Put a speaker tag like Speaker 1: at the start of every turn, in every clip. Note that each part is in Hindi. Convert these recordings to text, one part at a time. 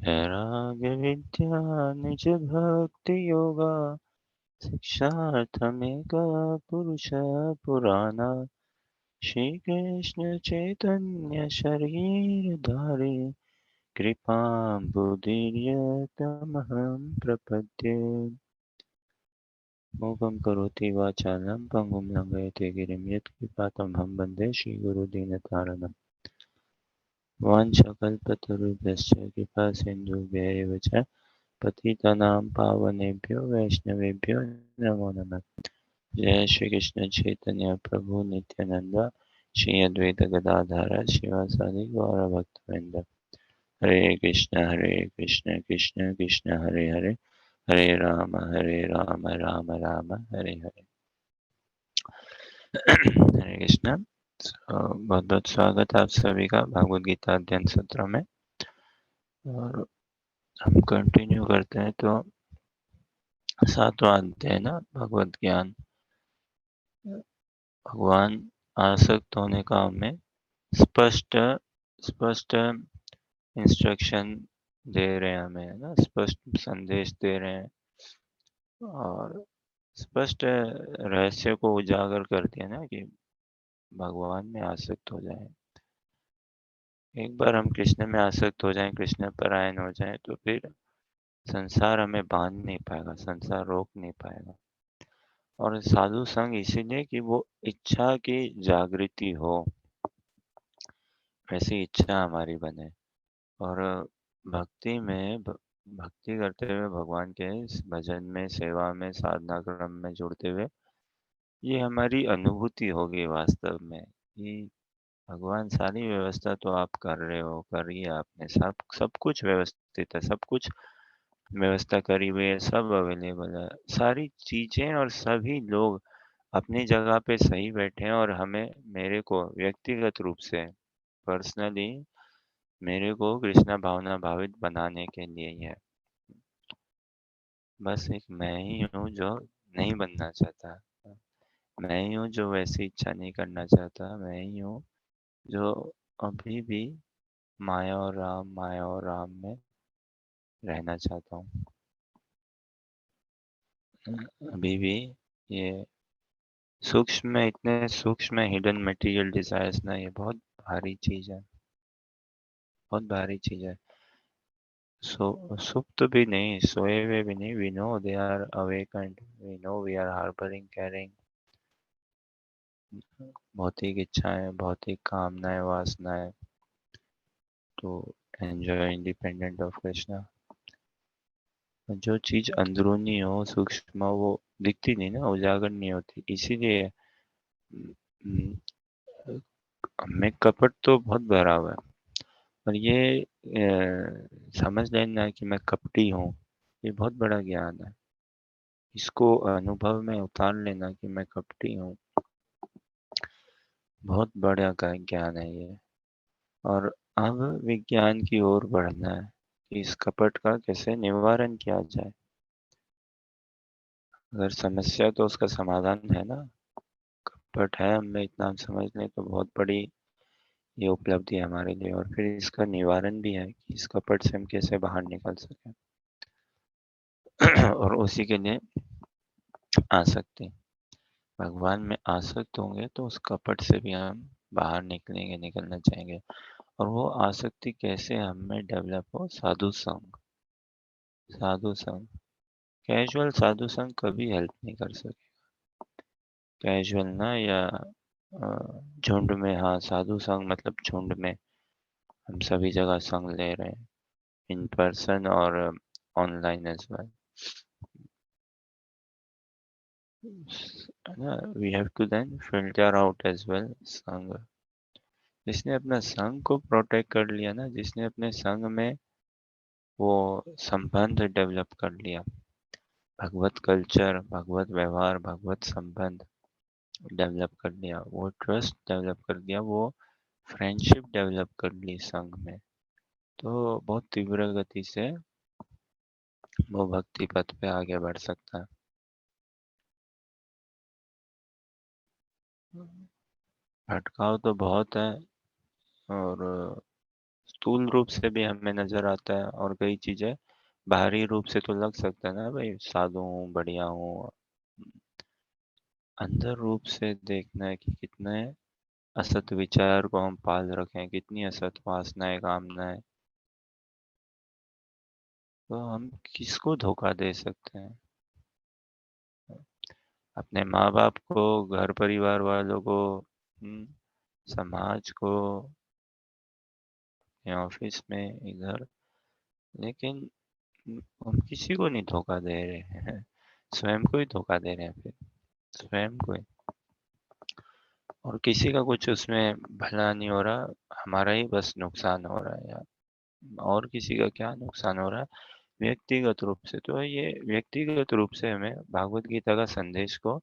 Speaker 1: वैराग्य विद्या निज भक्ति योगा शिक्षार्थमेक पुरुष पुराना श्री कृष्ण चैतन्य शरीर धारे कृपाम्बुदीर्यतमहं प्रपद्ये मूकं करोति वाचालं पङ्गुं लङ्घयते गिरिं यत्कृपातमहं वन्दे श्रीगुरुदीनतारिणम् वाञ्छाकल्पतरुभ्यश्च कृपासिन्धुभ्य एव च पतितानां पावनेभ्यो वैष्णवेभ्यो नमो नमः। जय श्री कृष्ण चैतन्य प्रभु नित्यानंद श्री अद्वैत गदाधर शिवासादि गौर भक्तवृंद। हरे कृष्ण कृष्ण कृष्ण हरे हरे हरे राम राम राम हरे हरे। हरे कृष्ण। बहुत बहुत स्वागत है आप सभी का भगवद गीता अध्ययन सत्र में। और हम कंटिन्यू करते हैं तो 7वां अध्याय ना भगवत ज्ञान। भगवान आसक्त होने का हमें स्पष्ट स्पष्ट इंस्ट्रक्शन दे रहे हैं, हमें है ना, स्पष्ट संदेश दे रहे हैं और स्पष्ट रहस्य को उजागर कर दिया ना कि भगवान में आसक्त हो जाए। एक बार हम कृष्ण में आसक्त हो जाएं, कृष्ण परायण हो जाएं, तो फिर संसार हमें बांध नहीं पाएगा, संसार रोक नहीं पाएगा। और साधु संग इसीलिए कि वो इच्छा की जागृति हो, वैसी इच्छा हमारी बने। और भक्ति में भक्ति करते हुए भगवान के भजन में, सेवा में, साधना क्रम में जुड़ते हुए ये हमारी अनुभूति होगी वास्तव में कि भगवान सारी व्यवस्था तो आप कर रहे हो, करी आपने, सब सब कुछ व्यवस्थित है, सब कुछ व्यवस्था करी हुई है, सब अवेलेबल है, सारी चीजें और सभी लोग अपनी जगह पे सही बैठे हैं। और हमें, मेरे को व्यक्तिगत रूप से पर्सनली मेरे को कृष्णा भावना भावित बनाने के लिए ही है। बस एक मैं ही हूँ जो नहीं बनना चाहता, मैं ही हूँ जो वैसी इच्छा नहीं करना चाहता, मैं ही हूँ जो अभी भी माया और राम में रहना चाहता हूँ। अभी भी ये सूक्ष्म में, इतने सूक्ष्म हिडन मटेरियल डिजायर्स ना, ये बहुत भारी चीज है, बहुत भारी चीज है। सुप्त भी नहीं, सोए हुए भी नहीं, we know they are awakened, we know we are harbouring, carrying भौतिक इच्छाएं, भौतिक कामनाएं, वासनाएं to enjoy independent of Krishna. जो चीज अंदरूनी हो, सूक्ष्म हो, वो दिखती नहीं ना, उजागर नहीं होती। इसीलिए हमें कपट तो बहुत भरा हुआ है। और ये समझ लेना कि मैं कपटी हूँ, ये बहुत बड़ा ज्ञान है। इसको अनुभव में उतार लेना कि मैं कपटी हूँ, बहुत बड़ा का ज्ञान है ये। और अब विज्ञान की ओर बढ़ना है कि इस कपट का कैसे निवारण किया जाए। अगर समस्या तो उसका समाधान है ना, कपट है हमें, इतना हम समझ लें तो बहुत बड़ी ये उपलब्धि है हमारे लिए। और फिर इसका निवारण भी है कि इस कपट से हम कैसे बाहर निकल सकें। और उसी के लिए आसक्ति, भगवान में आसक्त होंगे तो उस कपट से भी हम बाहर निकलेंगे, निकलना चाहेंगे। और वो आसक्ति कैसे हम में डेवलप हो? साधु संग, साधु संग। कैजुअल साधु संग कभी हेल्प नहीं कर सके। कैजुअल ना, या झुंड में, हाँ साधु संग मतलब झुंड में हम सभी जगह संग ले रहे हैं, इन पर्सन और online as well. We have to then filter out as well संग। जिसने अपना संग को प्रोटेक्ट कर लिया ना, जिसने अपने संग में वो संबंध डेवलप कर लिया, भगवत कल्चर, भगवत व्यवहार, भगवत संबंध डेवलप कर लिया, वो ट्रस्ट डेवलप कर दिया, वो फ्रेंडशिप डेवलप कर ली संघ में, तो बहुत तीव्र गति से वो भक्ति पथ पे आगे बढ़ सकता है। भटकाव तो बहुत है और स्थूल रूप से भी हमें नजर आता है और कई चीजें बाहरी रूप से तो लग सकता है ना भाई साधु हूँ बढ़िया हूँ। अंदर रूप से देखना है कि कितने असत विचार को हम पाल रखे हैं, कितनी असत वासनाएं कामनाएं, तो हम किसको धोखा दे सकते हैं? अपने माँ बाप को, घर परिवार वालों को, समाज को, या ऑफिस में इधर, लेकिन हम किसी को नहीं धोखा दे रहे हैं। स्वयं को ही धोखा दे रहे हैं फिर, स्वयं को ही। और किसी का कुछ उसमें भला नहीं हो रहा, हमारा ही बस नुकसान हो रहा है यार। और किसी का क्या नुकसान हो रहा है व्यक्तिगत रूप से? तो ये व्यक्तिगत रूप से हमें भागवत गीता का संदेश को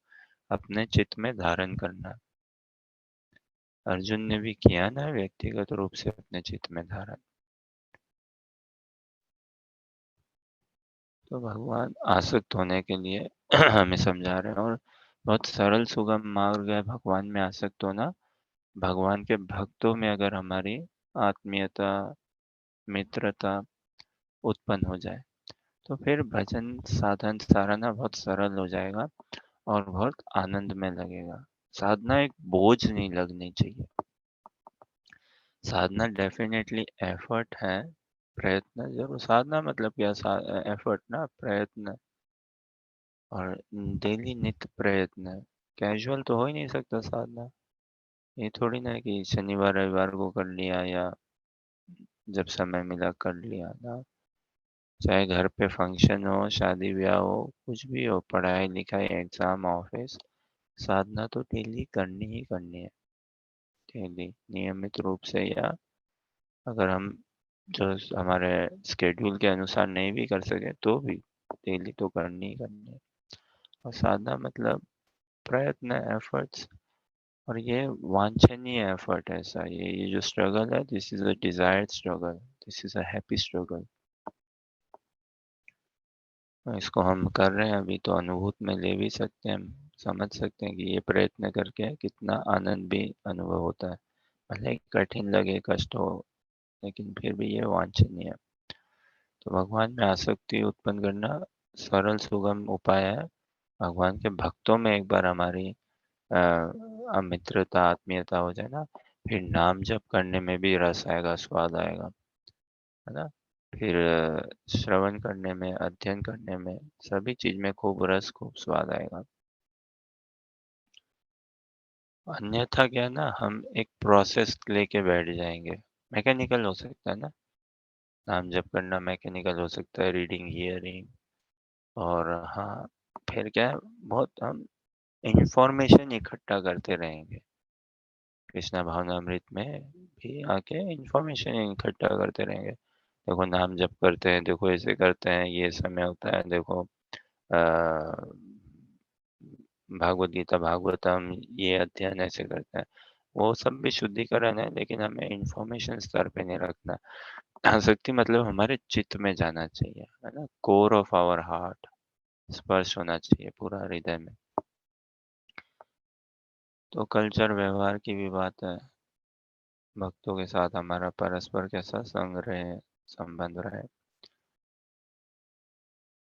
Speaker 1: अपने चित्त में धारण करना है। अर्जुन ने भी किया ना व्यक्तिगत रूप से अपने चित्त में धारण। तो भगवान आसक्त होने के लिए हमें समझा रहे हैं, और बहुत सरल सुगम मार्ग है भगवान में आसक्त होना। भगवान के भक्तों में अगर हमारी आत्मीयता, मित्रता उत्पन्न हो जाए, तो फिर भजन साधन सारा ना बहुत सरल हो जाएगा और बहुत आनंद में लगेगा। साधना एक बोझ नहीं लगनी चाहिए। साधना डेफिनेटली एफर्ट है, प्रयत्न जरूर। साधना मतलब क्या? एफर्ट ना, प्रयत्न, और डेली नित्य प्रयत्न। कैजुअल तो हो ही नहीं सकता साधना। ये थोड़ी ना है कि शनिवार रविवार को कर लिया या जब समय मिला कर लिया ना। चाहे घर पे फंक्शन हो, शादी ब्याह हो, कुछ भी हो, पढ़ाई लिखाई, एग्जाम, ऑफिस, साधना तो डेली करनी ही करनी है। डेली नियमित रूप से, या अगर हम जो हमारे स्केड्यूल के अनुसार नहीं भी कर सके तो भी डेली तो करनी ही करनी है। और साधना मतलब प्रयत्न, एफर्ट्स। और ये वांछनीय एफर्ट है ऐसा। ये जो स्ट्रगल है, this is a desired struggle, this is a happy struggle. इसको हम कर रहे हैं अभी, तो अनुभूत में ले भी सकते हैं, हम समझ सकते हैं कि ये प्रयत्न करके कितना आनंद भी अनुभव होता है। भले ही कठिन लगे, कष्ट हो, लेकिन फिर भी ये वांछनीय है। तो भगवान में आसक्ति उत्पन्न करना सरल सुगम उपाय है। भगवान के भक्तों में एक बार हमारी मित्रता, आत्मीयता हो जाए ना, फिर नाम जप करने में भी रस आएगा, स्वाद आएगा, है ना। फिर श्रवण करने में, अध्ययन करने में, सभी चीज में खूब रस, खूब स्वाद आएगा। अन्यथा क्या है ना, हम एक प्रोसेस लेके बैठ जाएंगे। मैकेनिकल हो सकता है ना, नाम जप करना मैकेनिकल हो सकता है, रीडिंग, हियरिंग। और हाँ, फिर क्या है, बहुत हम इंफॉर्मेशन इकट्ठा करते रहेंगे। कृष्णा भावनामृत में भी आके इंफॉर्मेशन इकट्ठा करते रहेंगे। देखो नाम जप करते हैं, देखो ऐसे करते हैं, ये समय होता है, देखो भागवत गीता, भागवतम, ये अध्ययन ऐसे करते हैं। वो सब भी शुद्धिकरण है, लेकिन हमें इंफॉर्मेशन स्तर पे नहीं रखना। आसक्ति मतलब हमारे चित्त में जाना चाहिए, है ना, कोर ऑफ आवर हार्ट, स्पर्श होना चाहिए पूरा हृदय में। तो कल्चर व्यवहार की भी बात है, भक्तों के साथ हमारा परस्पर कैसा संग रहे, संबंध रहे।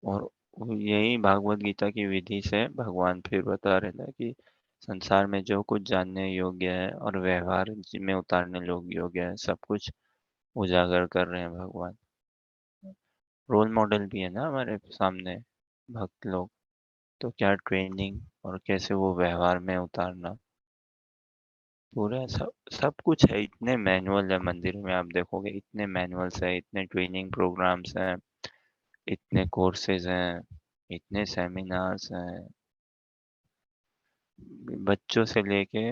Speaker 1: और यही भागवत गीता की विधि से भगवान फिर बता रहे थे कि संसार में जो कुछ जानने योग्य है और व्यवहार में उतारने लोग योग्य है, सब कुछ उजागर कर रहे हैं भगवान। रोल मॉडल भी है ना हमारे सामने भक्त लोग। तो क्या ट्रेनिंग और कैसे वो व्यवहार में उतारना, पूरा सब सब कुछ है। इतने मैनुअल है मंदिर में, आप देखोगे इतने मैनुअल्स है, इतने ट्रेनिंग प्रोग्राम्स हैं, इतने कोर्सेज हैं, इतने सेमिनार्स हैं। बच्चों से लेके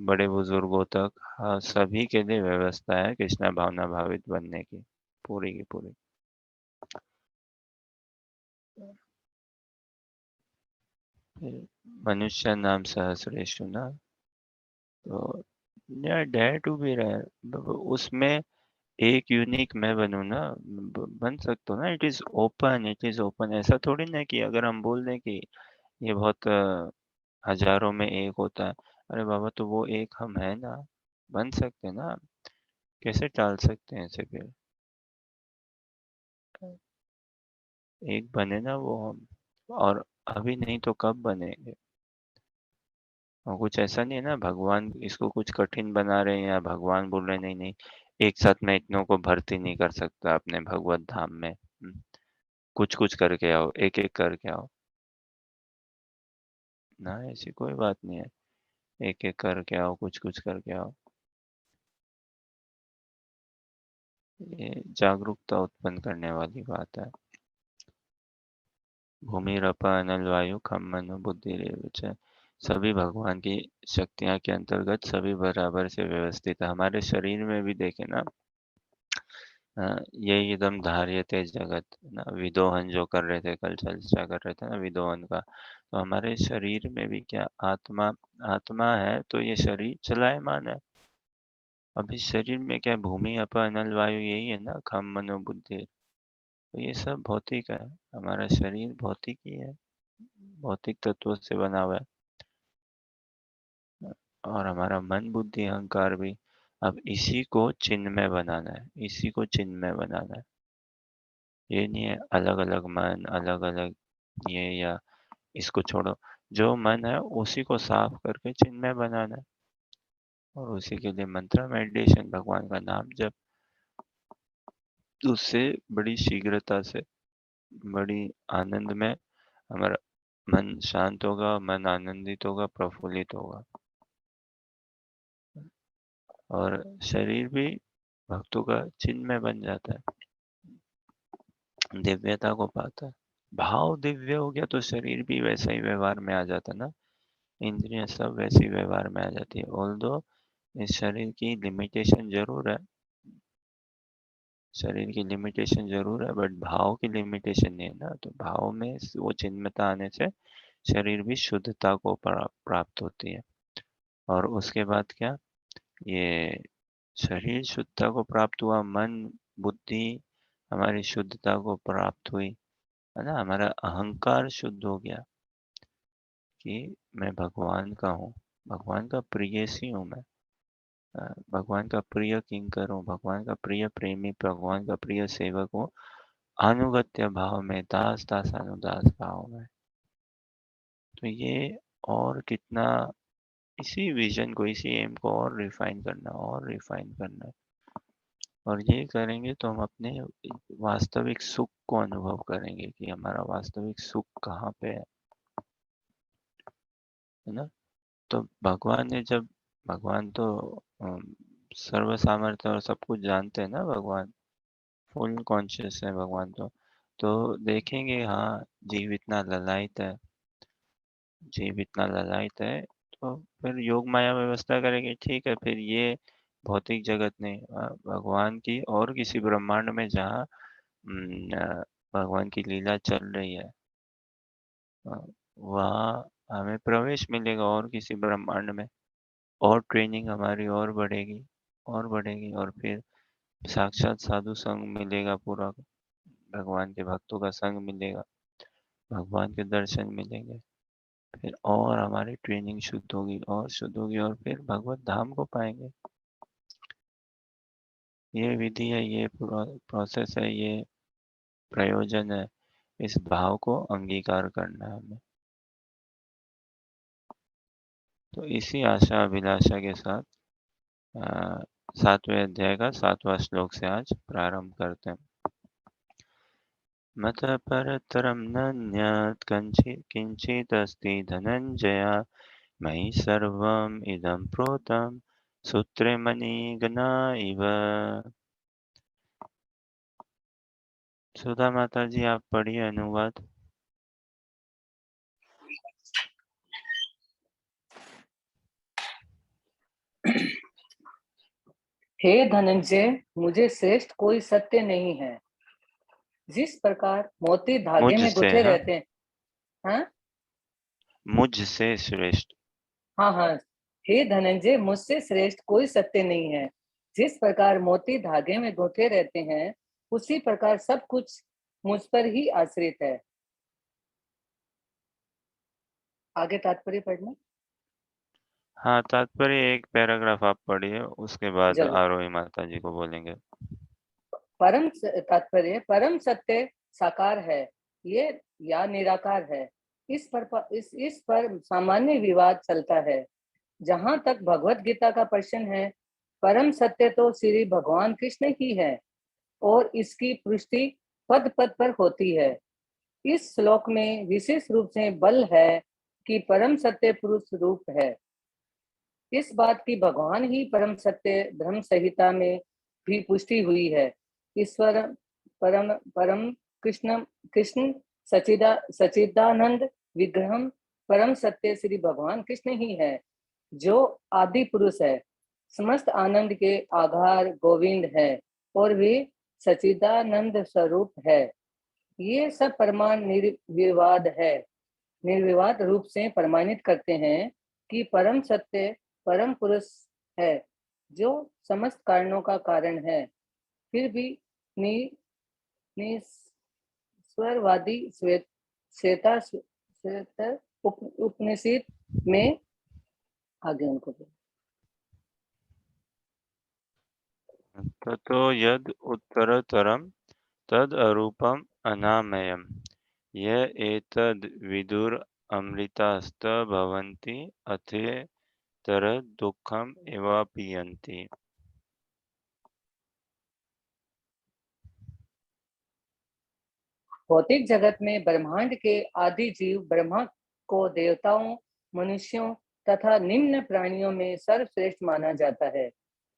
Speaker 1: बड़े बुजुर्गों तक, हाँ, सभी के लिए व्यवस्था है कृष्णा भावना भावित बनने की, पूरी की पूरी। फिर मनुष्य नाम सहस्रेशु ना, तो यार डेयर टू बी रेयर, उसमें एक यूनिक मैं बनूं ना, बन सकता हूँ ना। It is open, it is open. ऐसा थोड़ी ना कि अगर हम बोल दें कि ये बहुत हजारों में एक होता है, अरे बाबा तो वो एक हम है ना, बन सकते हैं ना। कैसे टाल सकते हैं इसे फिर? एक बने ना वो हम, और अभी नहीं तो कब बनेंगे? और कुछ ऐसा नहीं है ना, भगवान इसको कुछ कठिन बना रहे हैं या भगवान बोल रहे हैं नहीं नहीं, एक साथ मैं इतनों को भर्ती नहीं कर सकता अपने भगवत धाम में। कुछ कुछ करके आओ, एक एक करके आओ ना, ऐसी कोई बात नहीं है। एक एक करके आओ, कुछ कुछ करके आओ। ये जागरूकता उत्पन्न करने वाली बात है। भूमि रपा अनल वायु खम मनो बुद्धि रेव च। सभी भगवान की शक्तियां के अंतर्गत सभी बराबर से व्यवस्थित है। हमारे शरीर में भी देखे ना, ये एकदम धार्यते जगत ना, विदोहन जो कर रहे थे, कल चर्चा कर रहे थे ना विदोहन का। तो हमारे शरीर में भी क्या आत्मा, आत्मा है तो ये शरीर चलायमान है। अब इस शरीर में क्या भूमि अप अनल वायु यही है ना, खम मनो बुद्धि। तो ये सब भौतिक है। हमारा शरीर भौतिक ही है, भौतिक तत्वों से बना हुआ है। और हमारा मन बुद्धि अहंकार भी। अब इसी को चिन्मय बनाना है, इसी को चिन्मय बनाना है। ये नहीं है अलग अलग मन, अलग अलग ये, या इसको छोड़ो। जो मन है उसी को साफ करके चिन्मय बनाना है। और उसी के लिए मंत्र मेडिटेशन, भगवान का नाम जप, उससे बड़ी शीघ्रता से, बड़ी आनंद में हमारा मन शांत होगा, मन आनंदित होगा, प्रफुल्लित होगा। और शरीर भी भक्तों का चिन्ह में बन जाता है, दिव्यता को पाता है। भाव दिव्य हो गया तो शरीर भी वैसा ही व्यवहार में आ जाता ना, इंद्रियां सब वैसी व्यवहार में आ जाती है। ऑल्दो इस शरीर की लिमिटेशन जरूर है, शरीर की लिमिटेशन जरूर है, बट भाव की लिमिटेशन नहीं है ना। तो भाव में वो चिन्मयता आने से शरीर भी शुद्धता को प्राप्त होती है। और उसके बाद क्या, ये शरीर शुद्धता को प्राप्त हुआ, मन बुद्धि हमारी शुद्धता को प्राप्त हुई, है ना। हमारा अहंकार शुद्ध हो गया कि मैं भगवान का हूँ, भगवान का प्रियसी हूँ मैं, भगवान का प्रिय किंकर हूँ, भगवान का प्रिय प्रेमी, भगवान का प्रिय सेवक हूँ। अनुगत्य भाव में, दास दास अनुदास भाव में। तो ये और कितना, इसी विजन को, इसी एम को और रिफाइन करना, और रिफाइन करना है। और ये करेंगे तो हम अपने वास्तविक सुख को अनुभव करेंगे कि हमारा वास्तविक सुख कहाँ पे है ना। तो भगवान ने जब, भगवान तो सर्व सामर्थ्य और सब कुछ जानते हैं ना भगवान, फुल कॉन्शियस है भगवान। तो देखेंगे हाँ, जीव इतना ललायत है, जीव इतना ललायत है, तो फिर योग माया व्यवस्था करेंगे, ठीक है। फिर ये भौतिक जगत नहीं, भगवान की और किसी ब्रह्मांड में जहाँ भगवान की लीला चल रही है, अ, वहाँ हमें प्रवेश मिलेगा और किसी ब्रह्मांड में। और ट्रेनिंग हमारी और बढ़ेगी, और बढ़ेगी। और फिर साक्षात साधु संग मिलेगा पूरा, भगवान के भक्तों का संग मिलेगा, भगवान के दर्शन मिलेंगे। फिर और हमारी ट्रेनिंग शुद्ध होगी और शुद्ध होगी, और फिर भगवत धाम को पाएंगे। ये विधि है, ये प्रोसेस है, ये प्रयोजन है। इस भाव को अंगीकार करना है हमें। तो इसी आशा अभिलाषा के साथ अ, 7वें अध्याय का 7वां श्लोक से आज प्रारंभ करते हैं। मतः परतरं नान्यत् किञ्चिदस्ति धनञ्जय, मयि सर्वम् इदं प्रोतं सूत्रे मणिगणा इव। सुधा माता जी, आप पढ़िए अनुवाद।
Speaker 2: हे धनंजय, मुझे श्रेष्ठ कोई सत्य नहीं है। जिस प्रकार मोती धागे में
Speaker 1: मुझसे,
Speaker 2: गुथे
Speaker 1: हाँ,
Speaker 2: रहते हैं। हाँ
Speaker 1: मुझसे श्रेष्ठ।
Speaker 2: हाँ हाँ। हे धनंजय, मुझसे श्रेष्ठ कोई सत्य नहीं है। जिस प्रकार मोती धागे में गुथे रहते हैं, उसी प्रकार सब कुछ मुझ पर ही आश्रित है। आगे तात्पर्य पढ़ना।
Speaker 1: हाँ, तात्पर्य एक पैराग्राफ आप पढ़िए, उसके बाद
Speaker 2: जरूर।
Speaker 1: आरोही माता जी को बोलेंगे।
Speaker 2: तात्पर्य परम सत्य साकार है, ये या निराकार है। इस पर सामान्य विवाद चलता है। जहां तक भगवत गीता का प्रश्न है, परम सत्य तो श्री भगवान कृष्ण ही है और इसकी पुष्टि पद पद पर होती है। इस श्लोक में विशेष रूप से बल है कि परम सत्य पुरुष रूप है। इस बात की भगवान ही परम सत्य ब्रह्म संहिता में भी पुष्टि हुई है। ईश्वर परम परम कृष्ण कृष्ण सचिदानंद विग्रहम परम सत्य श्री भगवान कृष्ण ही है, जो आदि पुरुष है, समस्त आनंद के आधार गोविंद है और वे सचिदानंद स्वरूप है। ये सब प्रमाण निर्विवाद रूप से प्रमाणित करते हैं कि परम सत्य परम पुरुष है, जो समस्त कारणों का कारण है। फिर भी निस्वरवादी श्वेता उपनिषद में आगे उनको
Speaker 1: ततो यद उत्तरतरं तद अरूपम अनामयम् य एतद् विदुर अमृतास्त भवन्ति अथेतर दुःखम एवापीयन्ति।
Speaker 2: भौतिक जगत में ब्रह्मांड के आदि जीव ब्रह्मा को देवताओं, मनुष्यों तथा निम्न प्राणियों में सर्वश्रेष्ठ माना जाता है,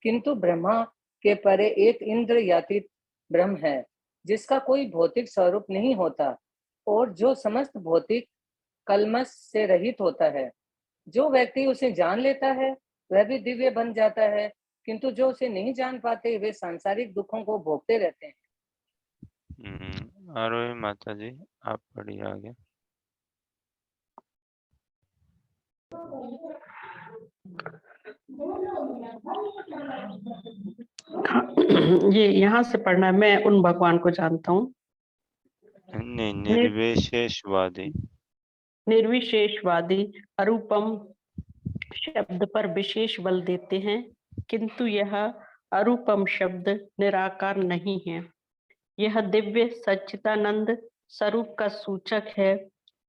Speaker 2: किंतु ब्रह्मा के परे एक इंद्रियातीत ब्रह्म है, जिसका कोई भौतिक स्वरूप नहीं होता और जो समस्त भौतिक कलमश से रहित होता है। जो व्यक्ति उसे जान लेता है वह भी दिव्य बन जाता है, किंतु जो उसे नहीं जान पाते वे सांसारिक दुखों को भोगते रहते हैं।
Speaker 1: आरोही माता जी, आप पढ़िए आगे।
Speaker 3: ये यहाँ से पढ़ना है। मैं उन भगवान को जानता हूँ।
Speaker 1: निर्विशेषवादी।
Speaker 3: निर्विशेषवादी अरूपम शब्द पर विशेष बल देते हैं, किंतु यह अरूपम शब्द निराकार नहीं है। यह दिव्य सच्चिदानंद स्वरूप का सूचक है,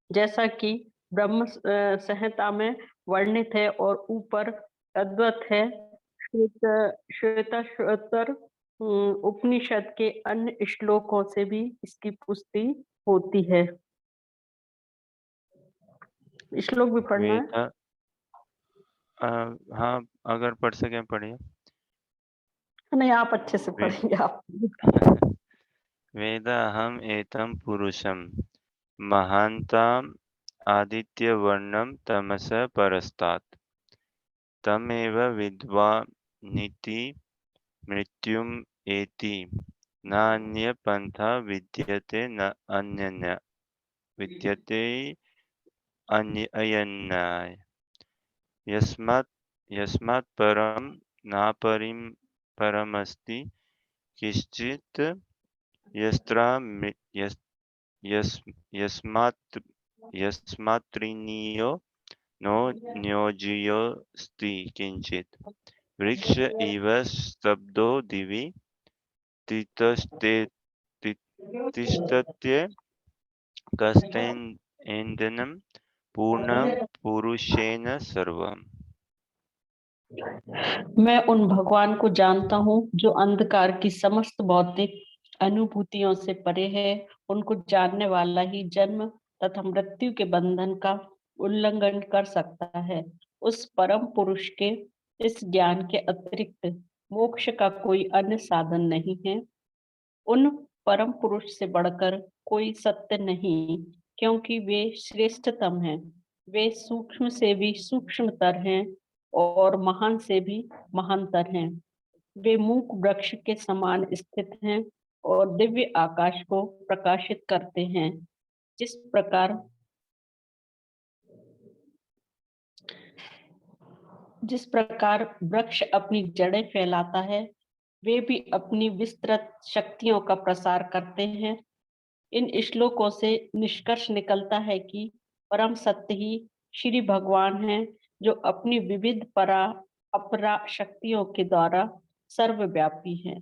Speaker 3: जैसा कि ब्रह्म संहिता में वर्णित है और ऊपर अद्वत है। श्वेताश्वतर उपनिषद के अन्य श्लोकों से भी इसकी पुष्टि होती है। श्लोक भी पढ़ना है।
Speaker 1: हाँ, अगर पढ़ सके पढ़िए।
Speaker 3: नहीं, आप अच्छे से पढ़ेंगे आप।
Speaker 1: वेदाहम एतं पुरुषं महान्ताम् आदित्यवर्णं तमसः परस्तात् तमेव विद्वानिति मृत्युम् एति नान्यपन्था विद्यते न अन्यन्य विद्यते अयन्याय यस्मात् परं नापरमस्ति किंचित् यस्मात्त्रिनीयो नो न्योज्योऽस्ति किंचित् वृक्ष इव स्तब्धो दिवि तिष्ठत्य कस्तेन्द्रियं पूर्णं पुरुषेण सर्वम्।
Speaker 3: मैं उन भगवान को जानता हूँ जो अंधकार की समस्त भौतिक अनुभूतियों से परे है। उनको जानने वाला ही जन्म तथा मृत्यु के बंधन का उल्लंघन कर सकता है। उस परम पुरुष के इस ज्ञान के अतिरिक्त मोक्ष का कोई अन्य साधन नहीं है। उन परम पुरुष से बढ़कर कोई सत्य नहीं, क्योंकि वे श्रेष्ठतम हैं। वे सूक्ष्म से भी सूक्ष्मतर हैं और महान से भी महानतर हैं। वे मूक वृक्ष के समान स्थित हैं और दिव्य आकाश को प्रकाशित करते हैं। जिस प्रकार वृक्ष अपनी जड़ें फैलाता है, वे भी अपनी विस्तृत शक्तियों का प्रसार करते हैं। इन श्लोकों से निष्कर्ष निकलता है कि परम सत्य ही श्री भगवान हैं, जो अपनी विविध अपरा शक्तियों के द्वारा सर्वव्यापी हैं।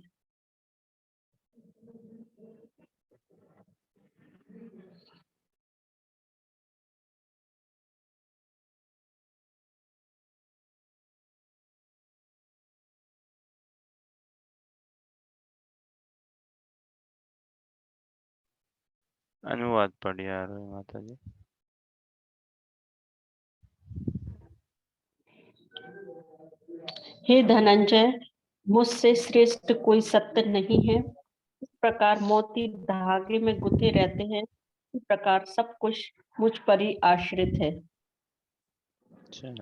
Speaker 1: अनुवाद पढ़िए यार माता जी।
Speaker 3: हे धनंजय, मुझसे श्रेष्ठ कोई सत्य नहीं है। इस प्रकार मोती धागे में गुथे रहते हैं, इस प्रकार सब कुछ मुझ पर ही आश्रित है।
Speaker 1: अच्छा।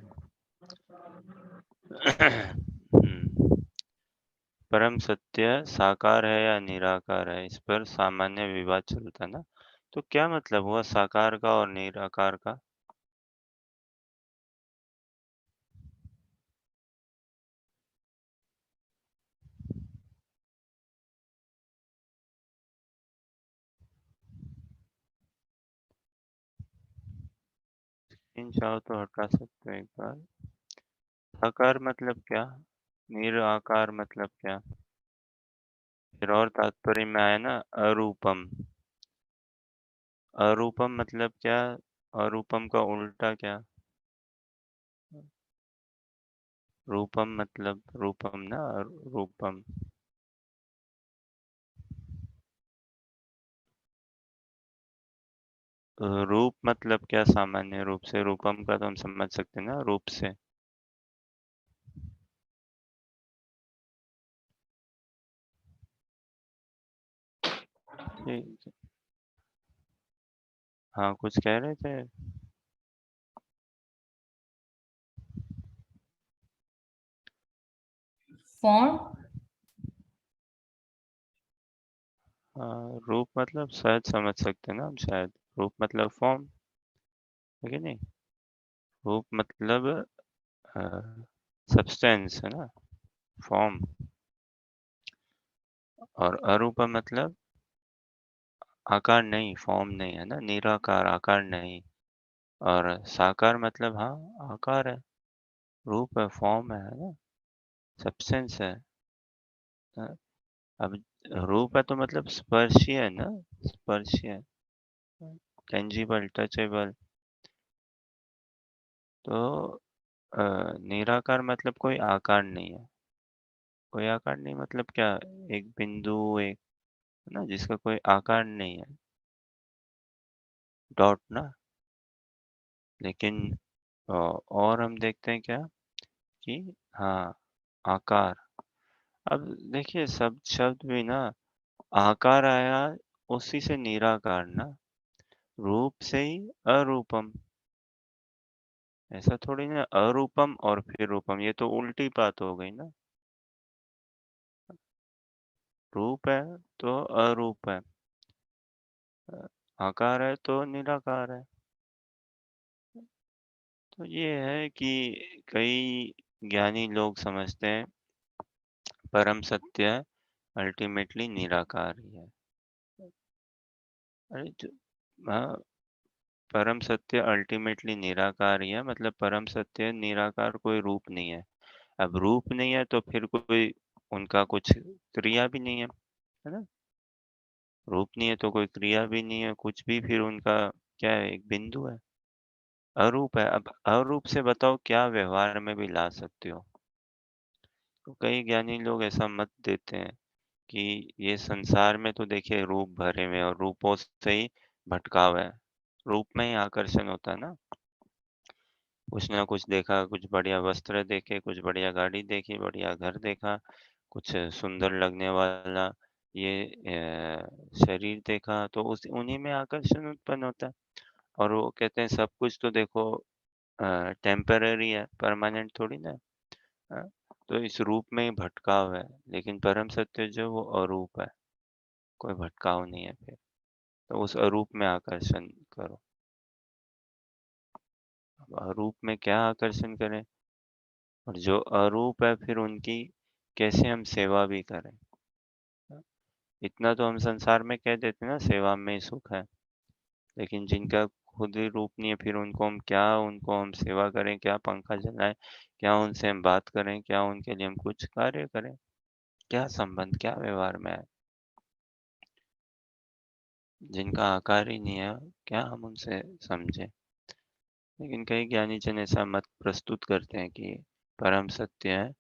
Speaker 1: परम सत्य साकार है या निराकार है, इस पर सामान्य विवाद चलता ना। तो क्या मतलब हुआ साकार का और निराकार का? इन चाहो तो हटा सकते हो एक बार। साकार मतलब क्या? निराकार मतलब क्या? फिर और तात्पर्य में आया ना अरूपम। अरूपम मतलब क्या? अरूपम का उल्टा क्या? रूपम मतलब रूपम ना, रूपम। रूप मतलब क्या? सामान्य रूप से रूपम का तो हम समझ सकते हैं ना, रूप से। ठीक है। हाँ, कुछ कह रहे थे?
Speaker 2: फॉर्म।
Speaker 1: रूप मतलब शायद समझ सकते हैं ना हम, शायद रूप मतलब फॉर्म है कि नहीं? रूप मतलब सब्सटेंस है ना, फॉर्म। और अरूप मतलब आकार नहीं, फॉर्म नहीं है ना, निराकार आकार नहीं। और साकार मतलब हाँ आकार है, रूप है, फॉर्म है ना, सब्सटेंस है। हाँ, अब रूप है तो मतलब स्पर्शीय है ना, स्पर्शीय, टेंजिबल, टचेबल। तो निराकार मतलब कोई आकार नहीं है। कोई आकार नहीं मतलब क्या? एक बिंदु, एक ना जिसका कोई आकार नहीं है, डॉट ना। लेकिन और हम देखते हैं क्या कि हाँ आकार। अब देखिए सब शब्द भी ना, आकार आया उसी से निराकार ना, रूप से ही अरूपम। ऐसा थोड़ी ना अरूपम और फिर रूपम, ये तो उल्टी बात हो गई ना। रूप है तो अरूप है, अ, आकार है तो निराकार है। तो ये है कि कई ज्ञानी लोग समझते हैं परम सत्य अल्टीमेटली निराकार ही है। अरे जो, हाँ, परम सत्य अल्टीमेटली निराकार ही है, मतलब परम सत्य निराकार कोई रूप नहीं है। अब रूप नहीं है तो फिर कोई उनका कुछ क्रिया भी नहीं है ना? रूप नहीं है तो कोई क्रिया भी नहीं है, कुछ भी फिर उनका क्या है, एक बिंदु है। अरूप है, अब अरूप से बताओ क्या व्यवहार में भी ला सकते हो? तो कई ज्ञानी लोग ऐसा मत देते हैं कि ये संसार में तो देखिए रूप भरे हुए हैं और रूपों से ही भटकाव है। रूप में ही आकर्षण होता है ना। कुछ ना कुछ देखा, कुछ बढ़िया वस्त्र देखे, कुछ बढ़िया गाड़ी देखी, बढ़िया घर देखा, कुछ सुंदर लगने वाला ये शरीर देखा, तो उस उन्हीं में आकर्षण उत्पन्न होता है। और वो कहते हैं सब कुछ तो देखो टेम्पररी है, परमानेंट थोड़ी ना है। हाँ, तो इस रूप में ही भटकाव है, लेकिन परम सत्य जो वो अरूप है, कोई भटकाव नहीं है फिर। तो उस अरूप में आकर्षण करो। अब अरूप में क्या आकर्षण करें? और जो अरूप है फिर उनकी कैसे हम सेवा भी करें? इतना तो हम संसार में कह देते हैं ना, सेवा में ही सुख है। लेकिन जिनका खुद ही रूप नहीं है, फिर उनको हम सेवा करें, क्या पंखा जलाएँ, क्या उनसे हम बात करें, क्या उनके लिए हम कुछ कार्य करें? क्या संबंध, क्या व्यवहार में है? जिनका आकार ही नहीं है, क्या हम उनसे समझें? लेकिन कई ज्ञानी जन ऐसा मत प्रस्तुत करते हैं कि परम सत्य है,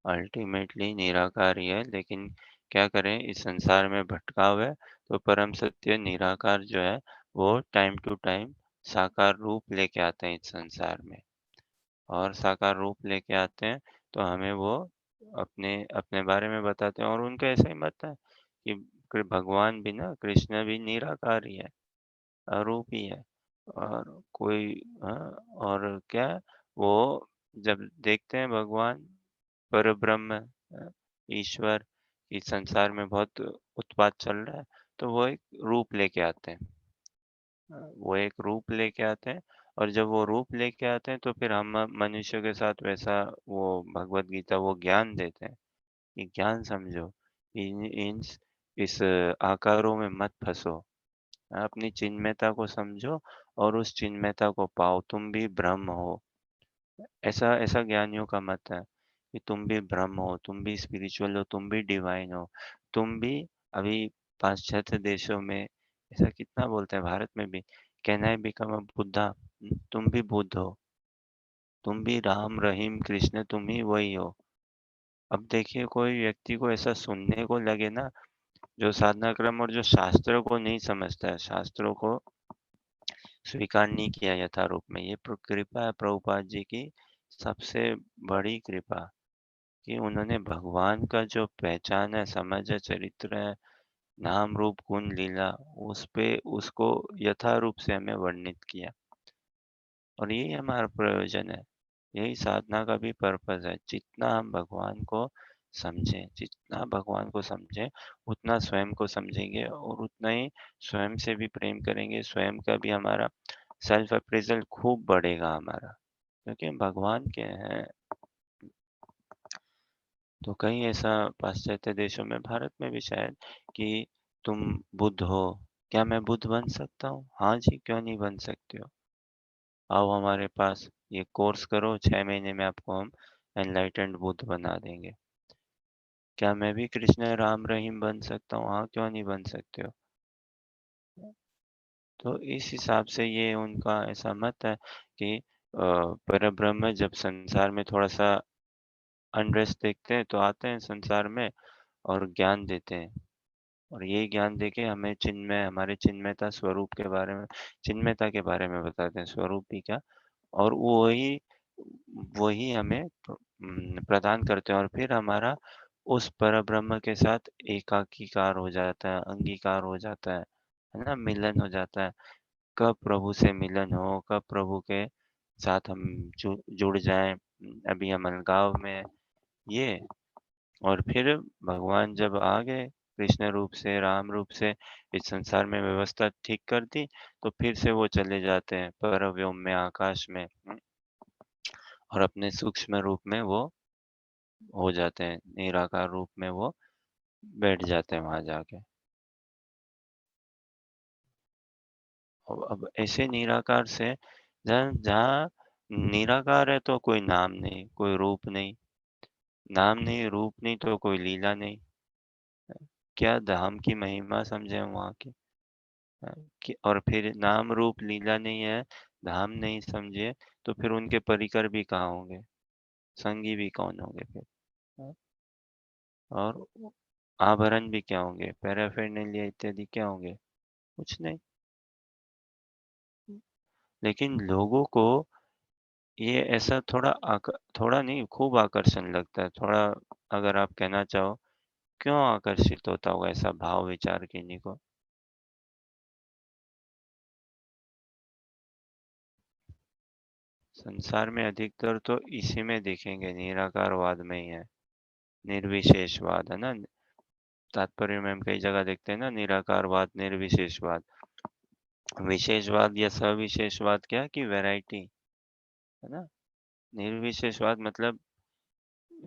Speaker 1: अल्टीमेटली निराकार ही है, लेकिन क्या करें, इस संसार में भटकाव है, तो परम सत्य निराकार जो है, वो टाइम टू टाइम साकार रूप लेके आते हैं इस संसार में। और साकार रूप लेके आते हैं, तो हमें वो अपने अपने बारे में बताते हैं, और उनका ऐसा ही मत है कि भगवान भी ना, कृष्ण भी निराकार ही है, अरूप ही है। और कोई और क्या, वो जब देखते हैं भगवान परब्रह्म ईश्वर इस संसार में बहुत उत्पात चल रहा है, तो वो एक रूप लेके आते हैं। वो एक रूप लेके आते हैं, और जब वो रूप लेके आते हैं, तो फिर हम मनुष्यों के साथ वैसा वो भगवत गीता वो ज्ञान देते हैं कि ज्ञान समझो, इन इन इस आकारों में मत फंसो, अपनी चिन्मयता को समझो और उस चिन्मयता को पाओ, तुम भी ब्रह्म हो। ऐसा ऐसा ज्ञानियों का मत है कि तुम भी ब्रह्म हो, तुम भी स्पिरिचुअल हो, तुम भी डिवाइन हो, तुम भी अभी पाश्चात्य देशों में ऐसा कितना बोलते हैं, भारत में भी, can I become a Buddha, तुम भी बुद्ध हो, तुम भी राम रहीम कृष्ण, तुम ही वही हो। अब देखिए, कोई व्यक्ति को ऐसा सुनने को लगे ना, जो साधना क्रम और जो शास्त्रों को नहीं समझता है, शास्त्रों को स्वीकार नहीं किया यथारूप में, ये कृपा है प्रभुपाद जी की, सबसे बड़ी कृपा, कि उन्होंने भगवान का जो पहचान है, समझ है, चरित्र है, नाम रूप गुण लीला, उस पे उसको यथारूप से हमें वर्णित किया। और यही हमारा प्रयोजन है, यही साधना का भी पर्पस है। जितना हम भगवान को समझें, जितना भगवान को समझें, उतना स्वयं को समझेंगे, और उतना ही स्वयं से भी प्रेम करेंगे, स्वयं का भी हमारा सेल्फ अप्रेज़ल खूब बढ़ेगा हमारा, क्योंकि हम भगवान के हैं। तो कहीं ऐसा पाश्चात्य देशों में, भारत में भी शायद, कि तुम बुद्ध हो, क्या मैं बुद्ध बन सकता हूँ? हाँ जी, क्यों नहीं बन सकते हो? आओ हमारे पास, ये कोर्स करो, 6 महीने में आपको हम एनलाइटेंड बुद्ध बना देंगे। क्या मैं भी कृष्ण राम रहीम बन सकता हूँ? हाँ, क्यों नहीं बन सकते हो? तो इस हिसाब से ये उनका ऐसा मत है कि परब्रह्म जब संसार में थोड़ा-सा अनरेस्ट देखते हैं, तो आते हैं संसार में और ज्ञान देते हैं। और यही ज्ञान देके हमें हमारे चिन्मयता स्वरूप के बारे में, चिन्मयता के बारे में बताते हैं, स्वरूप भी क्या, और वही वही हमें प्रदान करते हैं, और फिर हमारा उस परब्रह्म के साथ एकाकीकार हो जाता है, अंगीकार हो जाता है ना? मिलन हो जाता है। कब प्रभु से मिलन हो, कब प्रभु के साथ हम जुड़ जाएँ, अभी हम अलगाव में हैं, ये। और फिर भगवान जब आ गए कृष्ण रूप से, राम रूप से, इस संसार में व्यवस्था ठीक कर दी, तो फिर से वो चले जाते हैं परव्योम में, आकाश में, और अपने सूक्ष्म रूप में वो हो जाते हैं, निराकार रूप में वो बैठ जाते हैं वहाँ जाके। अब ऐसे निराकार से, जहाँ जहाँ निराकार है, तो कोई नाम नहीं, कोई रूप नहीं, नाम नहीं, रूप नहीं, तो कोई लीला नहीं। क्या धाम की महिमा समझे वहाँ की। कि और फिर नाम रूप लीला नहीं है, धाम नहीं समझे, तो फिर उनके परिकर भी कहाँ होंगे, संगी भी कौन होंगे फिर। हाँ, और आभरण भी क्या होंगे, पैराफर्नेलिया इत्यादि क्या होंगे, कुछ नहीं। लेकिन लोगों को ये ऐसा थोड़ा नहीं, खूब आकर्षण लगता है, थोड़ा, अगर आप कहना चाहो, क्यों आकर्षित होता होगा ऐसा भाव विचार किन्हीं को? संसार में अधिकतर तो इसी में दिखेंगे, निराकारवाद में ही है, निर्विशेषवाद है ना। तात्पर्य में हम कई जगह देखते हैं ना, निराकारवाद, निर्विशेषवाद। विशेषवाद या सविशेषवाद क्या, कि वैरायटी, है ना। निर्विशेषवाद मतलब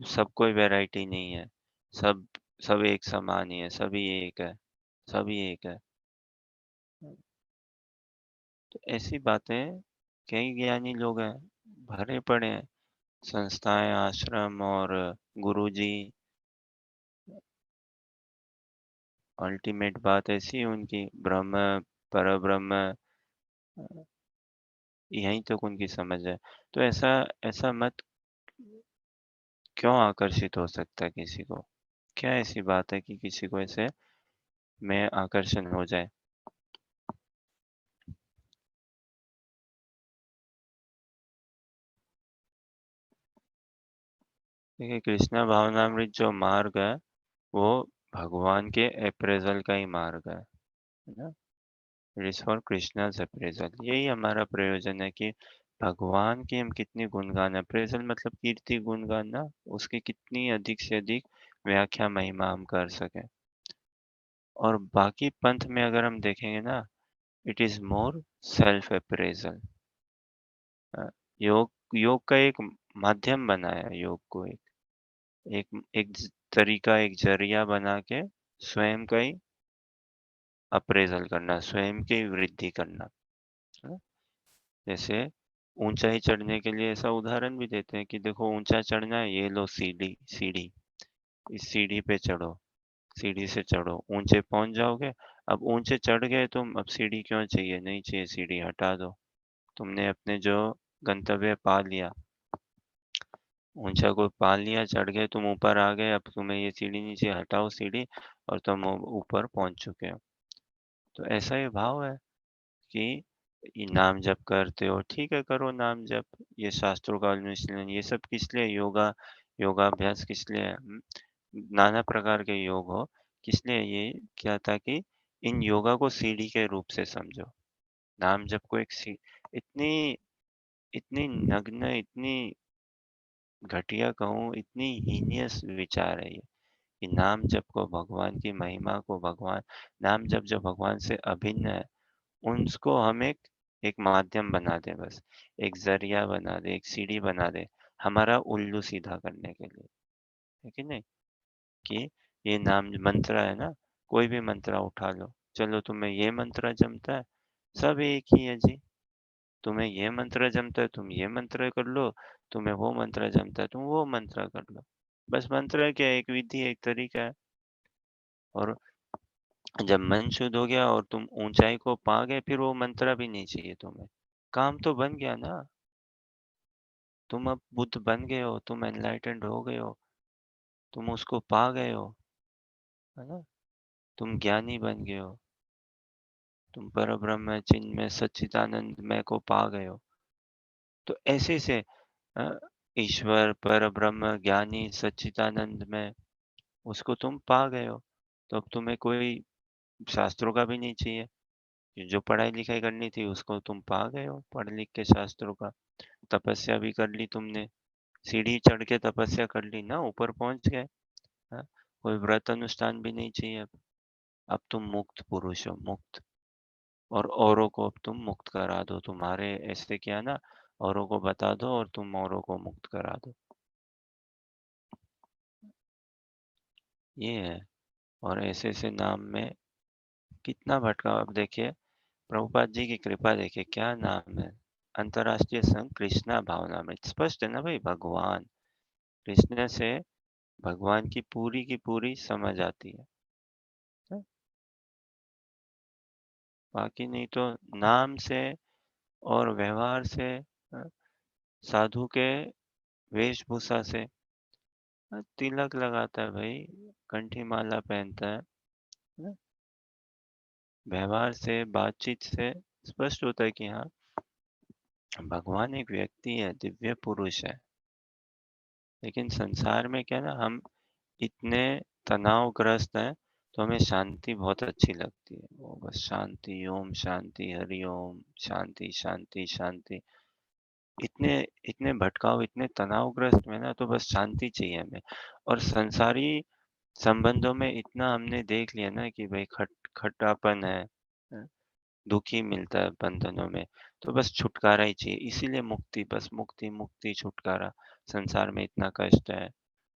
Speaker 1: सब कोई वैरायटी नहीं है, सब सब एक समान ही है, सभी एक है, सभी एक है। तो ऐसी बातें कई ज्ञानी लोग हैं, भरे पड़े हैं, संस्थाएँ, आश्रम और गुरुजी। अल्टीमेट बात ऐसी है उनकी, ब्रह्म, परब्रह्म, यहीं तक उनकी समझ है। तो ऐसा ऐसा मत क्यों आकर्षित हो सकता है किसी को? क्या ऐसी बात है कि किसी को ऐसे में आकर्षण हो जाए? देखिए, कृष्णा भावनामृत जो मार्ग है, वो भगवान के अप्रेज़ल का ही मार्ग है ना? It is for Krishna's appraisal. यही हमारा प्रयोजन है कि भगवान की हम कितनी गुणगान, अप्रेज़ल मतलब कीर्ति गुणगान ना, उसकी कितनी अधिक से अधिक व्याख्या महिमा हम कर सकें। और बाकी पंथ में अगर हम देखेंगे ना, it is more self appraisal. Uh, योग योग का एक माध्यम बनाया है योग को, एक एक ज तरीका, एक ज़रिया बना के स्वयं का ही अप्रेज़ल करना, स्वयं की वृद्धि करना, है ना? जैसे ऊँचाई चढ़ने के लिए ऐसा उदाहरण भी देते हैं कि देखो ऊँचा चढ़ना है, ये लो सीढ़ी सीढ़ी, इस सीढ़ी पे चढ़ो, सीढ़ी से चढ़ो, ऊँचे पहुँच जाओगे। अब ऊँचे चढ़ गए तुम, अब सीढ़ी क्यों चाहिए? नहीं चाहिए सीढ़ी, हटा दो। तुमने अपने जो गंतव्य पा लिया, ऊँचा को पा लिया, चढ़ गए, तुम ऊपर आ गए, अब तुम्हें ये सीढ़ी नहीं चाहिए, हटाओ सीढ़ी और तुम ऊपर पहुँच चुके हो। तो ऐसा ही भाव है कि ये नाम जप करते हो, ठीक है करो नाम जप, ये शास्त्रों का अनुशीलन, ये सब किस लिए? योगाभ्यास किस लिए है? नाना प्रकार के योग हो, किस लिए? ये क्या था कि इन योगा को सीढ़ी के रूप से समझो। नाम जप को एक सी इतनी इतनी नग्न, इतनी घटिया कहूँ, इतनी हीनियस विचार है ये, कि नाम जप को, भगवान की महिमा को, भगवान नाम जप जो भगवान से अभिन्न है, उसको हम एक माध्यम बना दें बस, एक ज़रिया बना दें, एक सीढ़ी बना दें, हमारा उल्लू सीधा करने के लिए, है कि नहीं? कि ये नाम मंत्र है ना, कोई भी मंत्र उठा लो, चलो तुम्हें ये मंत्र जमता है, सब एक ही है जी। तुम्हें ये मंत्र जमता है, तुम ये मंत्र कर लो, तुम्हें वो मंत्र जमता है, तुम वो मंत्र कर लो। बस मंत्र क्या है, एक विधि है, एक तरीका है। और जब मन शुद्ध हो गया और तुम ऊंचाई को पा गए, फिर वो मंत्र भी नहीं चाहिए तुम्हें। काम तो बन गया ना, तुम अब बुद्ध बन गए हो, तुम एनलाइटेंड हो गए हो, तुम उसको पा गए हो, है ना? तुम ज्ञानी बन गए हो, तुम परब्रह्म चिन्मय सच्चिदानंद मय को पा गए हो। तो ऐसे से अ, ईश्वर परब्रह्म ज्ञानी सच्चिदानंद में उसको तुम पा गए हो। तो अब तुम्हें कोई शास्त्रों का भी नहीं चाहिए। जो पढ़ाई-लिखाई करनी थी उसको तुम पा गए हो, पढ़ लिख के शास्त्रों का। तपस्या भी कर ली तुमने, सीढ़ी चढ़ के तपस्या कर ली ना, ऊपर पहुँच गए। हाँ, कोई व्रत अनुष्ठान भी नहीं चाहिए अब। अब तुम मुक्त पुरुष हो, मुक्त। और औरों को अब तुम मुक्त करा दो। तुम्हारे ऐसे किया ना, औरों को बता दो और तुम औरों को मुक्त करा दो। ये है। और ऐसे-ऐसे नाम में कितना भटकाव। अब देखिए, प्रभुपाद जी की कृपा देखिए, क्या नाम है? अंतर्राष्ट्रीय संघ कृष्णा भावनामृत। स्पष्ट है ना भाई, भगवान। कृष्ण से भगवान की पूरी समझ आती है। हाँ, बाकी नहीं तो नाम से और व्यवहार से, साधु के वेशभूषा से, तिलक लगाता है भाई, कंठी माला पहनता है, ना? व्यवहार से, बातचीत से स्पष्ट होता है कि हाँ, भगवान एक व्यक्ति है, दिव्य पुरुष है। लेकिन संसार में क्या है ना, हम इतने तनावग्रस्त हैं, तो हमें शांति बहुत अच्छी लगती है। वो बस शांति, ओम शांति, हरि ओम, शांति, शांति, शांति। इतने इतने भटकाव, इतने तनावग्रस्त में ना, तो बस शांति चाहिए हमें। और संसारी संबंधों में इतना हमने देख लिया ना कि भाई खट्टापन है, अ, दुःख ही मिलता है बंधनों में, तो बस छुटकारा ही चाहिए। इसीलिए मुक्ति, बस मुक्ति, मुक्ति, छुटकारा। संसार में इतना कष्ट है,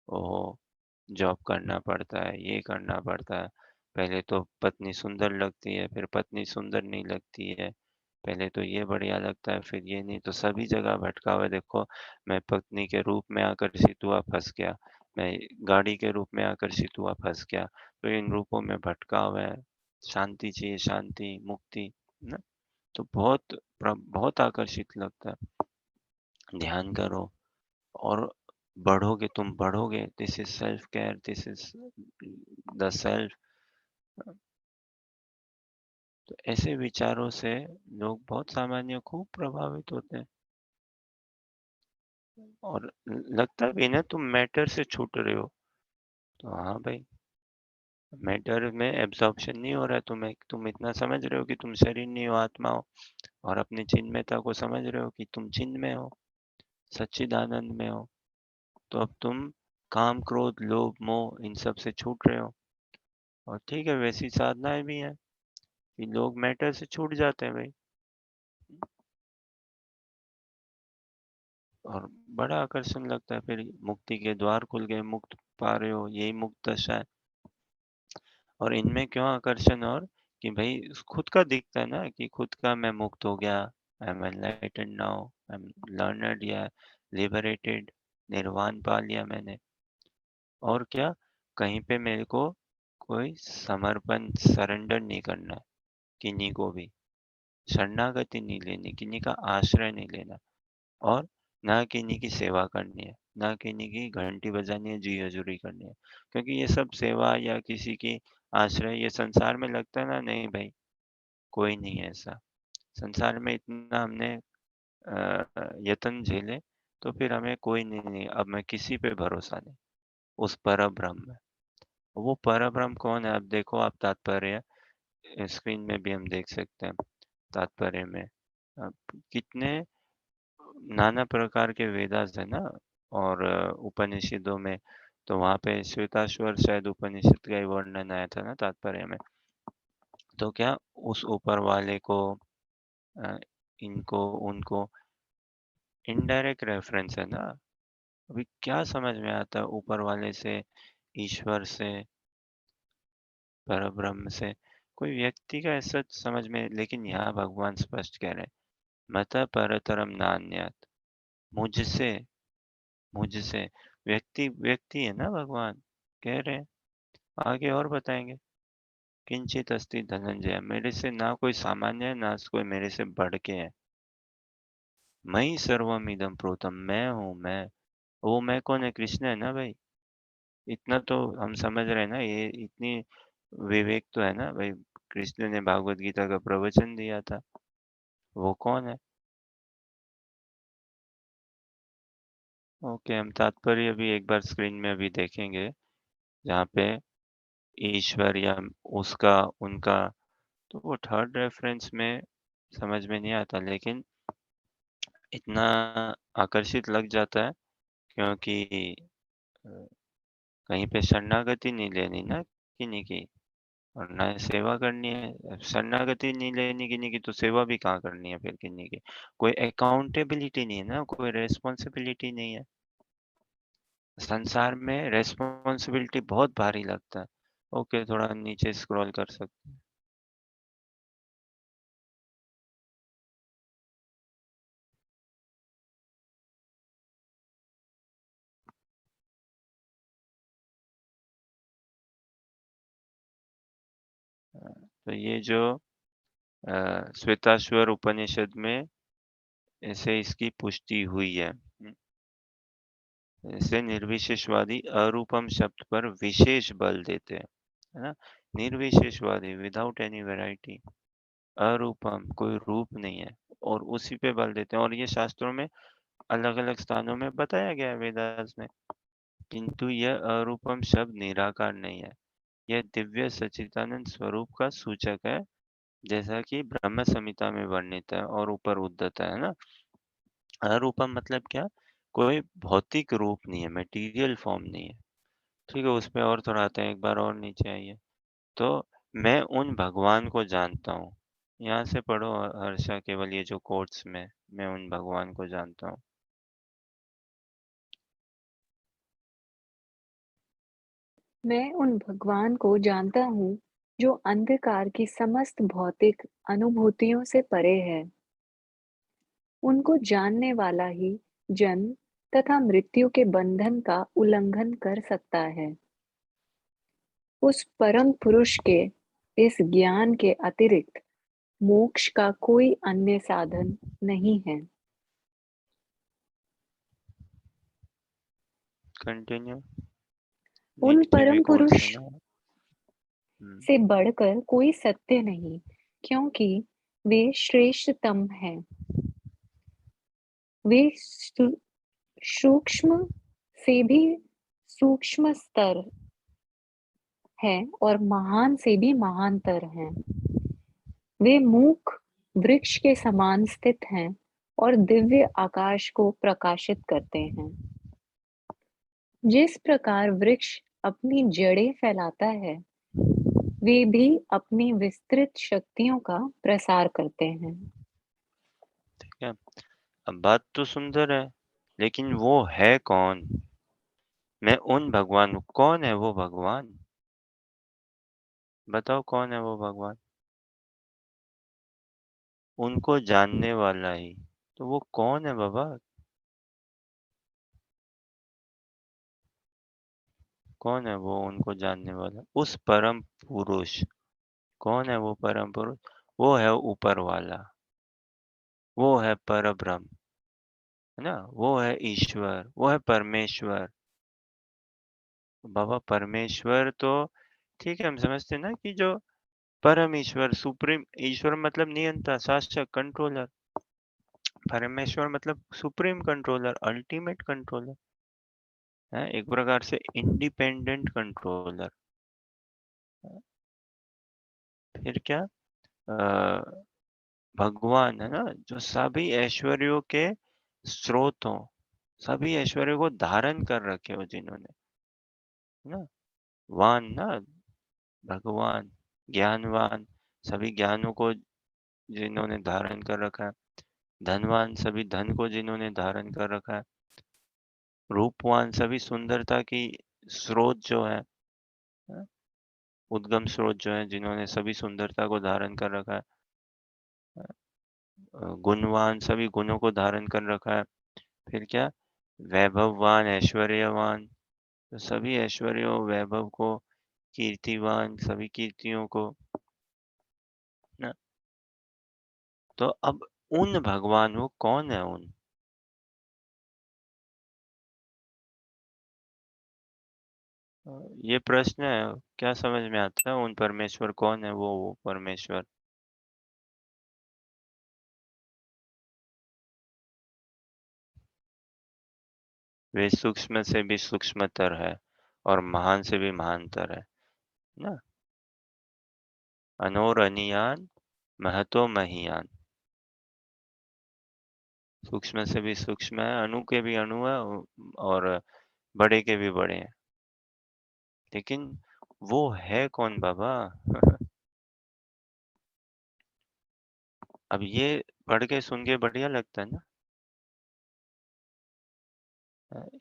Speaker 1: ओहो! जॉब करना पड़ता है, ये करना पड़ता है। पहले तो पत्नी सुंदर लगती है, फिर पत्नी सुंदर नहीं लगती है, पहले तो ये बढ़िया लगता है, फिर ये नहीं, तो सभी जगह भटका हुआ है। देखो, मैं पत्नी के रूप में आकर्षित हुआ, फँस गया। मैं गाड़ी के रूप में आकर्षित हुआ, फँस गया। तो इन रूपों में भटका हुआ है। शांति चाहिए, शांति, मुक्ति, ना? तो बहुत आकर्षित लगता है। ध्यान करो और बढ़ोगे, तुम बढ़ोगे। This is self care, this is the self. तो ऐसे विचारों से लोग बहुत सामान्य खूब प्रभावित होते हैं। और लगता भी ना तुम मैटर से छूट रहे हो। तो हाँ भाई, मैटर में एब्जॉर्प्शन नहीं हो रहा है तुम्हें। तुम इतना समझ रहे हो कि तुम शरीर नहीं हो, आत्मा हो। और अपनी चिन्मयता को समझ रहे हो कि तुम चिन्मय हो, सच्चिदानंद में हो। तो अब तुम काम, क्रोध, लोभ, मोह इन सब से छूट रहे हो। और ठीक है, वैसी साधनाएं भी हैं कि लोग मैटर से छूट जाते हैं भाई। और बड़ा आकर्षण लगता है, फिर मुक्ति के द्वार खुल गए, मुक्त पा रहे हो, यही मुक्त दशा है। और इनमें क्यों आकर्षण? और कि भाई खुद का दिखता है ना कि खुद का मैं मुक्त हो गया, I am enlightened now, I am learned या लिबरेटेड, निर्वाण पा लिया मैंने। और क्या, कहीं पे मेरे को कोई समर्पण, सरेंडर नहीं करना है किन्हीं को भी, शरणागति नहीं लेनी, किन्हीं का आश्रय नहीं लेना। और ना किन्हीं की सेवा करनी है, ना किन्हीं की घंटी बजानी है, जी हजूरी करनी है। क्योंकि ये सब सेवा या किसी की आश्रय, ये संसार में लगता है ना, नहीं भाई, कोई नहीं है ऐसा। संसार में इतना हमने यत्न झेले, तो फिर हमें कोई नहीं, अब मैं किसी पे भरोसा नहीं, उस परब्रह्म में। वो परब्रह्म कौन है? अब देखो, आप तात्पर्य स्क्रीन में भी हम देख सकते हैं। तात्पर्य में कितने नाना प्रकार के वेदास है ना। और उपनिषदों में, तो वहाँ पे श्वेताश्वर शायद उपनिषद का ही वर्णन आया था ना तात्पर्य में। तो क्या उस ऊपर वाले को, अ, इनको, उनको इनडायरेक्ट रेफरेंस है ना। अभी क्या समझ में आता है ऊपर वाले से, ईश्वर से, परब्रह्म से? कोई व्यक्ति का ऐसा समझ में, लेकिन यहाँ भगवान स्पष्ट कह रहे हैं, मत परतरम नान्यत्, मुझसे, मुझसे। व्यक्ति व्यक्ति है ना भगवान, कह रहे हैं। आगे और बताएंगे, किंचित अस्ति धनंजय, मेरे से ना कोई सामान्य है, ना कोई मेरे से बढ़ के है। मयि सर्वम इदम प्रोतम, मैं हूँ मैं। वो मैं कौन है? कृष्ण है ना भाई। इतना तो हम समझ रहे हैं ना, ये इतनी विवेक तो है ना भाई। कृष्ण ने भागवत गीता का प्रवचन दिया था, वो कौन है? ओके, हम तात्पर्य भी एक बार स्क्रीन में अभी देखेंगे, जहाँ पे ईश्वर या उसका, उनका, तो वो थर्ड रेफरेंस में समझ में नहीं आता, लेकिन इतना आकर्षित लग जाता है। क्योंकि अ, कहीं पे शरणागति नहीं लेनी ना किन्हीं की, और ना सेवा करनी है। शरणागति नहीं लेनी किन्हीं की, तो सेवा भी कहाँ करनी है फिर किन्हीं की? कोई अकाउंटेबिलिटी नहीं है ना, कोई रेस्पॉन्सिबिलिटी नहीं है। संसार में रेस्पॉन्सिबिलिटी बहुत भारी लगता है। ओके, थोड़ा नीचे स्क्रॉल कर सकते हैं। तो ये जो श्वेताश्वर उपनिषद में ऐसे इसकी पुष्टि हुई है। ऐसे निर्विशेषवादी अरूपम शब्द पर विशेष बल देते हैं, है ना। निर्विशेषवादी, विदाउट एनी वैरायटी, अरूपम, कोई रूप नहीं है, और उसी पे बल देते हैं। और ये शास्त्रों में अलग अलग स्थानों में बताया गया है, वेदास में। किंतु यह अरूपम शब्द निराकार नहीं है, यह दिव्य सच्चिदानंद स्वरूप का सूचक है, जैसा कि ब्रह्म संहिता में वर्णित है और ऊपर उद्धत है ना। अरूपम मतलब क्या? कोई भौतिक रूप नहीं है, मटेरियल फॉर्म नहीं है। ठीक है, उस पे और थोड़ा आते हैं, एक बार और नीचे आइए। तो मैं उन भगवान को जानता हूँ। यहाँ से पढ़ो हर्षा, केवल ये जो कोट्स में, मैं उन भगवान को जानता हूँ।
Speaker 4: मैं उन भगवान को जानता हूँ जो अंधकार की समस्त भौतिक अनुभूतियों से परे है। उनको जानने वाला ही जन्म तथा मृत्यु के बंधन का उल्लंघन कर सकता है। उस परम पुरुष के इस ज्ञान के अतिरिक्त मोक्ष का कोई अन्य साधन नहीं है।
Speaker 1: कंटिन्यू।
Speaker 4: उन
Speaker 1: नीचे भी
Speaker 4: परम
Speaker 1: कोट्स है
Speaker 4: पुरुष
Speaker 1: ना। हम्म,
Speaker 4: से बढ़कर कोई सत्य नहीं, क्योंकि वे श्रेष्ठतम हैं। वे सूक्ष्म से भी सूक्ष्म स्तर है और महान से भी महानतर हैं। वे मूक वृक्ष के समान स्थित हैं और दिव्य आकाश को प्रकाशित करते हैं। जिस प्रकार वृक्ष अपनी जड़ें फैलाता है, वे भी अपनी विस्तृत शक्तियों का प्रसार करते हैं।
Speaker 1: ठीक है। अब बात तो सुंदर है, लेकिन वो है कौन? मैं उन भगवान, कौन है वो भगवान? बताओ कौन है वो भगवान? उनको जानने वाला ही। तो वो कौन है बाबा? कौन है वो उनको जानने वाला? उस परम पुरुष। कौन है वो परम पुरुष? वो है ऊपर वाला, वो है परब्रह्म, है ना? वो है ईश्वर, वो है परमेश्वर। बाबा परमेश्वर तो ठीक है, हम समझते हैं ना कि जो परम ईश्वर, सुप्रीम ईश्वर मतलब नियंता, शासक, कंट्रोलर। परमेश्वर मतलब सुप्रीम कंट्रोलर, अल्टीमेट कंट्रोलर है, एक प्रकार से इंडिपेंडेंट कंट्रोलर। फिर क्या? भगवान है ना, जो सभी ऐश्वर्यों के स्रोत हो, सभी ऐश्वर्यों को धारण कर रखे हो जिन्होंने, है ना? वान ना, भगवान ज्ञानवान, सभी ज्ञानों को जिन्होंने धारण कर रखा है। धनवान, सभी धन को जिन्होंने धारण कर रखा है। रूपवान, सभी सुंदरता की स्रोत जो है, उद्गम स्रोत जो है, जिन्होंने सभी सुंदरता को धारण कर रखा है। गुणवान, सभी गुणों को धारण कर रखा है। फिर क्या? वैभववान, ऐश्वर्यवान, तो सभी ऐश्वर्यों वैभव को, कीर्तिवान, सभी कीर्तियों को ना। तो अब उन भगवान, वो कौन है उन? ये प्रश्न है, क्या समझ में आता है? उन परमेश्वर कौन है? वो परमेश्वर। वे सूक्ष्म से भी सूक्ष्मतर है और महान से भी महानतर है ना। अनोरणीयान महतो महीयान, सूक्ष्म से भी सूक्ष्म है, अणु के भी अणु है और बड़े के भी बड़े हैं। लेकिन वो है कौन बाबा? अब ये पढ़ के सुन के बढ़िया लगता है ना,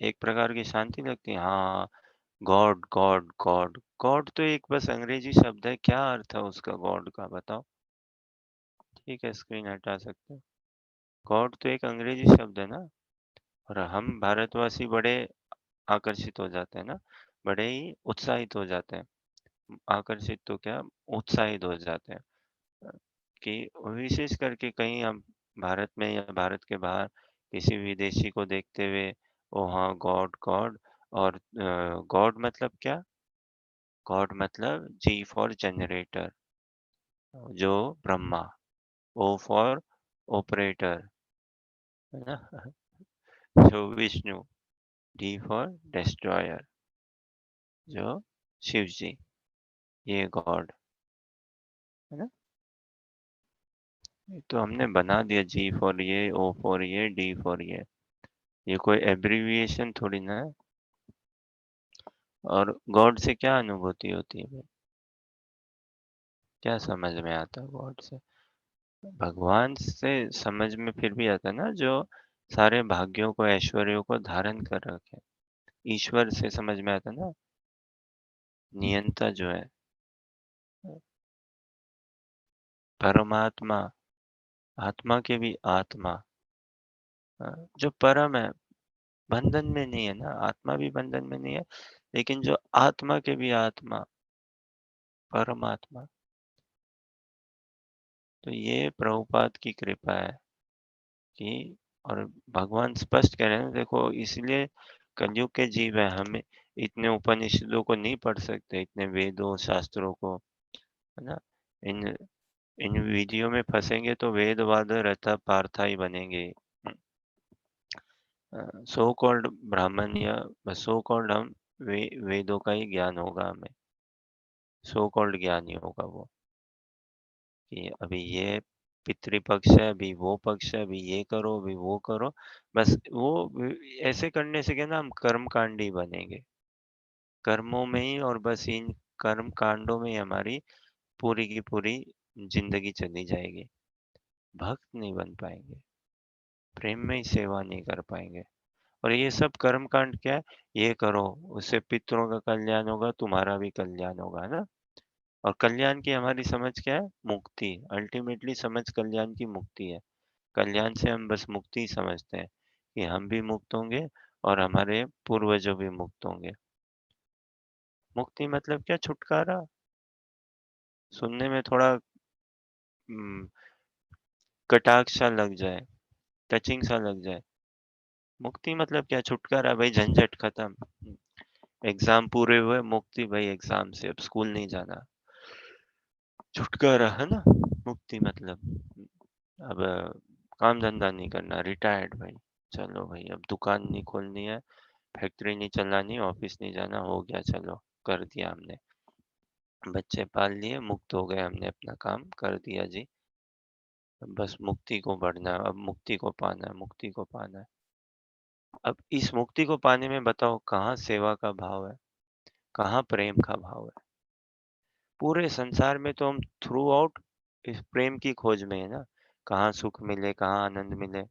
Speaker 1: एक प्रकार की शांति लगती है। हाँ, गॉड गॉड गॉड गॉड तो एक बस अंग्रेजी शब्द है, क्या अर्थ है उसका गॉड का बताओ? ठीक है, स्क्रीन हटा सकते हो। गॉड तो एक अंग्रेजी शब्द है ना, और हम भारतवासी बड़े आकर्षित हो जाते हैं ना, बड़े ही उत्साहित हो जाते हैं। आकर्षित तो क्या, उत्साहित हो जाते हैं कि विशेष करके कहीं हम भारत में या भारत के बाहर किसी विदेशी को देखते हुए, ओ हाँ गॉड गॉड। और गॉड मतलब क्या? गॉड मतलब जी फॉर जनरेटर, जो ब्रह्मा, ओ फॉर ऑपरेटर, है ना? जो विष्णु, डी फॉर डिस्ट्रॉयर, जो शिव जी, ये गॉड, है ना? तो हमने बना दिया जी फॉर ये, ओ फॉर ये, डी फॉर ये कोई एब्रिविएशन थोड़ी ना है। और गॉड से क्या अनुभूति होती है भाई? क्या समझ में आता है गॉड से? भगवान से समझ में फिर भी आता है ना, जो सारे भाग्यों को, ऐश्वर्यों को धारण कर रखे। ईश्वर से समझ में आता है ना, नियंता जो है, परमात्मा, आत्मा के भी आत्मा, जो परम है, बंधन में नहीं है ना, आत्मा भी बंधन में नहीं है, लेकिन जो आत्मा के भी आत्मा, परमात्मा। तो ये प्रभुपाद की कृपा है कि, और भगवान स्पष्ट कह रहे हैं, देखो इसलिए कलयुग के जीव है, हमें इतने उपनिषदों को नहीं पढ़ सकते, इतने वेदों शास्त्रों को, है ना। इन इन वीडियो में फंसेंगे तो वेदवाद रथा पार्था ही बनेंगे। सो कॉल्ड ब्राह्मण या सो कॉल्ड हम वेदों का ही ज्ञान होगा हमें, सो कॉल्ड ज्ञान ही होगा वो, कि अभी ये पितृपक्ष है, अभी वो पक्ष है, अभी ये करो, अभी वो करो। बस वो ऐसे करने से क्या ना, हम कर्म कांडी बनेंगे, कर्मों में ही, और बस इन कर्म कांडों में ही हमारी पूरी की पूरी जिंदगी चली जाएगी। भक्त नहीं बन पाएंगे, प्रेम में ही सेवा नहीं कर पाएंगे। और ये सब कर्म कांड क्या है, ये करो, उससे पितरों का कल्याण होगा, तुम्हारा भी कल्याण होगा, है ना। और कल्याण की हमारी समझ क्या है, मुक्ति। अल्टीमेटली समझ कल्याण की मुक्ति है। कल्याण से हम बस मुक्ति ही समझते हैं, कि हम भी मुक्त होंगे और हमारे पूर्वजों भी मुक्त होंगे। मुक्ति मतलब क्या, छुटकारा। सुनने में थोड़ा हम्म, कटाक्ष सा लग जाए, टचिंग सा लग जाए। मुक्ति मतलब क्या, छुटकारा भाई, झंझट खत्म। एग्जाम पूरे हुए, मुक्ति भाई, एग्जाम से अब स्कूल नहीं जाना, छुटकारा, है ना। मुक्ति मतलब अब काम धंधा नहीं करना, रिटायर्ड भाई। चलो भाई, अब दुकान नहीं खोलनी है, फैक्ट्री नहीं चलानी, ऑफिस नहीं जाना, हो गया, चलो कर दिया हमने। बच्चे पाल लिए, मुक्त हो गए, हमने अपना काम कर दिया जी। बस मुक्ति को बढ़ना है, अब मुक्ति को पाना है, मुक्ति को पाना है। अब इस मुक्ति को पाने में बताओ, कहाँ सेवा का भाव है, कहाँ प्रेम का भाव है। पूरे संसार में तो हम थ्रू आउट इस प्रेम की खोज में है ना। कहाँ सुख मिले, कहाँ आनंद मिले।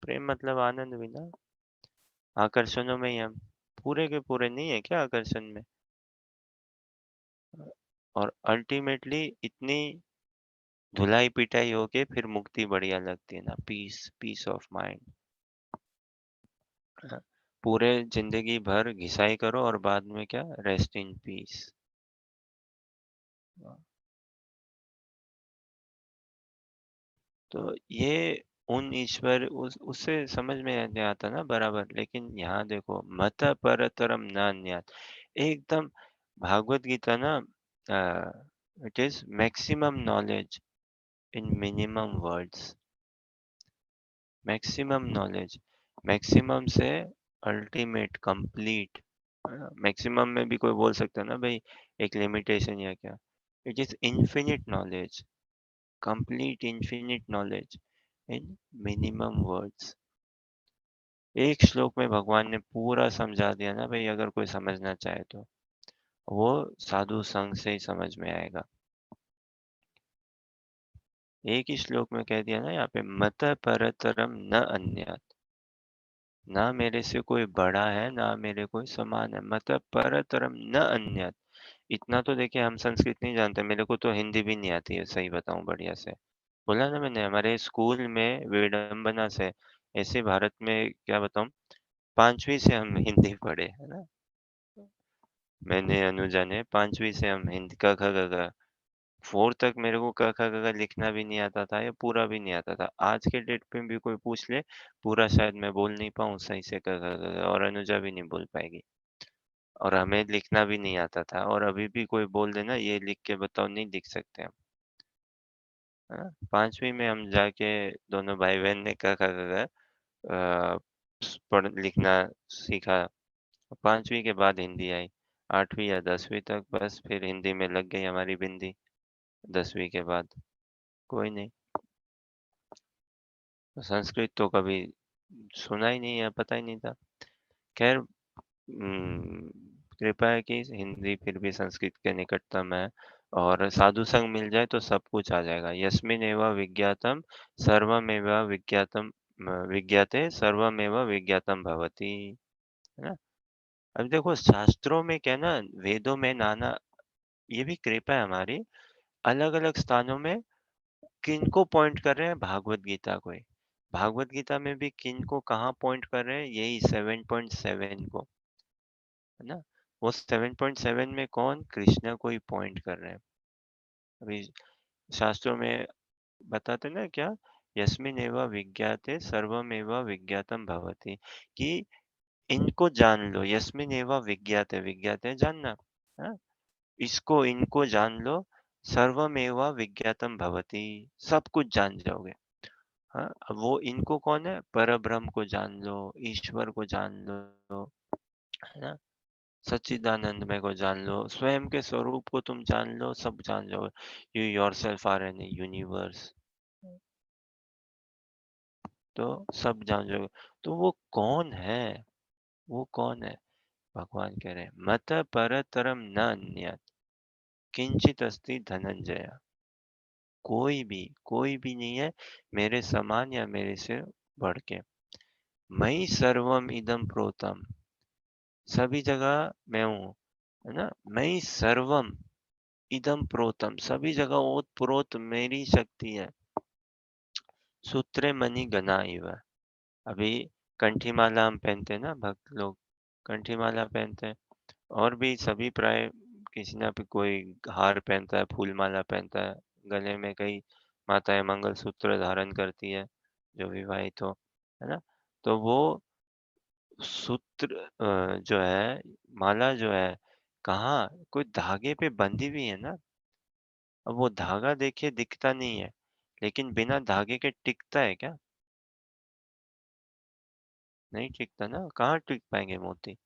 Speaker 1: प्रेम मतलब आनंद भी ना। आकर्षणों में ही हम पूरे के पूरे नहीं है क्या, आकर्षण में। और अल्टीमेटली इतनी धुलाई पिटाई होके फिर मुक्ति बढ़िया लगती है ना, पीस, पीस ऑफ माइंड। पूरे जिंदगी भर घिसाई करो और बाद में क्या, रेस्ट इन पीस। तो ये उन ईश्वर उससे समझ में नहीं आता ना बराबर। लेकिन यहाँ देखो, मत परतरम न अन्यात्, एकदम भागवत गीता ना, it is maximum knowledge in minimum words. Maximum knowledge, maximum से अल्टीमेट, कंप्लीट। मैक्सिमम में भी कोई बोल सकता है ना भाई, एक लिमिटेशन या क्या। It is infinite knowledge, complete infinite knowledge in minimum words. एक श्लोक में भगवान ने पूरा समझा दिया ना भाई, अगर कोई समझना चाहे तो वो साधु संग से ही समझ में आएगा। एक ही श्लोक में कह दिया ना यहाँ पे, मत परतरम न अन्यत्, ना मेरे से कोई बड़ा है, ना मेरे कोई समान है, मतलब परतरम न अन्यत्। इतना तो देखिए, हम संस्कृत नहीं जानते, मेरे को तो हिंदी भी नहीं आती है, सही बताऊं बढ़िया से। बोला ना मैंने, हमारे स्कूल में विडम्बना से, ऐसे भारत में क्या बताऊं, 5वीं से हम हिंदी पढ़े, है ना। मैंने, अनुजा ने 5वीं से हम हिंदी, क ख ग घ, 4 तक मेरे को क ख ग घ लिखना भी नहीं आता था, या पूरा भी नहीं आता था। आज के डेट पे भी कोई पूछ ले, पूरा शायद मैं बोल नहीं पाऊँ सही से क ख ग घ, और अनुजा भी नहीं बोल पाएगी। और हमें लिखना भी नहीं आता था, और अभी भी कोई बोल देना ये लिख के बताओ, नहीं लिख सकते हम, है ना। 5वीं में हम जाके, दोनों भाई बहन ने क ख ग घ पढ़ लिखना सीखा। 5वीं के बाद हिंदी आई। 8वीं या 10वीं तक बस फिर हिंदी में लग गई हमारी बिंदी। 10वीं के बाद कोई नहीं। संस्कृत तो कभी सुना ही नहीं है, पता ही नहीं था। खैर, कृपा है कि हिंदी फिर भी संस्कृत के निकटतम है। और साधु संग मिल जाए तो सब कुछ आ जाएगा। यस्मिन एव विज्ञातम सर्वमेव विज्ञातम, विज्ञाते सर्वमेव विज्ञातम भवति, है ना। अब देखो शास्त्रों में क्या ना, वेदों में नाना, ये भी कृपा है हमारी, अलग अलग स्थानों में किनको पॉइंट कर रहे हैं, भागवत गीता को ही। भागवत गीता में भी किन को कहाँ पॉइंट कर रहे हैं, यही 7.7 को, है ना। वो 7.7 में कौन, कृष्ण को ही पॉइंट कर रहे हैं। अभी शास्त्रों में बताते ना क्या, यस्मिन्नेव विज्ञाते सर्वमेव विज्ञातम भवति, कि इनको जान लो। यस्मिन्नेव विज्ञाते, विज्ञाते जानना, हाँ? इसको इनको जान लो, सर्वमेव विज्ञातम भवति, सब कुछ जान जाओगे। हाँ, अब वो इनको कौन है, परब्रह्म को जान लो, ईश्वर को जान लो, है ना। सच्चिदानंदमय को जान लो, स्वयं के स्वरूप को तुम जान लो, सब जान जाओगे। You yourself are an universe, तो सब जान जाओगे। तो वो कौन है, वो कौन है, भगवान कह रहे हैं मत परतरम न अन्यत् किंचित अस्ति धनंजय। कोई भी नहीं है मेरे समान या मेरे से बढ़ के। मई सर्वम इदम प्रोतम, सभी जगह मैं हूँ, है ना। मई सर्वम इदम प्रोतम, सभी जगह ओत प्रोत मेरी शक्ति है। सूत्रे मणि गना इव, अभी कंठी माला हम पहनते हैं ना, भक्त लोग कंठी माला पहनते हैं, और भी सभी प्राय किसी ना भी कोई हार पहनता है, फूल माला पहनता है, गले में कई माताएं मंगलसूत्र धारण करती है जो विवाहित हो, है ना। तो वो सूत्र जो है, माला जो है, कहाँ कोई धागे पे बंधी हुई है ना। अब वो धागा देखिए दिखता नहीं है, लेकिन बिना धागे के टिकता है क्या, नहीं टिकता ना। कहाँ टिक पाएंगे मोती,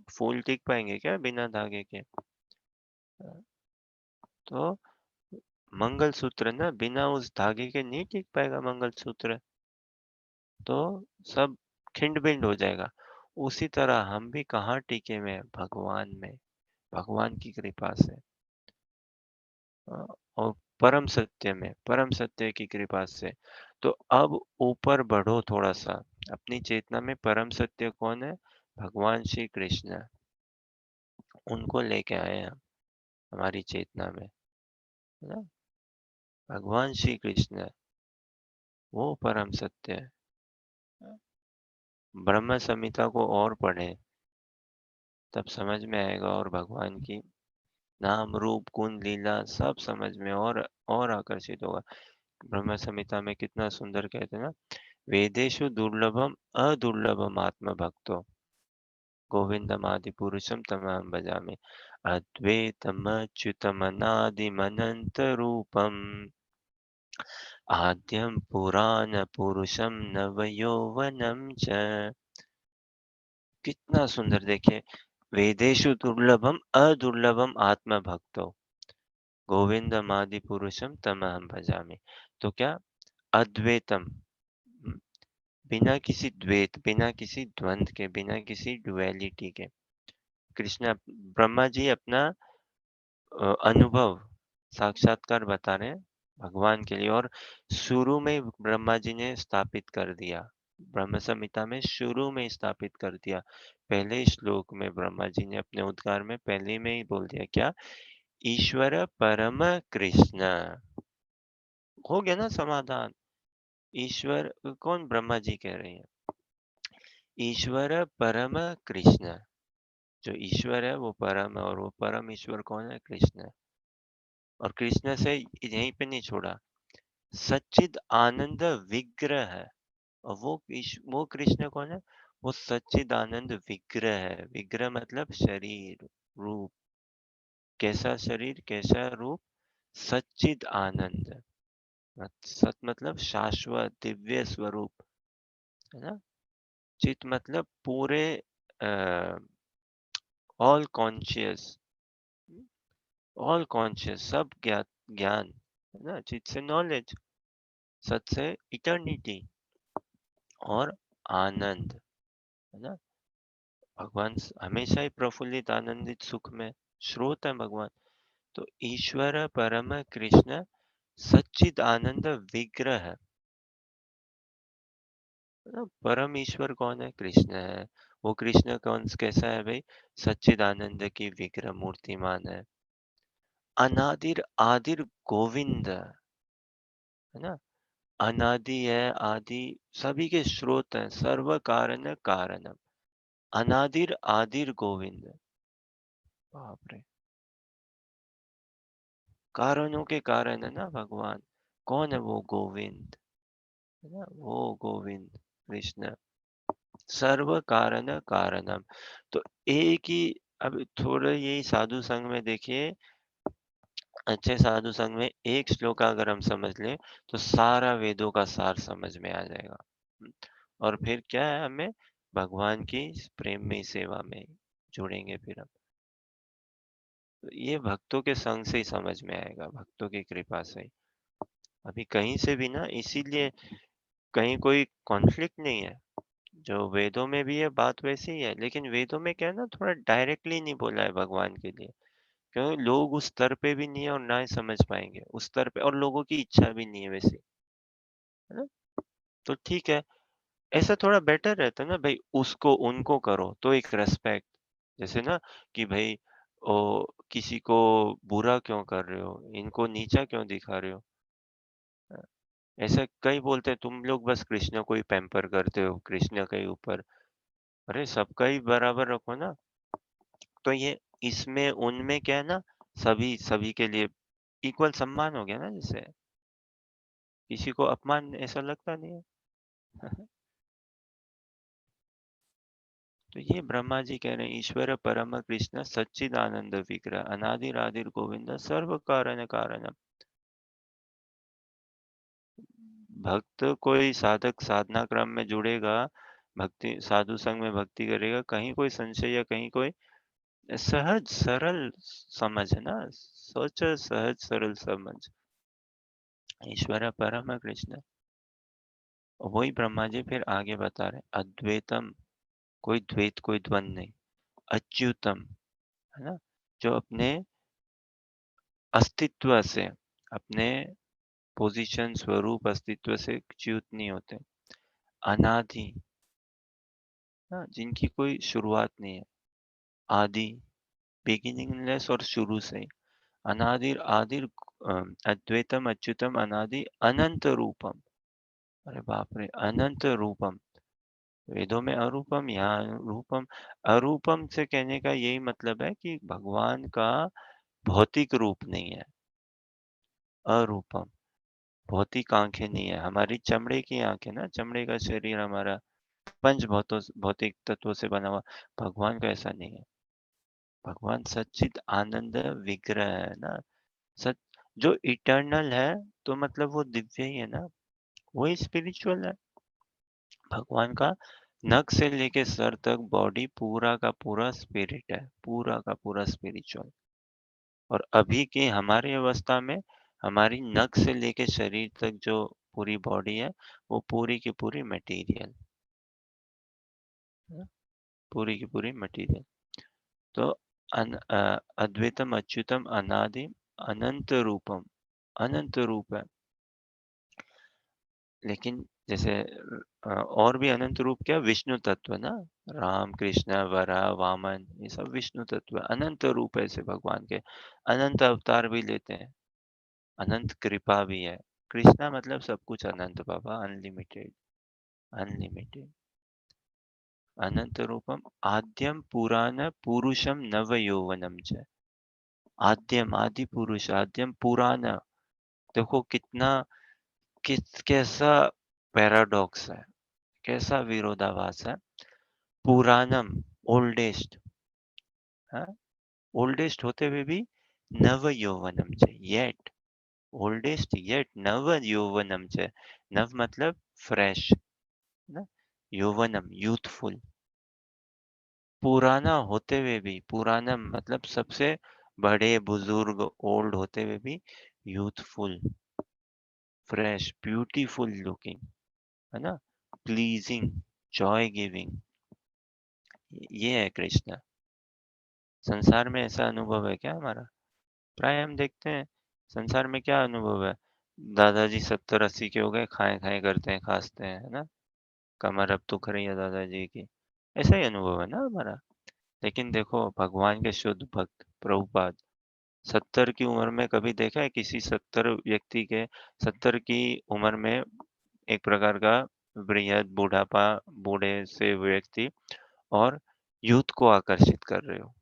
Speaker 1: फूल टिक पाएंगे क्या बिना धागे के। तो मंगलसूत्र ना, बिना उस धागे के नहीं टिक पाएगा मंगलसूत्र, तो सब खिंड बिंड हो जाएगा। उसी तरह हम भी कहाँ टिके हुए हैं, भगवान में, भगवान की कृपा से, और परम सत्य में, परम सत्य की कृपा से। तो अब ऊपर बढ़ो थोड़ा सा अपनी चेतना में। परम सत्य कौन है, भगवान श्री कृष्ण, उनको लेके आए हम हमारी चेतना में, है ना। भगवान श्री कृष्ण वो परम सत्य है। ब्रह्म संहिता को और पढ़े तब समझ में आएगा, और भगवान की नाम रूप गुण लीला सब समझ में और आकर्षित होगा। ब्रह्म संहिता में कितना सुंदर कहते हैं ना, वेदेषु दुर्लभम अदुर्लभम आत्म भक्तो गोविंदमादि पुरुषम तमहं भजामि, अद्वैतम अच्युतम अनादिम अनंत रूपम आद्यम पुराण पुरुषम नवयौवनम च। कितना सुंदर देखिए, वेदेषु दुर्लभम अदुर्लभम आत्म भक्तो गोविंदमादि पुरुषम तमहं भजामि। तो क्या, अद्वैतम, बिना किसी द्वैत, बिना किसी द्वंद के, बिना किसी डुअलिटी के, कृष्ण ब्रह्मा जी अपना अनुभव साक्षात्कार बता रहे हैं भगवान के लिए, और शुरू में ब्रह्मा जी ने स्थापित कर दिया, ब्रह्म संहिता में शुरू में स्थापित कर दिया। पहले श्लोक में ब्रह्मा जी ने अपने उद्गार में पहले में ही बोल दिया क्या, ईश्वर परम कृष्ण। हो गया ना समाधान। ईश्वर कौन, ब्रह्मा जी कह रहे हैं, ईश्वर परम कृष्ण। जो ईश्वर है वो परम है, और वो परम ईश्वर कौन है, कृष्ण है। और कृष्ण से यहीं पे नहीं छोड़ा, सच्चिद आनंद विग्रह है। और वो कृष्ण कौन है, वो सच्चिद आनंद विग्रह है। विग्रह मतलब शरीर, रूप, कैसा शरीर कैसा रूप, सच्चिद आनंद, सत मतलब शाश्वत दिव्य स्वरूप, है ना। चित मतलब पूरे, ऑल कॉन्शियस, ऑल कॉन्शियस सब ज्ञात, ज्ञान, है ना। चित से नॉलेज, सत से इटर्निटी, और आनंद, है ना। भगवान हमेशा ही प्रफुल्लित आनंदित सुख में स्रोत है भगवान। तो ईश्वर परम कृष्ण सच्चिद आनंद विग्रह है ना। परम ईश्वर कौन है, कृष्ण है। वो कृष्ण कौन कैसा है भाई, सच्चिद आनंद की विग्रह मूर्तिमान है। अनादिर आदिर गोविंद, है ना। अनादि है, आदि सभी के स्रोत हैं, सर्व कारण कारणम, अनादिर आदिर गोविंद। बाप रे, कारणों के कारण है ना भगवान। कौन है वो? गोविंद है ना, वो गोविंद कृष्ण, सर्व कारण कारणम। तो एक ही, अब थोड़ा यही साधु संग में देखिए, अच्छे साधु संग में एक श्लोक का अगर हम समझ लें तो सारा वेदों का सार समझ में आ जाएगा। और फिर क्या है, हमें भगवान की प्रेम में सेवा में जुड़ेंगे फिर हम। तो ये भक्तों के संग से ही समझ में आएगा, भक्तों की कृपा से ही। अभी कहीं से भी ना, इसीलिए कहीं कोई कॉन्फ्लिक्ट नहीं है। जो वेदों में भी है बात वैसी ही है, लेकिन वेदों में क्या है ना, थोड़ा डायरेक्टली नहीं बोला है भगवान के लिए, क्योंकि लोग उस स्तर पे भी नहीं है और ना ही समझ पाएंगे उस स्तर पे, और लोगों की इच्छा भी नहीं है वैसे, है ना। तो ठीक है, ऐसा थोड़ा बेटर रहता है ना भाई, उसको उनको करो तो एक रेस्पेक्ट, जैसे ना कि भाई ओ, किसी को बुरा क्यों कर रहे हो, इनको नीचा क्यों दिखा रहे हो। ऐसा कई बोलते हैं तुम लोग बस कृष्ण को ही पैम्पर करते हो, कृष्ण के ही ऊपर। अरे सबका ही बराबर रखो ना। तो ये इसमें उनमें क्या है ना, सभी सभी के लिए इक्वल सम्मान हो गया ना, जैसे किसी को अपमान ऐसा लगता नहीं है। तो ये ब्रह्मा जी कह रहे हैं, ईश्वर परम कृष्ण सच्चिदानंद विग्रह अनादिर आदिर गोविंद सर्व कारण कारण। भक्त कोई साधक साधना क्रम में जुड़ेगा, भक्ति साधु संग में भक्ति करेगा, कहीं कोई संशय या कहीं कोई सहज सरल समझ है ना, सोच सहज सरल समझ, ईश्वर परम कृष्ण। वही ब्रह्मा जी फिर आगे बता रहे, अद्वैतम, कोई द्वैत कोई द्वंद नहीं, अच्युतम है ना, जो अपने अस्तित्व से, अपने पोजीशन स्वरूप अस्तित्व से च्युत नहीं होते, अनादि ना, जिनकी कोई शुरुआत नहीं है, आदि बिगिनिंगलेस और शुरू से ही, अनादिर आदिर अद्वैतम अच्युतम अनादि अनंत रूपम। अरे बाप रे, अनंत रूपम। वेदों में अरूपम, यहाँ रूपम। अरूपम से कहने का यही मतलब है कि भगवान का भौतिक रूप नहीं है, अरूपम। भौतिक आंखें नहीं है, हमारी चमड़े की आंखें ना, चमड़े का शरीर हमारा पंच भौतों भौतिक तत्वों से बना हुआ। भगवान का ऐसा नहीं है, भगवान सच्चिद आनंद विग्रह है ना, सच, जो इटर्नल है, तो मतलब वो दिव्य ही है ना, वही स्पिरिचुअल है। भगवान का नख से लेके सर तक बॉडी पूरा का पूरा स्पिरिट है, पूरा का पूरा स्पिरिचुअल। और अभी की हमारी अवस्था में हमारी नख से लेके शरीर तक जो पूरी बॉडी है, वो पूरी की पूरी मटेरियल है, पूरी की पूरी मटेरियल। तो अद्वैतम अच्युतम अनादि अनंत रूपम, अनंत रूप है। लेकिन जैसे और भी अनंत रूप क्या, विष्णु तत्व ना, राम कृष्ण वराह वामन, ये सब विष्णु तत्व है, अनंत रूप है ऐसे भगवान के, अनंत अवतार भी लेते हैं, अनंत कृपा भी है। कृष्णा मतलब सब कुछ अनंत बाबा, अनलिमिटेड, अनलिमिटेड, अनंत रूपम, आद्यम पुराण पुरुषम नव यौवनम च, आद्यम आदि पुरुष, आद्यम पुराण। देखो कितना, कैसा पैराडॉक्स है, कैसा विरोधाभास है। पुरानम, ओल्डेस्ट, हाँ, ओल्डेस्ट होते हुए भी नव यौवनम च, येट ओल्डेस्ट येट नव यौवनम च, नव मतलब फ्रेश ना, यौवनम यूथफुल, पुराना होते हुए भी, पुरानम मतलब सबसे बड़े बुजुर्ग ओल्ड होते हुए भी यूथफुल, फ्रेश, ब्यूटीफुल लुकिंग, है ना, प्लीजिंग, जॉय गिविंग, ये है कृष्ण। संसार में ऐसा अनुभव है क्या हमारा? प्राय हम देखते हैं संसार में क्या अनुभव है, दादाजी 70-80 के हो गए, खाए खाए करते हैं, खांसते हैं, है ना, कमर अब दुख रही है दादाजी की, ऐसा ही अनुभव है ना हमारा। लेकिन देखो भगवान के शुद्ध भक्त प्रभुपाद 70 की उम्र में कभी देखा है किसी 70 व्यक्ति के, 70 की उम्र में एक प्रकार का वृहद बूढ़ापा, बूढ़े से व्यक्ति और यूथ को आकर्षित कर रहे हो।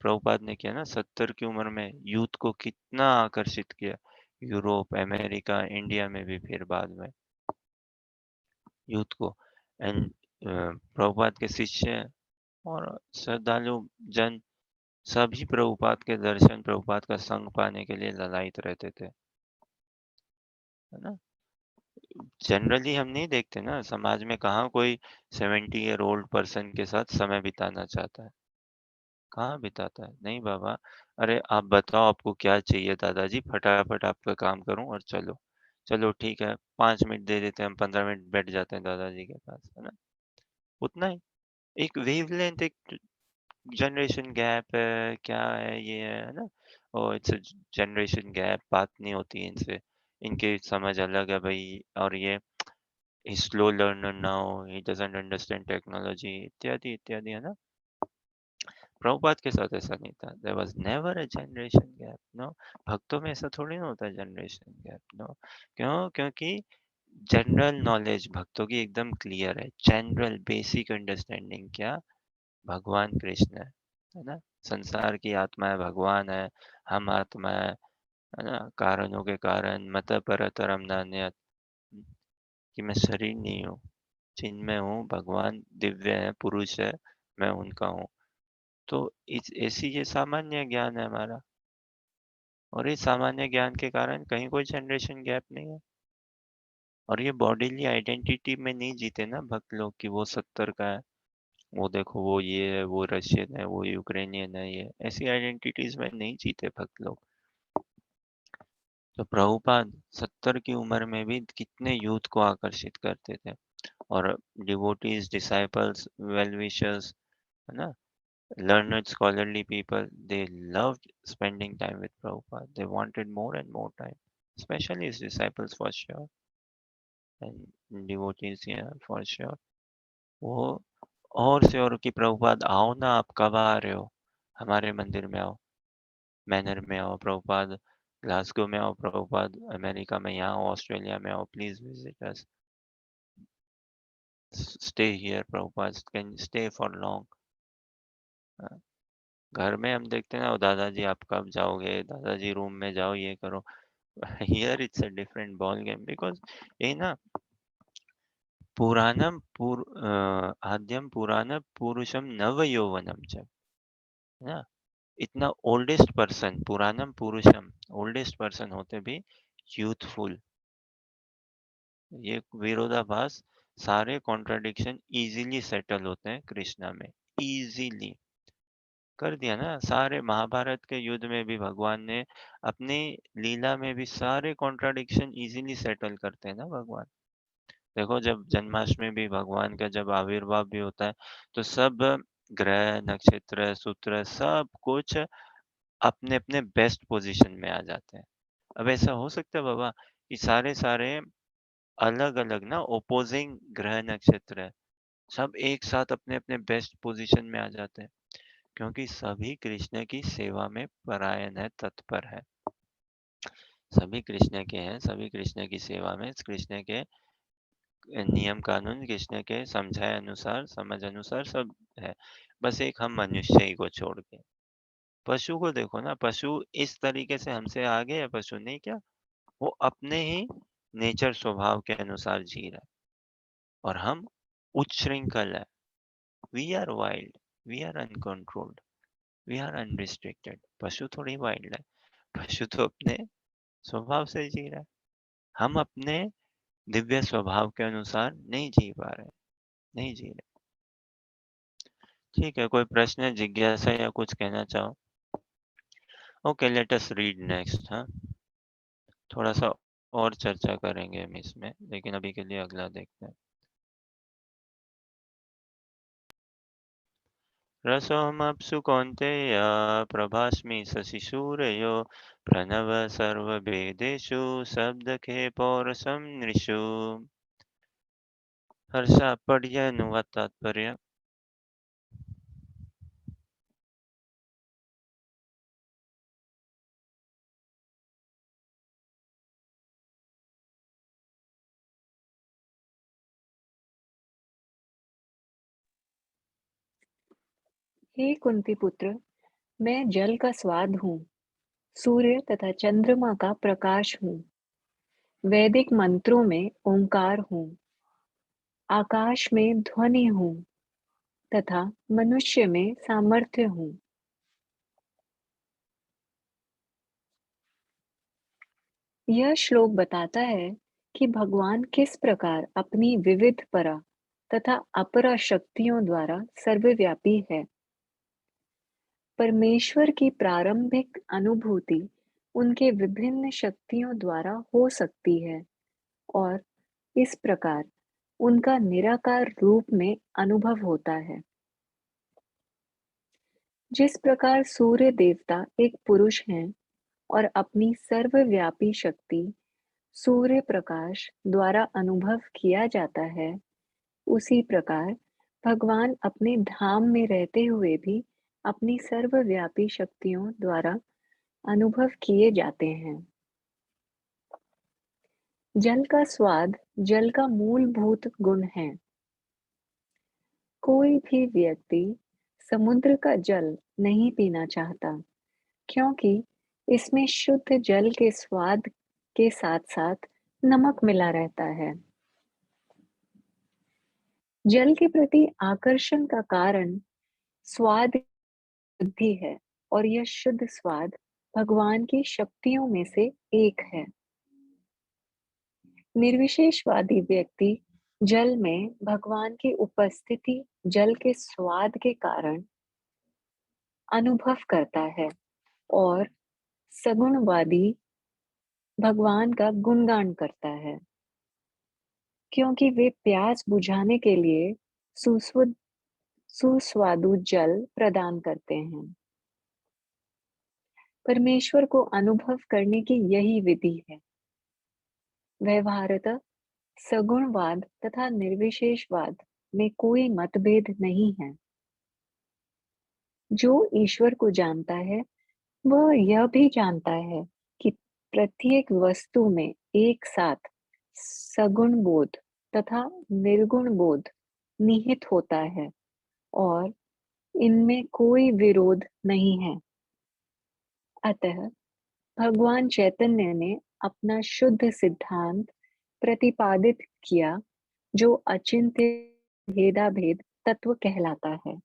Speaker 1: प्रभुपाद ने किया ना 70 की उम्र में यूथ को कितना आकर्षित किया, यूरोप, अमेरिका, इंडिया में भी फिर बाद में यूथ को। एंड प्रभुपाद के शिष्य और श्रद्धालु जन सभी प्रभुपाद के दर्शन, प्रभुपाद का संग पाने के लिए ललायित रहते थे, है ना। जनरली हम नहीं देखते ना समाज में, कहाँ कोई 70 ईयर ओल्ड पर्सन के साथ समय बिताना चाहता है, कहाँ बिताता है, नहीं बाबा। अरे आप बताओ आपको क्या चाहिए दादाजी, फटाफट आपका काम करूं और चलो। चलो ठीक है, 5 मिनट दे देते हैं हम, 15 मिनट बैठ जाते हैं दादाजी के पास, है ना। उतना ही एक वेवलेंथ, एक जनरेशन गैप है, क्या है ये, है ना। और इट्स जनरेशन गैप, बात नहीं होती है इनसे, इनकी समझ अलग है भाई। और ये slow learner now, he doesn't understand technology, इत्यादि इत्यादि, है ना। प्रभुपाद के साथ ऐसा नहीं था, there was never a generation gap, no. भक्तों में ऐसा थोड़ी ना होता है जनरेशन गैप, नो। क्यों? क्योंकि जनरल नॉलेज भक्तों की एकदम क्लियर है, जनरल बेसिक अंडरस्टैंडिंग क्या, भगवान कृष्ण है ना। संसार की आत्मा है, भगवान है, हम आत्मा है ना। कारणों के कारण मत परतरम नान्यत्, कि मैं शरीर नहीं हूँ, जिनमें हूँ भगवान दिव्य है, पुरुष है, मैं उनका हूँ। तो इस ऐसी ये सामान्य ज्ञान है हमारा, और इस सामान्य ज्ञान के कारण कहीं कोई जनरेशन गैप नहीं है। और ये बॉडीली आइडेंटिटी में नहीं जीते ना भक्त लोग कि वो 70 का है, वो देखो वो ये है, वो रशियन है, वो यूक्रेनियन है, ये ऐसी आइडेंटिटीज में नहीं जीते भक्त लोग। तो प्रभुपाद 70 की उम्र में भी कितने यूथ को आकर्षित करते थे, और डिवोटीज, डिसाइपल्स, वेल विशर्स, है ना, learned scholarly people, they loved spending time with Prabhupada, they wanted more and more time, especially his disciples for sure, and devotees, yeah, for sure। वो और से और कि प्रभुपाद आओ ना, आप कब आ रहे हो, हमारे मंदिर में आओ, मैनर में आओ प्रभुपाद, ग्लासगो में आओ प्रभुपाद, अमेरिका में यहाँ आओ, ऑस्ट्रेलिया में आओ, please visit us, stay here Prabhupada, can stay for long. घर में हम देखते हैं ना, "ओ दादाजी आप कब जाओगे, दादाजी रूम में जाओ, ये करो"। Here it's a different ball game, because ये ना आद्यम पुराण पुरुषम नव यौवनम च, है ना। इतना ओल्डेस्ट पर्सन, पुराणम पुरुषम, ओल्डेस्ट पर्सन होते भी यूथफुल। ये विरोधाभास, सारे कॉन्ट्राडिक्शन इजीली सेटल होते हैं कृष्णा में, इजीली कर दिया ना। सारे महाभारत के युद्ध में भी भगवान ने अपनी लीला में भी सारे कॉन्ट्राडिक्शन इजीली सेटल करते हैं ना भगवान। देखो जब जन्माष्टमी भी भगवान का जब आविर्भाव भी होता है, तो सब ग्रह, नक्षत्र, सूत्र, सब कुछ अपने अपने बेस्ट पोजीशन में आ जाते हैं। अब ऐसा हो सकता है बाबा कि सारे सारे अलग अलग ना ओपोजिंग ग्रह, नक्षत्र है, सब एक साथ अपने अपने बेस्ट पोजीशन में आ जाते हैं, क्योंकि सभी कृष्ण की सेवा में परायण है, तत्पर है। सभी कृष्ण के हैं, सभी कृष्ण की सेवा में, कृष्ण के नियम कानून, कृष्ण के समझाए अनुसार, समझ अनुसार सब है। बस एक हम मनुष्य ही को छोड़ के। पशु को देखो ना, पशु इस तरीके से हमसे आगे है, पशु नहीं क्या, वो अपने ही नेचर, स्वभाव के अनुसार जी रहा है, और हम उच्छृंखल है। We are wild, we are uncontrolled, we are unrestricted. पशु थोड़ी वाइल्ड है, पशु तो अपने स्वभाव से जी रहा है। हम अपने दिव्य स्वभाव के अनुसार नहीं जी पा रहे, नहीं जी रहे। ठीक है, कोई प्रश्न, जिज्ञासा या कुछ कहना चाहो? Okay, let us read next. हाँ, थोड़ा सा और चर्चा करेंगे हम इसमें, लेकिन अभी के लिए अगला देखते हैं। रसोऽमप्सु कौन्तेय प्रभास्मि शशिसूर्यो प्रणव सर्ववेदेषु शब्दखे पौरसं नृषु। हर्षा पर्यानुवाद तात्पर्य।
Speaker 4: हे कुंती पुत्र, मैं जल का स्वाद हूँ, सूर्य तथा चंद्रमा का प्रकाश हूँ, वैदिक मंत्रों में ओंकार हूँ, आकाश में ध्वनि हूँ तथा मनुष्य में सामर्थ्य हूँ। यह श्लोक बताता है कि भगवान किस प्रकार अपनी विविध परा तथा अपरा शक्तियों द्वारा सर्वव्यापी है। परमेश्वर की प्रारंभिक अनुभूति उनके विभिन्न शक्तियों द्वारा हो सकती है और इस प्रकार उनका निराकार रूप में अनुभव होता है। जिस प्रकार सूर्य देवता एक पुरुष हैं और अपनी सर्वव्यापी शक्ति सूर्य प्रकाश द्वारा अनुभव किया जाता है, उसी प्रकार भगवान अपने धाम में रहते हुए भी अपनी सर्वव्यापी शक्तियों द्वारा अनुभव किए जाते हैं। जल का स्वाद जल का मूलभूत गुण है। कोई भी व्यक्ति समुद्र का जल नहीं पीना चाहता, क्योंकि इसमें शुद्ध जल के स्वाद के साथ साथ नमक मिला रहता है। जल के प्रति आकर्षण का कारण स्वाद बुद्धि है और यह शुद्ध स्वाद भगवान की शक्तियों में से एक है। निर्विशेषवादी व्यक्ति जल में भगवान की उपस्थिति जल के स्वाद के कारण अनुभव करता है और सगुणवादी भगवान का गुणगान करता है, क्योंकि वे प्यास बुझाने के लिए सुस्वादु जल प्रदान करते हैं। परमेश्वर को अनुभव करने की यही विधि है। व्यवहारतः सगुणवाद तथा निर्विशेषवाद में कोई मतभेद नहीं है। जो ईश्वर को जानता है वह यह भी जानता है कि प्रत्येक वस्तु में एक साथ सगुण बोध तथा निर्गुण बोध निहित होता है और इनमें कोई विरोध नहीं है। अतः भगवान चैतन्य ने अपना शुद्ध सिद्धांत प्रतिपादित किया, जो अचिंत्य भेदाभेद तत्व कहलाता है।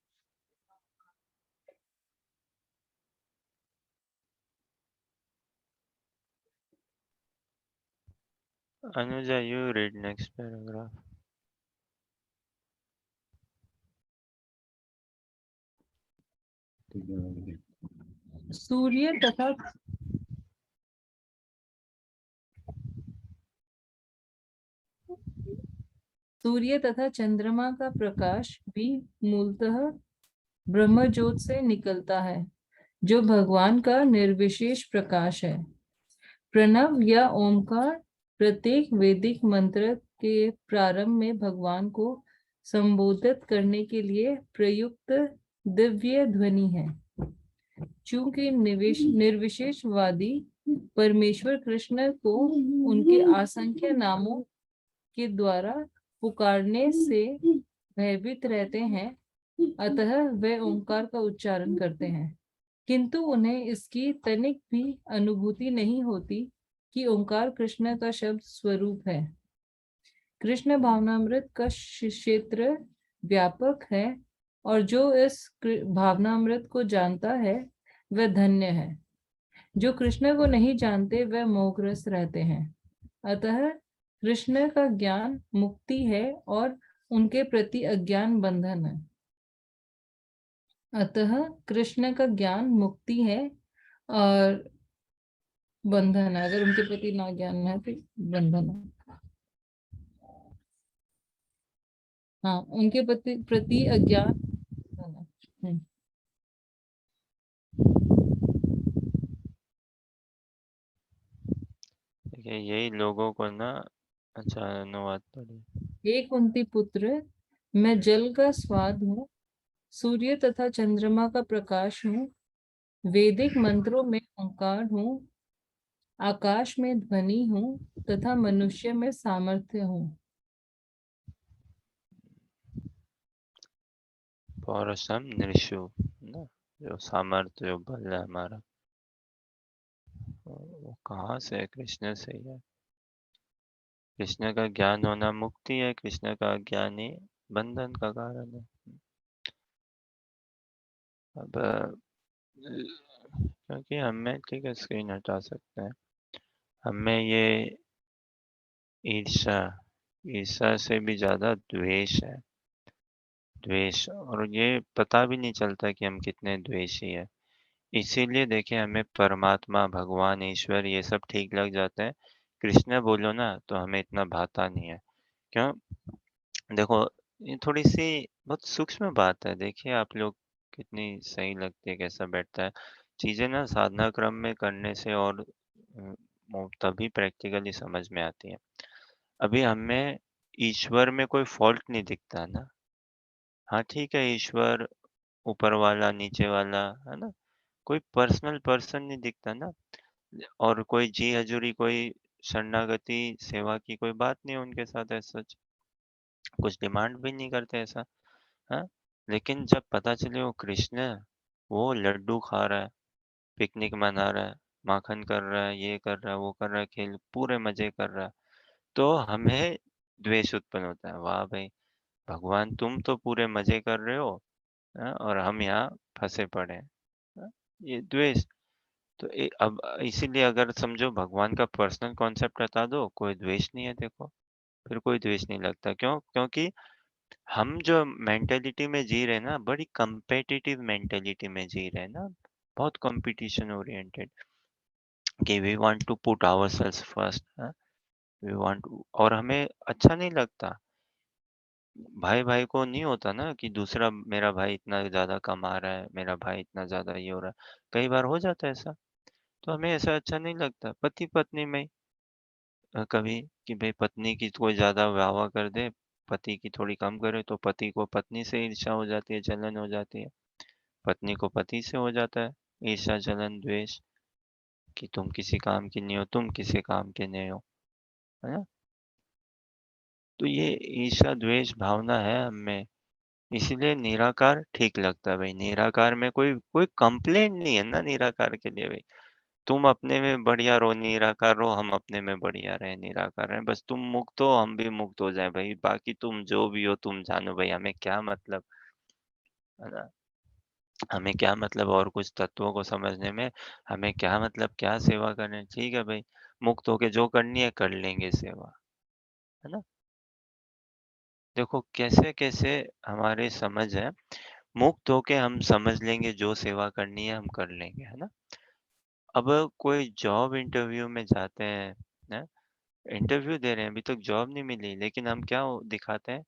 Speaker 1: Anuja, you read next paragraph.
Speaker 5: सूर्य तथा चंद्रमा का प्रकाश भी मूलतः ब्रह्मज्योत से निकलता है, जो भगवान का निर्विशेष प्रकाश है। प्रणव या ओमकार प्रत्येक वैदिक मंत्र के प्रारंभ में भगवान को संबोधित करने के लिए प्रयुक्त दिव्य ध्वनि है। चूंकि निर्विशेषवादी परमेश्वर कृष्ण को उनके असंख्य नामों के द्वारा पुकारने से भयभीत रहते हैं, अतः वे ओंकार का उच्चारण करते हैं, किंतु उन्हें इसकी तनिक भी अनुभूति नहीं होती कि ओंकार कृष्ण का शब्द स्वरूप है। कृष्ण भावनामृत का क्षेत्र व्यापक है और जो इस भावनामृत को जानता है वह धन्य है। जो कृष्ण को नहीं जानते वह मोहग्रस्त रहते हैं। अतः कृष्ण का ज्ञान मुक्ति है और उनके प्रति अज्ञान बंधन है। अतः कृष्ण का ज्ञान मुक्ति है और बंधन है। अगर उनके प्रति ना ज्ञान है तो बंधन है। हाँ, उनके प्रति अज्ञान है।
Speaker 1: देखिए यही लोगों को ना, अच्छा अनुवाद पढ़े।
Speaker 5: हे कुंती पुत्र, मैं जल का स्वाद हूँ, सूर्य तथा चंद्रमा का प्रकाश हूँ, वैदिक मंत्रों में ओंकार हूँ, आकाश में ध्वनि हूँ तथा मनुष्य में सामर्थ्य हूँ।
Speaker 1: पौरुषम नृषु, ना, जो सामर्थ्य, जो बल है हमारा, वो कहाँ से है? कृष्ण से ही है। कृष्ण का ज्ञान होना मुक्ति है, कृष्ण का ज्ञान ही बंधन का कारण है। अब क्योंकि हमें, ठीक है, स्क्रीन हटा सकते हैं, हमें ये ईर्षा, ईर्षा से भी ज्यादा द्वेष है, द्वेष, और ये पता भी नहीं चलता कि हम कितने द्वेषी है। इसीलिए देखिए, हमें परमात्मा, भगवान, ईश्वर ये सब ठीक लग जाते हैं, कृष्ण बोलो ना तो हमें इतना भाता नहीं है। क्यों? देखो, ये थोड़ी सी बहुत सूक्ष्म बात है, देखिए आप लोग कितनी सही लगती है, कैसा बैठता है चीजें ना, साधना क्रम में करने से और तभी प्रैक्टिकली समझ में आती है। अभी हमें ईश्वर में कोई फॉल्ट नहीं दिखता ना। हाँ ठीक है, ईश्वर ऊपर वाला, नीचे वाला, है ना, कोई पर्सनल पर्सन नहीं दिखता ना। और कोई जी हजूरी, कोई शरणागति सेवा की कोई बात नहीं है उनके साथ, ऐसा कुछ डिमांड भी नहीं करते ऐसा। हाँ, लेकिन जब पता चले वो कृष्ण है, वो लड्डू खा रहा है, पिकनिक मना रहा है, माखन कर रहा है, ये कर रहा है, वो कर रहा है, खेल पूरे मजे कर रहा है, तो हमें द्वेष उत्पन्न होता है। वाह भाई, भगवान तुम तो पूरे मजे कर रहे हो, हाँ, और हम यहाँ फंसे पड़े हैं। हाँ, ये द्वेष। तो अब इसीलिए अगर समझो भगवान का पर्सनल कॉन्सेप्ट बता दो, कोई द्वेष नहीं है, देखो, फिर कोई द्वेष नहीं लगता। क्यों? क्योंकि हम जो मेंटेलिटी में जी रहे हैं ना, बड़ी कंपेटिटिव मेंटेलिटी में जी रहे हैं ना, बहुत कंपटीशन ओरिएंटेड, कि we want to put ourselves first, we want, और हमें अच्छा नहीं लगता। भाई भाई को नहीं होता ना कि दूसरा, मेरा भाई इतना ज्यादा कमा रहा है, मेरा भाई इतना ज्यादा ये हो रहा है, कई बार हो जाता है ऐसा, तो हमें ऐसा अच्छा नहीं लगता। पति पत्नी में कभी, कि भाई पत्नी की कोई ज्यादा वाह कर दे, पति की थोड़ी कम करे, तो पति को पत्नी से ईर्ष्या हो जाती है, जलन हो जाती है, पत्नी को पति से हो जाता है ईर्ष्या, जलन, द्वेष, कि तुम किसी काम की नहीं हो, तुम किसी काम के नहीं हो, है ना। तो ये ईर्ष्या द्वेष भावना है हमें, इसीलिए निराकार ठीक लगता है भाई। निराकार में कोई कोई कंप्लेंट नहीं है ना निराकार के लिए भाई। तुम अपने में बढ़िया रहो, निराकार रहो, हम अपने में बढ़िया रहे, निराकार रहे, बस तुम मुक्त हो, हम भी मुक्त हो जाए भाई, बाकी तुम जो भी हो तुम जानो भाई, हमें क्या मतलब, है ना। हमें क्या मतलब और कुछ तत्वों को समझने में, हमें क्या मतलब क्या सेवा करने, ठीक है भाई, मुक्त होके जो करनी है कर लेंगे सेवा, है ना। देखो कैसे कैसे हमारे समझ है, मुक्त होके हम समझ लेंगे जो सेवा करनी है हम कर लेंगे, है ना। अब कोई जॉब इंटरव्यू में जाते हैं, ना, इंटरव्यू दे रहे हैं, अभी तक जॉब नहीं मिली, लेकिन हम क्या दिखाते हैं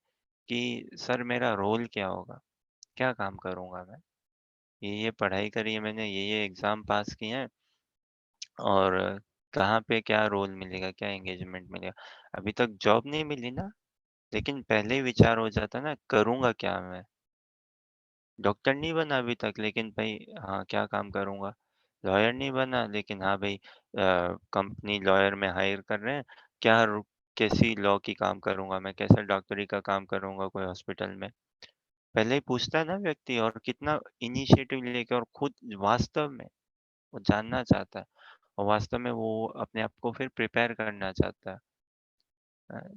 Speaker 1: कि सर मेरा रोल क्या होगा, क्या काम करूंगा मैं, ये पढ़ाई करी है मैंने, ये एग्जाम पास किए हैं, और कहाँ पे क्या रोल मिलेगा, क्या एंगेजमेंट मिलेगा। अभी तक जॉब नहीं मिली ना, लेकिन पहले ही विचार हो जाता ना, करूंगा क्या मैं। डॉक्टर नहीं बना अभी तक, लेकिन भाई हाँ क्या काम करूंगा। लॉयर नहीं बना, लेकिन हाँ भाई, कंपनी लॉयर में हायर कर रहे हैं, क्या कैसी लॉ की काम करूंगा मैं, कैसा डॉक्टरी का काम करूंगा कोई हॉस्पिटल में। पहले ही पूछता है ना व्यक्ति, और कितना इनिशिएटिव लेके, और खुद वास्तव में वो जानना चाहता है, और वास्तव में वो अपने आप को फिर प्रिपेयर करना चाहता है।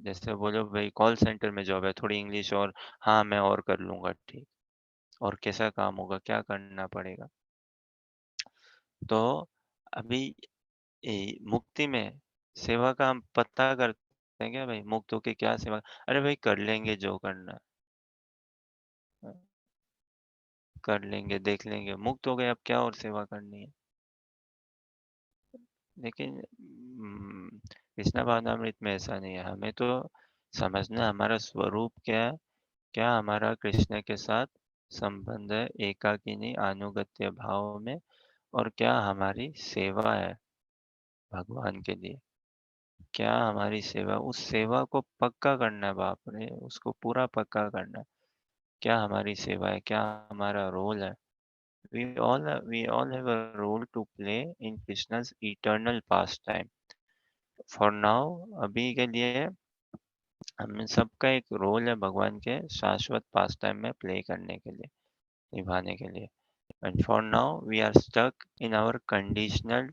Speaker 1: जैसे बोलो भाई कॉल सेंटर में जॉब है, थोड़ी इंग्लिश और, हाँ मैं और कर लूंगा, ठीक, और कैसा काम होगा, क्या करना पड़ेगा। तो अभी मुक्ति में सेवा का हम पता करते हैं क्या भाई, मुक्त होके क्या सेवा, अरे भाई कर लेंगे जो करना है, कर लेंगे, देख लेंगे, मुक्त हो गए, अब क्या और सेवा करनी है। लेकिन कृष्णा भावनामृत में ऐसा नहीं है, हमें तो समझना हमारा स्वरूप क्या है, क्या हमारा कृष्ण के साथ संबंध है एकाकिनी अनुगत्य भाव में, और क्या हमारी सेवा है भगवान के लिए, क्या हमारी सेवा, उस सेवा को पक्का करना है, बाप रे उसको पूरा पक्का करना है। क्या हमारी सेवा है, क्या हमारा रोल है। we all have a role to play in Krishna's eternal pastime. For now, अभी के लिए हम सबका एक रोल है भगवान के शाश्वत पास टाइम में प्ले करने के लिए। निभाने के लिए। And for now we are stuck in our conditional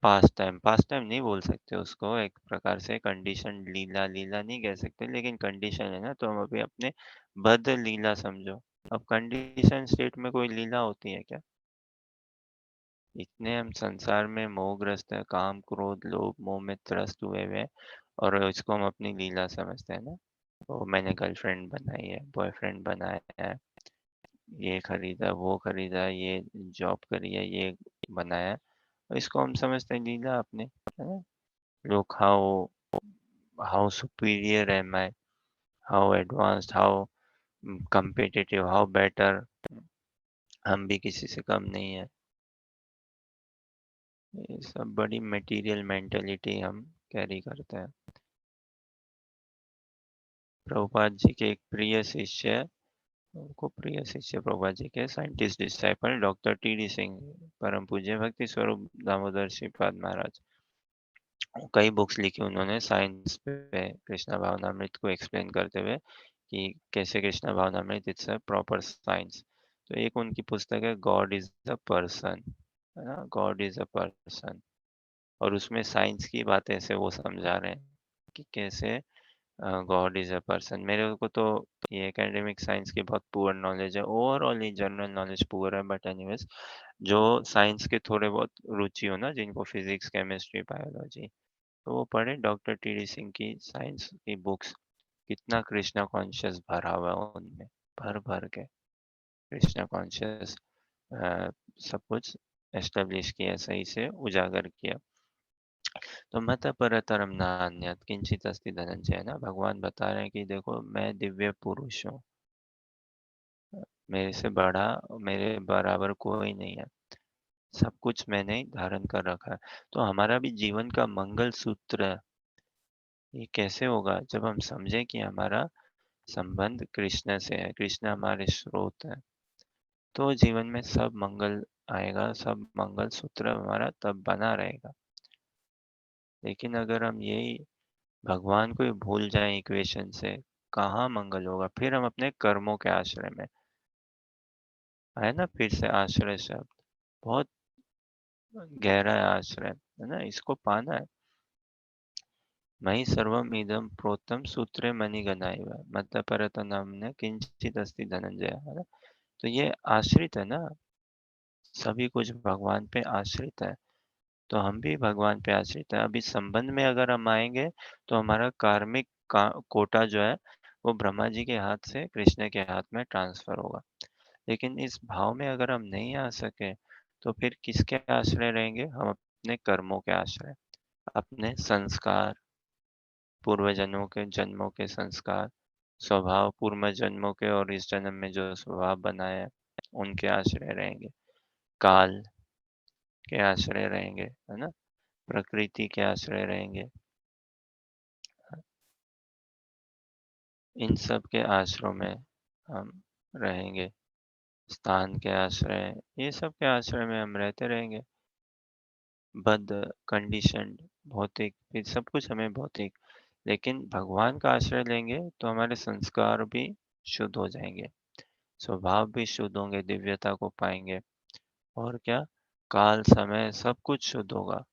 Speaker 1: past time नहीं बोल सकते उसको, एक प्रकार से कंडीशन लीला, लीला नहीं कह सकते, लेकिन कंडीशन है ना, तो हम अभी अपने बद्ध लीला समझो। अब कंडीशन स्टेट में कोई लीला होती है क्या? इतने हम संसार में मोहग्रस्त है, काम क्रोध लोभ मोह में त्रस्त हुए हुए हैं, और इसको हम अपनी लीला समझते हैं ना। तो मैंने गर्लफ्रेंड बनाई है, बॉयफ्रेंड बनाया है, ये खरीदा, वो खरीदा, ये जॉब करी है, ये बनाया है, और इसको हम समझते हैं लीला अपने, है ना। लोग how how superior am I, how advanced, how competitive, how better, हम भी किसी से कम नहीं है। ये सब बड़ी मटेरियल मेंटेलिटी हम कैरी करते हैं। प्रभुपाद जी के एक प्रिय शिष्य, उनको प्रिय शिष्य प्रभुपाद जी के scientist disciple doctor TD. Singh, परम पूज्य भक्ति स्वरूप दामोदर श्रीपाद महाराज, कई बुक्स लिखी उन्होंने साइंस पे, कृष्णा भावनामृत को एक्सप्लेन करते हुए कि कैसे कृष्णा भावनामृत इट्स अ प्रॉपर साइंस। तो एक उनकी पुस्तक है गॉड इज अ पर्सन, है ना, गॉड इज अ पर्सन, और उसमें साइंस की बातें से वो समझा रहे हैं कि कैसे गॉड इज अ पर्सन। मेरे को तो ये एकेडमिक साइंस की बहुत पुअर नॉलेज है, ओवरऑल ही जनरल नॉलेज पुअर है, बट एनीवेज जो साइंस के थोड़े बहुत रुचि हो ना, जिनको फिजिक्स केमिस्ट्री बायोलॉजी, तो वो पढ़े डॉक्टर टी.डी. सिंह की साइंस की बुक्स। कितना कृष्णा कॉन्शियस भरा हुआ है उनमें, भर भर के कृष्णा कॉन्शियस सब कुछ एस्टेब्लिश किया, सही से उजागर किया। तो मत परतरम नान्यत् किंचित अस्ति धनंजय, है ना, भगवान बता रहे हैं कि देखो मैं दिव्य पुरुष हूँ, मेरे से बड़ा, मेरे बराबर कोई नहीं है, सब कुछ मैंने ही धारण कर रखा है। तो हमारा भी जीवन का मंगल सूत्र ये कैसे होगा? जब हम समझें कि हमारा संबंध कृष्ण से है, कृष्ण हमारे स्रोत है, तो जीवन में सब मंगल आएगा, सब मंगल सूत्र हमारा तब बना रहेगा। लेकिन अगर हम यही भगवान को ही भूल जाएं इक्वेशन से, कहाँ मंगल होगा? फिर हम अपने कर्मों के आश्रय में, है ना, फिर से आश्रय शब्द बहुत गहरा है, आश्रय, है ना, इसको पाना है। मयि सर्वम इदम प्रोतम सूत्रे मणिगणा इव मत्त परत नाम्न्य किंचित अस्ति धनंजय, है ना। तो ये आश्रित है ना, सभी कुछ भगवान पे आश्रित है, तो हम भी भगवान पे आश्रित है। अभी संबंध में अगर हम आएंगे तो हमारा कार्मिक का कोटा जो है वो ब्रह्मा जी के हाथ से कृष्ण के हाथ में ट्रांसफर होगा। लेकिन इस भाव में अगर हम नहीं आ सके तो फिर किसके आश्रय रहेंगे? हम अपने कर्मों के आश्रय, अपने संस्कार, पूर्व जन्मों के संस्कार, स्वभाव, पूर्व जन्मों के और इस जन्म में जो स्वभाव बनाए हैं उनके आश्रय रहेंगे, काल के आश्रय रहेंगे, है ना, प्रकृति के आश्रय रहेंगे, इन सब के आश्रयों में हम रहेंगे। स्थान के आश्रय, ये सब के आश्रय में हम रहते रहेंगे। बद्ध, कंडीशन्ड, भौतिक, ये सब कुछ हमें भौतिक, लेकिन भगवान का आश्रय लेंगे तो हमारे संस्कार भी शुद्ध हो जाएंगे, स्वभाव भी शुद्ध होंगे, दिव्यता को पाएंगे, और क्या, काल समय सब कुछ शुद्ध होगा,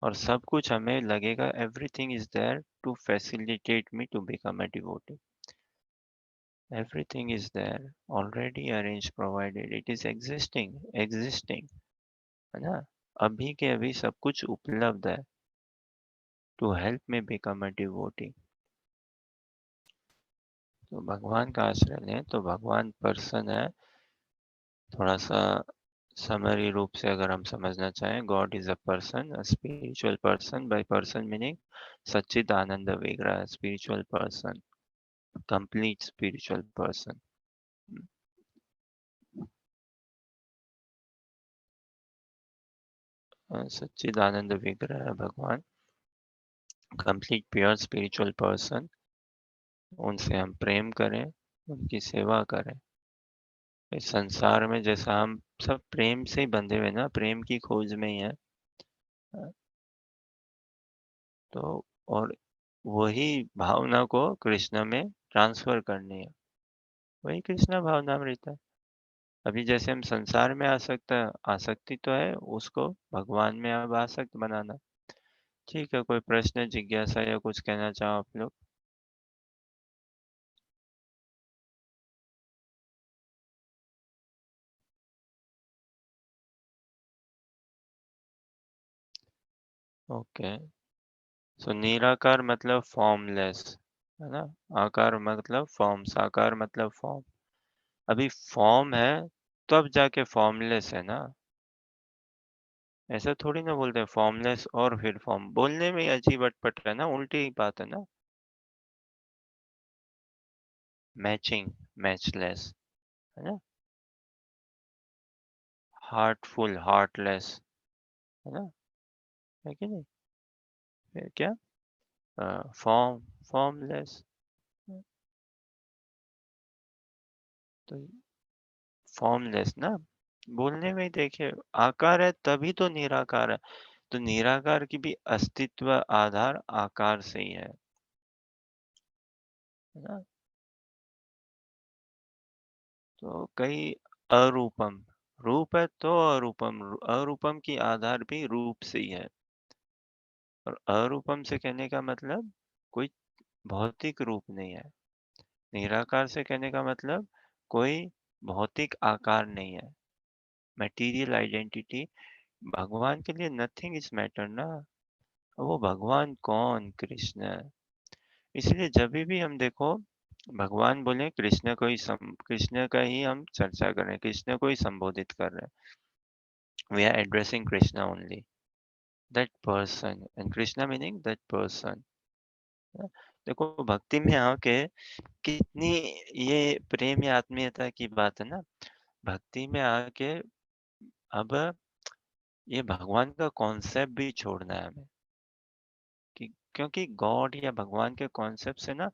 Speaker 1: और सब कुछ हमें लगेगा everything is there to facilitate me to become a devotee. Everything is there, already arranged, provided. It is existing, है ना? अभी के अभी सब कुछ उपलब्ध है to help me become a devotee. तो भगवान का आश्रय लें तो भगवान पर्सन है। थोड़ा सा समरी रूप से अगर हम समझना चाहें, God is a person, a spiritual person, by person meaning सच्चिद आनंद विग्रह, spiritual person, complete spiritual person. सच्चिदानंद विग्रह है भगवान, कंप्लीट प्योर स्पिरिचुअल पर्सन। उनसे हम प्रेम करें, उनकी सेवा करें। इस संसार में जैसा हम सब प्रेम से ही बंधे हुए ना, प्रेम की खोज में ही है, तो और वही भावना को कृष्ण में ट्रांसफर करनी है, वही कृष्ण भावनामृत है। अभी जैसे हम संसार में आसक्ति तो है, उसको भगवान में अब आसक्त बनाना। ठीक है, कोई प्रश्न, जिज्ञासा या कुछ कहना चाहो आप लोग? ओके, सो निराकार मतलब फॉर्मलेस, है ना? आकार मतलब फॉर्म, साकार मतलब फॉर्म। अभी फॉर्म है तब जाके फॉर्मलेस है ना, ऐसा थोड़ी ना बोलते हैं फॉर्मलेस और फिर फॉर्म। बोलने में ही अजीब अटपट है ना, उल्टी बात है ना। मैचिंग, मैचलेस, है ना। हार्टफुल, हार्टलेस, है ना, है कि नहीं? फिर क्या? Form, formless. तो फॉर्मलेस ना, बोलने में ही देखिए, आकार है तभी तो निराकार है। तो निराकार की भी अस्तित्व आधार आकार से ही है ना। तो कई अरूपम, रूप है तो अरूपम, अरूपम की आधार भी रूप से ही है। और अरूपम से कहने का मतलब कोई भौतिक रूप नहीं है। निराकार से कहने का मतलब कोई भौतिक आकार नहीं है। मटेरियल आइडेंटिटी भगवान के लिए नथिंग इज मैटर ना। वो भगवान कौन? कृष्ण है। इसलिए जब भी हम देखो भगवान बोले, कृष्ण का ही हम चर्चा कर रहे हैं, कृष्ण को ही संबोधित कर रहे हैं। We are addressing Krishna only, that person, and Krishna meaning that person. देखो भक्ति में आके कितनी ये प्रेम या आत्मीयता की बात है ना। भक्ति में आके अब ये भगवान का कॉन्सेप्ट भी छोड़ना है हमें, कि क्योंकि गॉड या भगवान के कॉन्सेप्ट से ना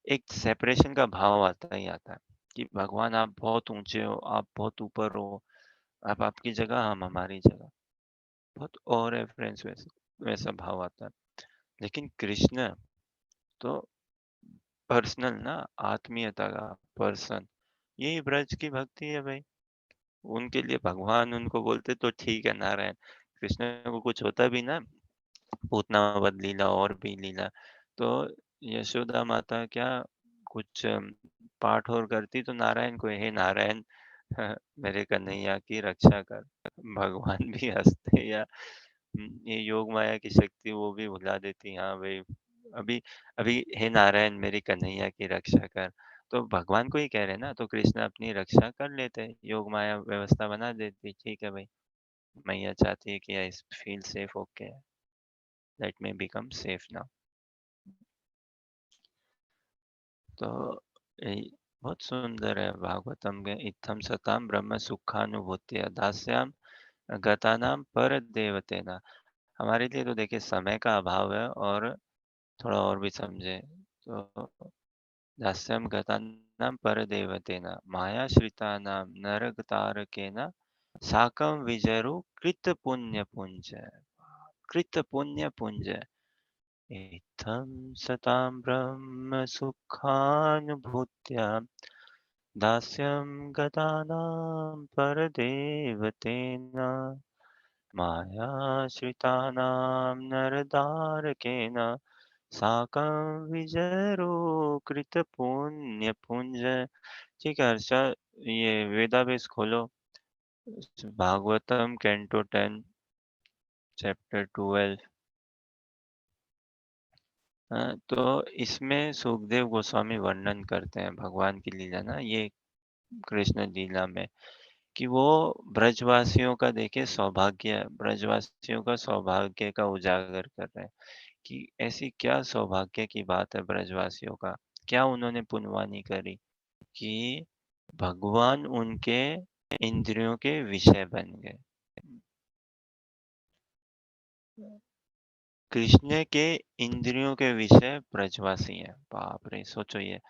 Speaker 1: एक सेपरेशन का भाव आता ही आता है, कि भगवान आप बहुत ऊंचे हो, आप बहुत ऊपर हो, आप आपकी जगह, हम हमारी जगह, बहुत और रेफरेंस वैसा वैसा भाव आता है। लेकिन कृष्ण तो पर्सनल ना, आत्मीयता का पर्सन। यही ब्रज की भक्ति है भाई। उनके लिए भगवान उनको बोलते तो ठीक है, नारायण। कृष्ण को कुछ होता भी ना, पूतना वध लीला और भी लीला, तो यशोदा माता क्या कुछ पाठ और करती तो नारायण को, हे नारायण मेरे कन्हैया की रक्षा कर। भगवान भी हंसते, या ये योग माया की शक्ति वो भी भुला देती, हाँ भाई अभी अभी हे नारायण मेरी कन्हैया की रक्षा कर। तो भगवान को ही कह रहे ना, तो कृष्ण अपनी रक्षा कर लेते, योग माया व्यवस्था बना देती, ठीक है भाई, मैया चाहती है कि I feel safe, okay, let me become safe now. तो यही बहुत सुंदर है भागवतम में, इत्थम सताम ब्रह्म सुखानुभूति दास्याम गतानाम पर देवतेना। हमारे लिए तो देखिए समय का अभाव है, और थोड़ा और भी समझे तो दास्यम गतानाम पर देवतेना मायाश्रितानां नरकतारकेन साकं विजरु कृत पुण्य पुंज, कृत पुण्य पुंज। इत्थं सतां ब्रह्म सुखानुभूत्या दास्यं गतानां परदेवतेन मायाश्रितानां नरदारकेन साकं विजरो कृतपुण्यपुञ्ज। ठीक है हर्षा, ये वेदाबेस खोलो, भागवतम कैंटो 10 चैप्टर 12। तो इसमें सुखदेव गोस्वामी वर्णन करते हैं भगवान की लीला ना, ये कृष्ण लीला में, कि वो ब्रजवासियों का देखिए सौभाग्य, ब्रजवासियों का सौभाग्य का उजागर कर रहे हैं, कि ऐसी क्या सौभाग्य की बात है ब्रजवासियों का, क्या उन्होंने पुण्यवानी करी कि भगवान उनके इंद्रियों के विषय बन गए। कृष्ण के इंद्रियों के विषय ब्रजवासी हैं। बाप रे, सोचो ये,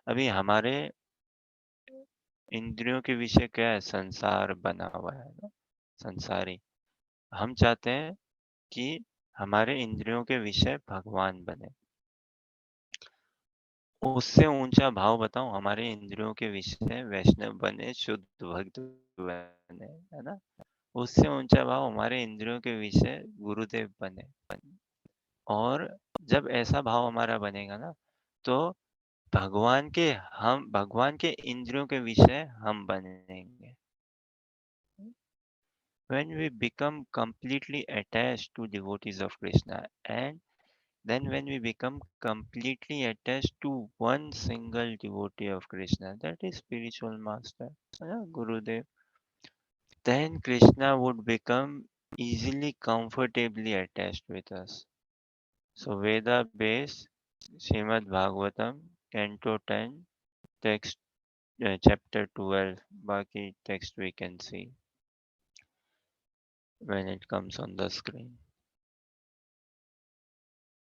Speaker 1: अभी हमारे इंद्रियों के विषय क्या है? संसार बना हुआ है ना, संसारी। हम चाहते हैं कि हमारे इंद्रियों के विषय भगवान बने। उससे ऊंचा भाव बताऊं, हमारे इंद्रियों के विषय वैष्णव बने, शुद्ध भक्त बने, है ना। उससे ऊंचा भाव हमारे इंद्रियों के विषय गुरुदेव बने। और जब ऐसा भाव हमारा बनेगा ना, तो भगवान के इंद्रियों के विषय हम बनेंगे। When we become completely attached to devotees of Krishna, and then when we become completely attached to one single devotee of Krishna, that is spiritual master, Gurudev, then Krishna would become easily, comfortably attached with us. So Veda based Srimad Bhagavatam, Canto 10, text chapter 12, Baki text we can see when it comes on the screen.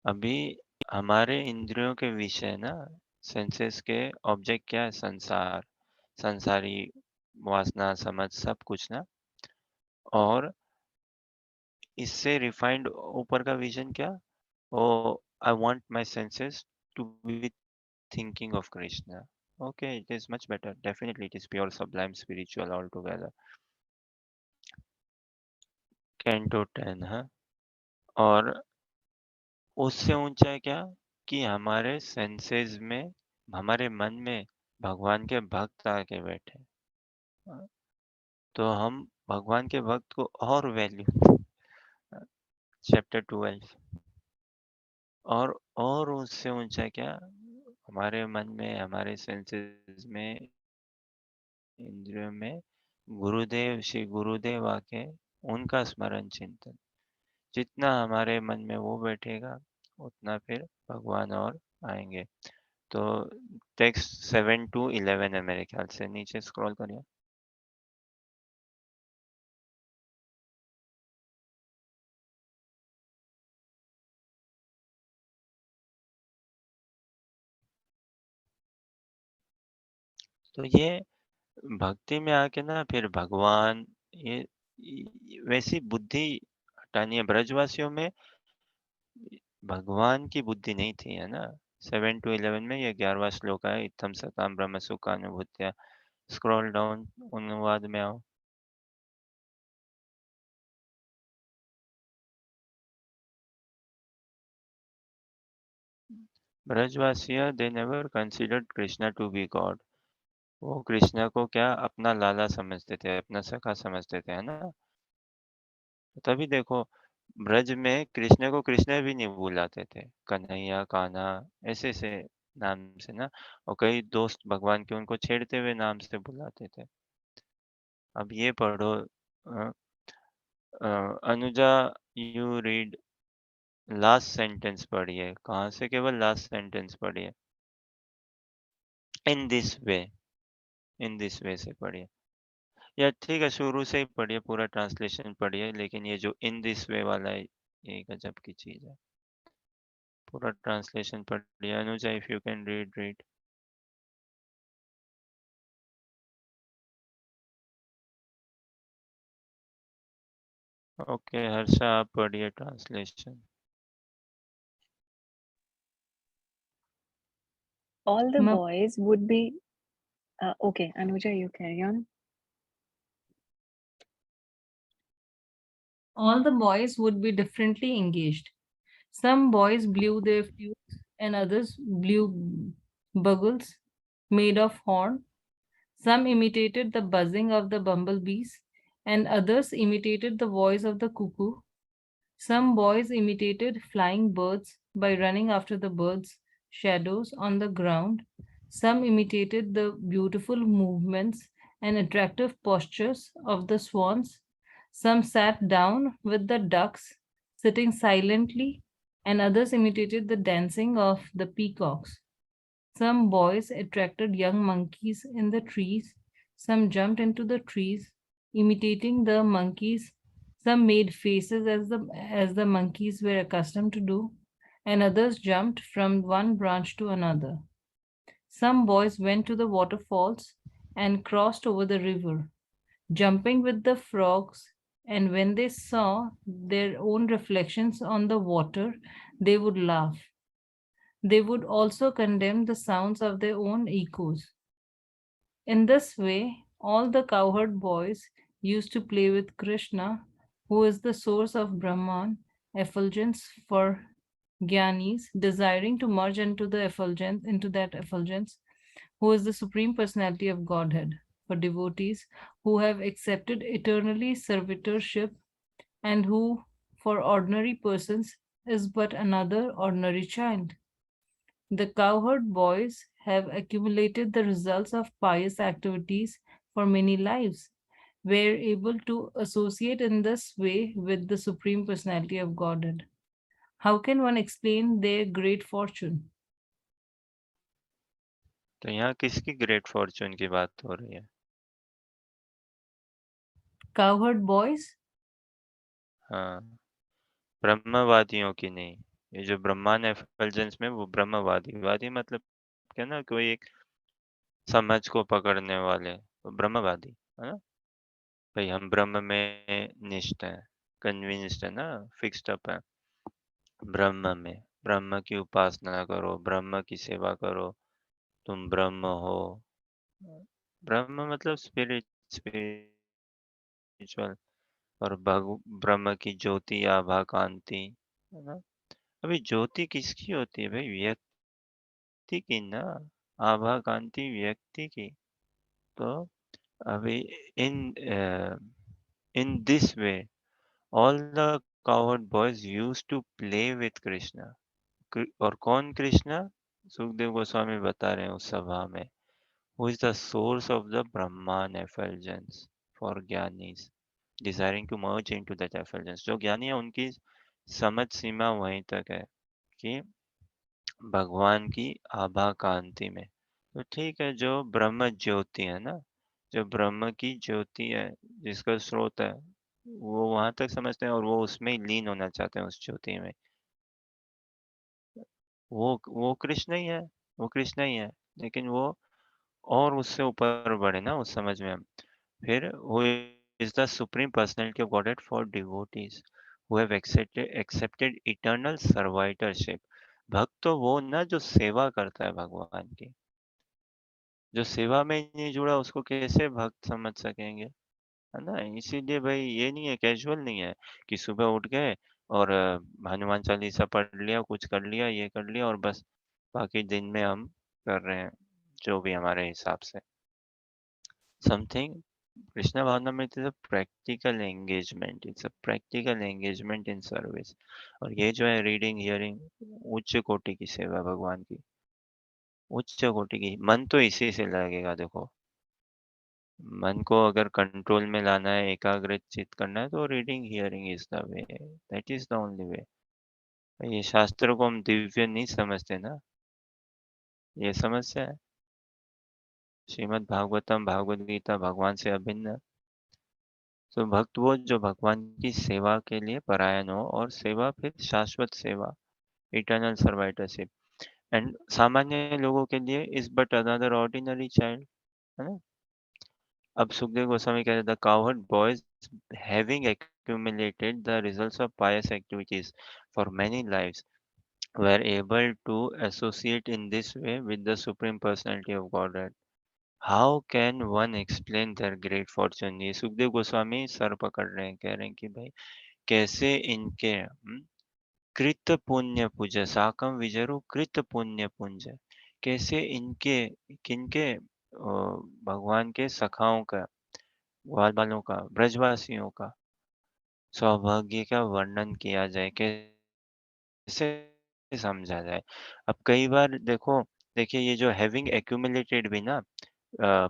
Speaker 1: अभी हमारे इंद्रियों के विषय ना, सेंसेस के ऑब्जेक्ट क्या है? संसार, संसारी वासना, समझ, सब कुछ ना। और इससे रिफाइंड ऊपर का विजन क्या? Oh, I want my senses to be thinking of Krishna. Okay, it is much better. Definitely, it is pure, sublime, spiritual altogether. Canto 10, हाँ। और उससे ऊंचा है क्या? कि हमारे सेंसेस में, हमारे मन में भगवान के भक्त आके बैठे। तो हम भगवान के भक्त को और वैल्यू, चैप्टर 12। और उससे ऊंचा क्या? हमारे मन में, हमारे सेंसेस में, इंद्रियों में गुरुदेव, श्री गुरुदेव आके उनका स्मरण चिंतन, जितना हमारे मन में वो बैठेगा उतना फिर भगवान और आएंगे। तो टेक्स्ट 7 to 11 है मेरे ख्याल से, नीचे स्क्रॉल करिए। तो ये भक्ति में आके ना फिर भगवान, वैसी बुद्धि हटानी है। ब्रजवासियों में भगवान की बुद्धि नहीं थी, है ना। 7 to 11 में ये 11वां श्लोक है, इत्थम सताम ब्रह्म सुखानुभूत्या। स्क्रॉल डाउन, अनुवाद में आओ। ब्रजवासिया, they never considered Krishna to be God. वो कृष्णा को क्या अपना लाला समझते थे, अपना सखा समझते थे, है ना। तभी देखो, ब्रज में कृष्ण को कृष्ण भी नहीं बुलाते थे, कन्हैया, कान्हा, ऐसे से नाम से ना। और कई दोस्त भगवान के उनको छेड़ते हुए नाम से बुलाते थे। अब ये पढ़ो, Anuja, you read last sentence पढ़िए। कहाँ से केवल लास्ट सेंटेंस पढ़िए। इन दिस वे, इन दिस वे से पढ़िए। या ठीक है, शुरू से ही पढ़िए, पूरा ट्रांसलेशन पढ़िए, लेकिन ये जो इन दिस वे वाला है, ये गजब की चीज है। पूरा ट्रांसलेशन पढ़िए। Anuja, if you can read, read. Okay, Harsha आप पढ़िए translation.
Speaker 4: All the
Speaker 5: Ma-
Speaker 4: boys would be okay. Anuja, you carry on.
Speaker 5: all the boys would be differently engaged. Some boys blew their flutes and others blew bugles made of horn. Some imitated the buzzing of the bumblebees and others imitated the voice of the cuckoo. Some boys imitated flying birds by running after the birds' shadows on the ground. Some imitated the beautiful movements and attractive postures of the swans. Some sat down with the ducks, sitting silently, and others imitated the dancing of the peacocks. Some boys attracted young monkeys in the trees. Some jumped into the trees, imitating the monkeys. Some made faces as the monkeys were accustomed to do, and others jumped from one branch to another. Some boys went to the waterfalls and crossed over the river, jumping with the frogs, and when they saw their own reflections on the water, they would laugh. they would also condemn the sounds of their own echoes. In this way, all the cowherd boys used to play with Krishna, who is the source of Brahman, effulgence for Gyanis, desiring to merge into that effulgence, who is the Supreme Personality of Godhead, for devotees who have accepted eternally servitorship and who, for ordinary persons, is but another ordinary child. The cowherd boys have accumulated the results of pious activities for many lives, were able to associate in this way with the Supreme Personality of Godhead. How can one explain their great fortune?
Speaker 1: तो यहाँ किसकी ग्रेट फॉर्चून की बात हो रही है?
Speaker 5: Cowherd boys?
Speaker 1: हाँ, ब्रह्मवादियों की नहीं। ये जो ब्रह्मांड एफल्जेंस में वो ब्रह्मवादी, वादी मतलब क्या ना, कोई एक समझ को पकड़ने वाले, तो ब्रह्मवादी है ना। भाई हम ब्रह्म में निष्ठ हैं, कन्विंस्ड है ना, फिक्स्ड अप है ब्रह्म में। ब्रह्म की उपासना करो, ब्रह्म की सेवा करो, तुम ब्रह्म हो। ब्रह्म मतलब स्पिरिचुअल, और ब्रह्म की ज्योति आभा कांति है ना। अभी ज्योति किसकी होती है भाई? व्यक्ति की ना, आभा कांति व्यक्ति की। तो अभी in in this way all the cowherd boys used to play with Krishna. और कौन कृष्णा? सुखदेव गोस्वामी बता रहे हैं उस सभा में, who is the source of the Brahman effulgence for Gyanis, desiring to merge into that effulgence. जो ज्ञानी है उनकी समझ सीमा वहीं तक है कि भगवान की आभा कांति में। तो ठीक है, जो ब्रह्म ज्योति है ना, जो ब्रह्म की ज्योति है, जिसका स्रोत है, वो वहां तक समझते हैं और वो उसमें ही लीन होना चाहते हैं, उस ज्योति में। वो कृष्ण ही है, वो कृष्ण ही है, लेकिन वो और उससे ऊपर बढ़े ना उस समझ में हम। फिर who is the supreme personality of Godhead for devotees who have accepted eternal servitorship. भक्त तो वो ना जो सेवा करता है भगवान की। जो सेवा में ही नहीं जुड़ा उसको कैसे भक्त समझ सकेंगे, है ना। इसीलिए भाई ये नहीं है, कैजुअल नहीं है कि सुबह उठ गए और हनुमान चालीसा पढ़ लिया, कुछ कर लिया, ये कर लिया और बस बाकी दिन में हम कर रहे हैं जो भी हमारे हिसाब से। समथिंग कृष्ण भावना is a practical engagement, it's a practical engagement in service. और ये जो है रीडिंग हियरिंग, उच्च कोटि की सेवा भगवान की, उच्च कोटि की। मन तो इसी से लगेगा। देखो, मन को अगर कंट्रोल में लाना है, एकाग्र चित करना है, तो reading hearing is the way, that is the only way. ये शास्त्रों को हम दिव्य नहीं समझते ना, ये समस्या है। श्रीमद् भागवतम, भागवत गीता भगवान से अभिन्न। तो भक्त वो जो भगवान की सेवा के लिए परायण हो, और सेवा फिर शाश्वत सेवा, इटर्नल सर्वाइटरशिप। एंड सामान्य लोगों के लिए is but another ordinary child, है ना। अब सुखदेव गोस्वामी कह रहे थे, cowherd boys having accumulated the results of pious activities for many lives were able to associate in this way with the supreme personality of Godhead. How can one explain their great fortune? ये सुखदेव गोस्वामी सर पकड़ रहे हैं, कह रहे हैं कि भाई कैसे इनके कृत पुण्य पूज साकम विजरु कृत पुण्य पुंज, कैसे इनके किनके भगवान के सखाओं का, ग्वाल बालों का, ब्रजवासियों का सौभाग्य का वर्णन किया जाए, कैसे समझा जाए। अब कई बार देखो, देखिए ये जो हैविंग एक्यूमुलेटेड भी ना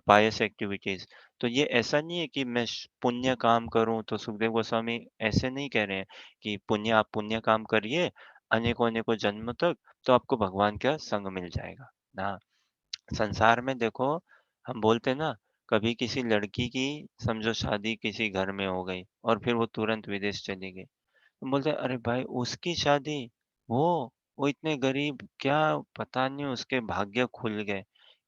Speaker 1: पायस एक्टिविटीज, तो ये ऐसा नहीं है कि मैं पुण्य काम करूं। तो सुखदेव गोस्वामी ऐसे नहीं कह रहे हैं कि पुण्य, आप पुण्य काम करिए अनेकों अनेकों जन्म तक, तो आपको भगवान का संग मिल जाएगा ना। संसार में देखो, हम बोलते हैं ना, कभी किसी लड़की की समझो शादी किसी घर में हो गई और फिर वो तुरंत विदेश चली गई, तो बोलते हैं अरे भाई उसकी शादी, वो इतने गरीब, क्या पता नहीं उसके भाग्य खुल गए,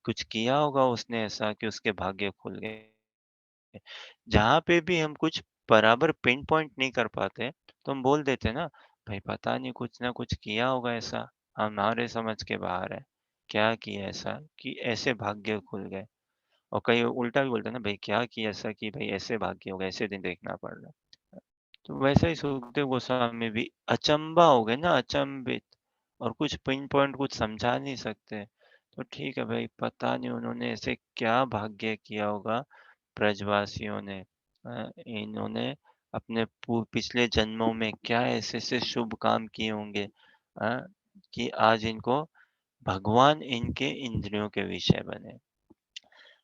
Speaker 1: कुछ किया होगा उसने ऐसा कि उसके भाग्य खुल गए। जहाँ पे भी हम कुछ बराबर पिन पॉइंट नहीं कर पाते, तो हम बोल देते हैं ना, भाई पता नहीं कुछ ना कुछ किया होगा ऐसा, हमारे समझ के बाहर है। क्या किया ऐसा कि ऐसे भाग्य खुल गए? और कई उल्टा भी बोलते हैं ना, भाई क्या किया ऐसा कि भाई ऐसे भाग्य हो गए, ऐसे दिन देखना पड़ रहा है। तो वैसे ही सुखदेव गोस्वामी भी अचंभा हो गए ना, अचंभित, और कुछ पिन पॉइंट कुछ समझा नहीं सकते। तो ठीक है भाई, पता नहीं उन्होंने ऐसे क्या भाग्य किया होगा ब्रजवासियों ने। इन्होंने अपने पिछले जन्मों में क्या ऐसे ऐसे शुभ काम किए होंगे, कि आज इनको भगवान इनके इंद्रियों के विषय बने।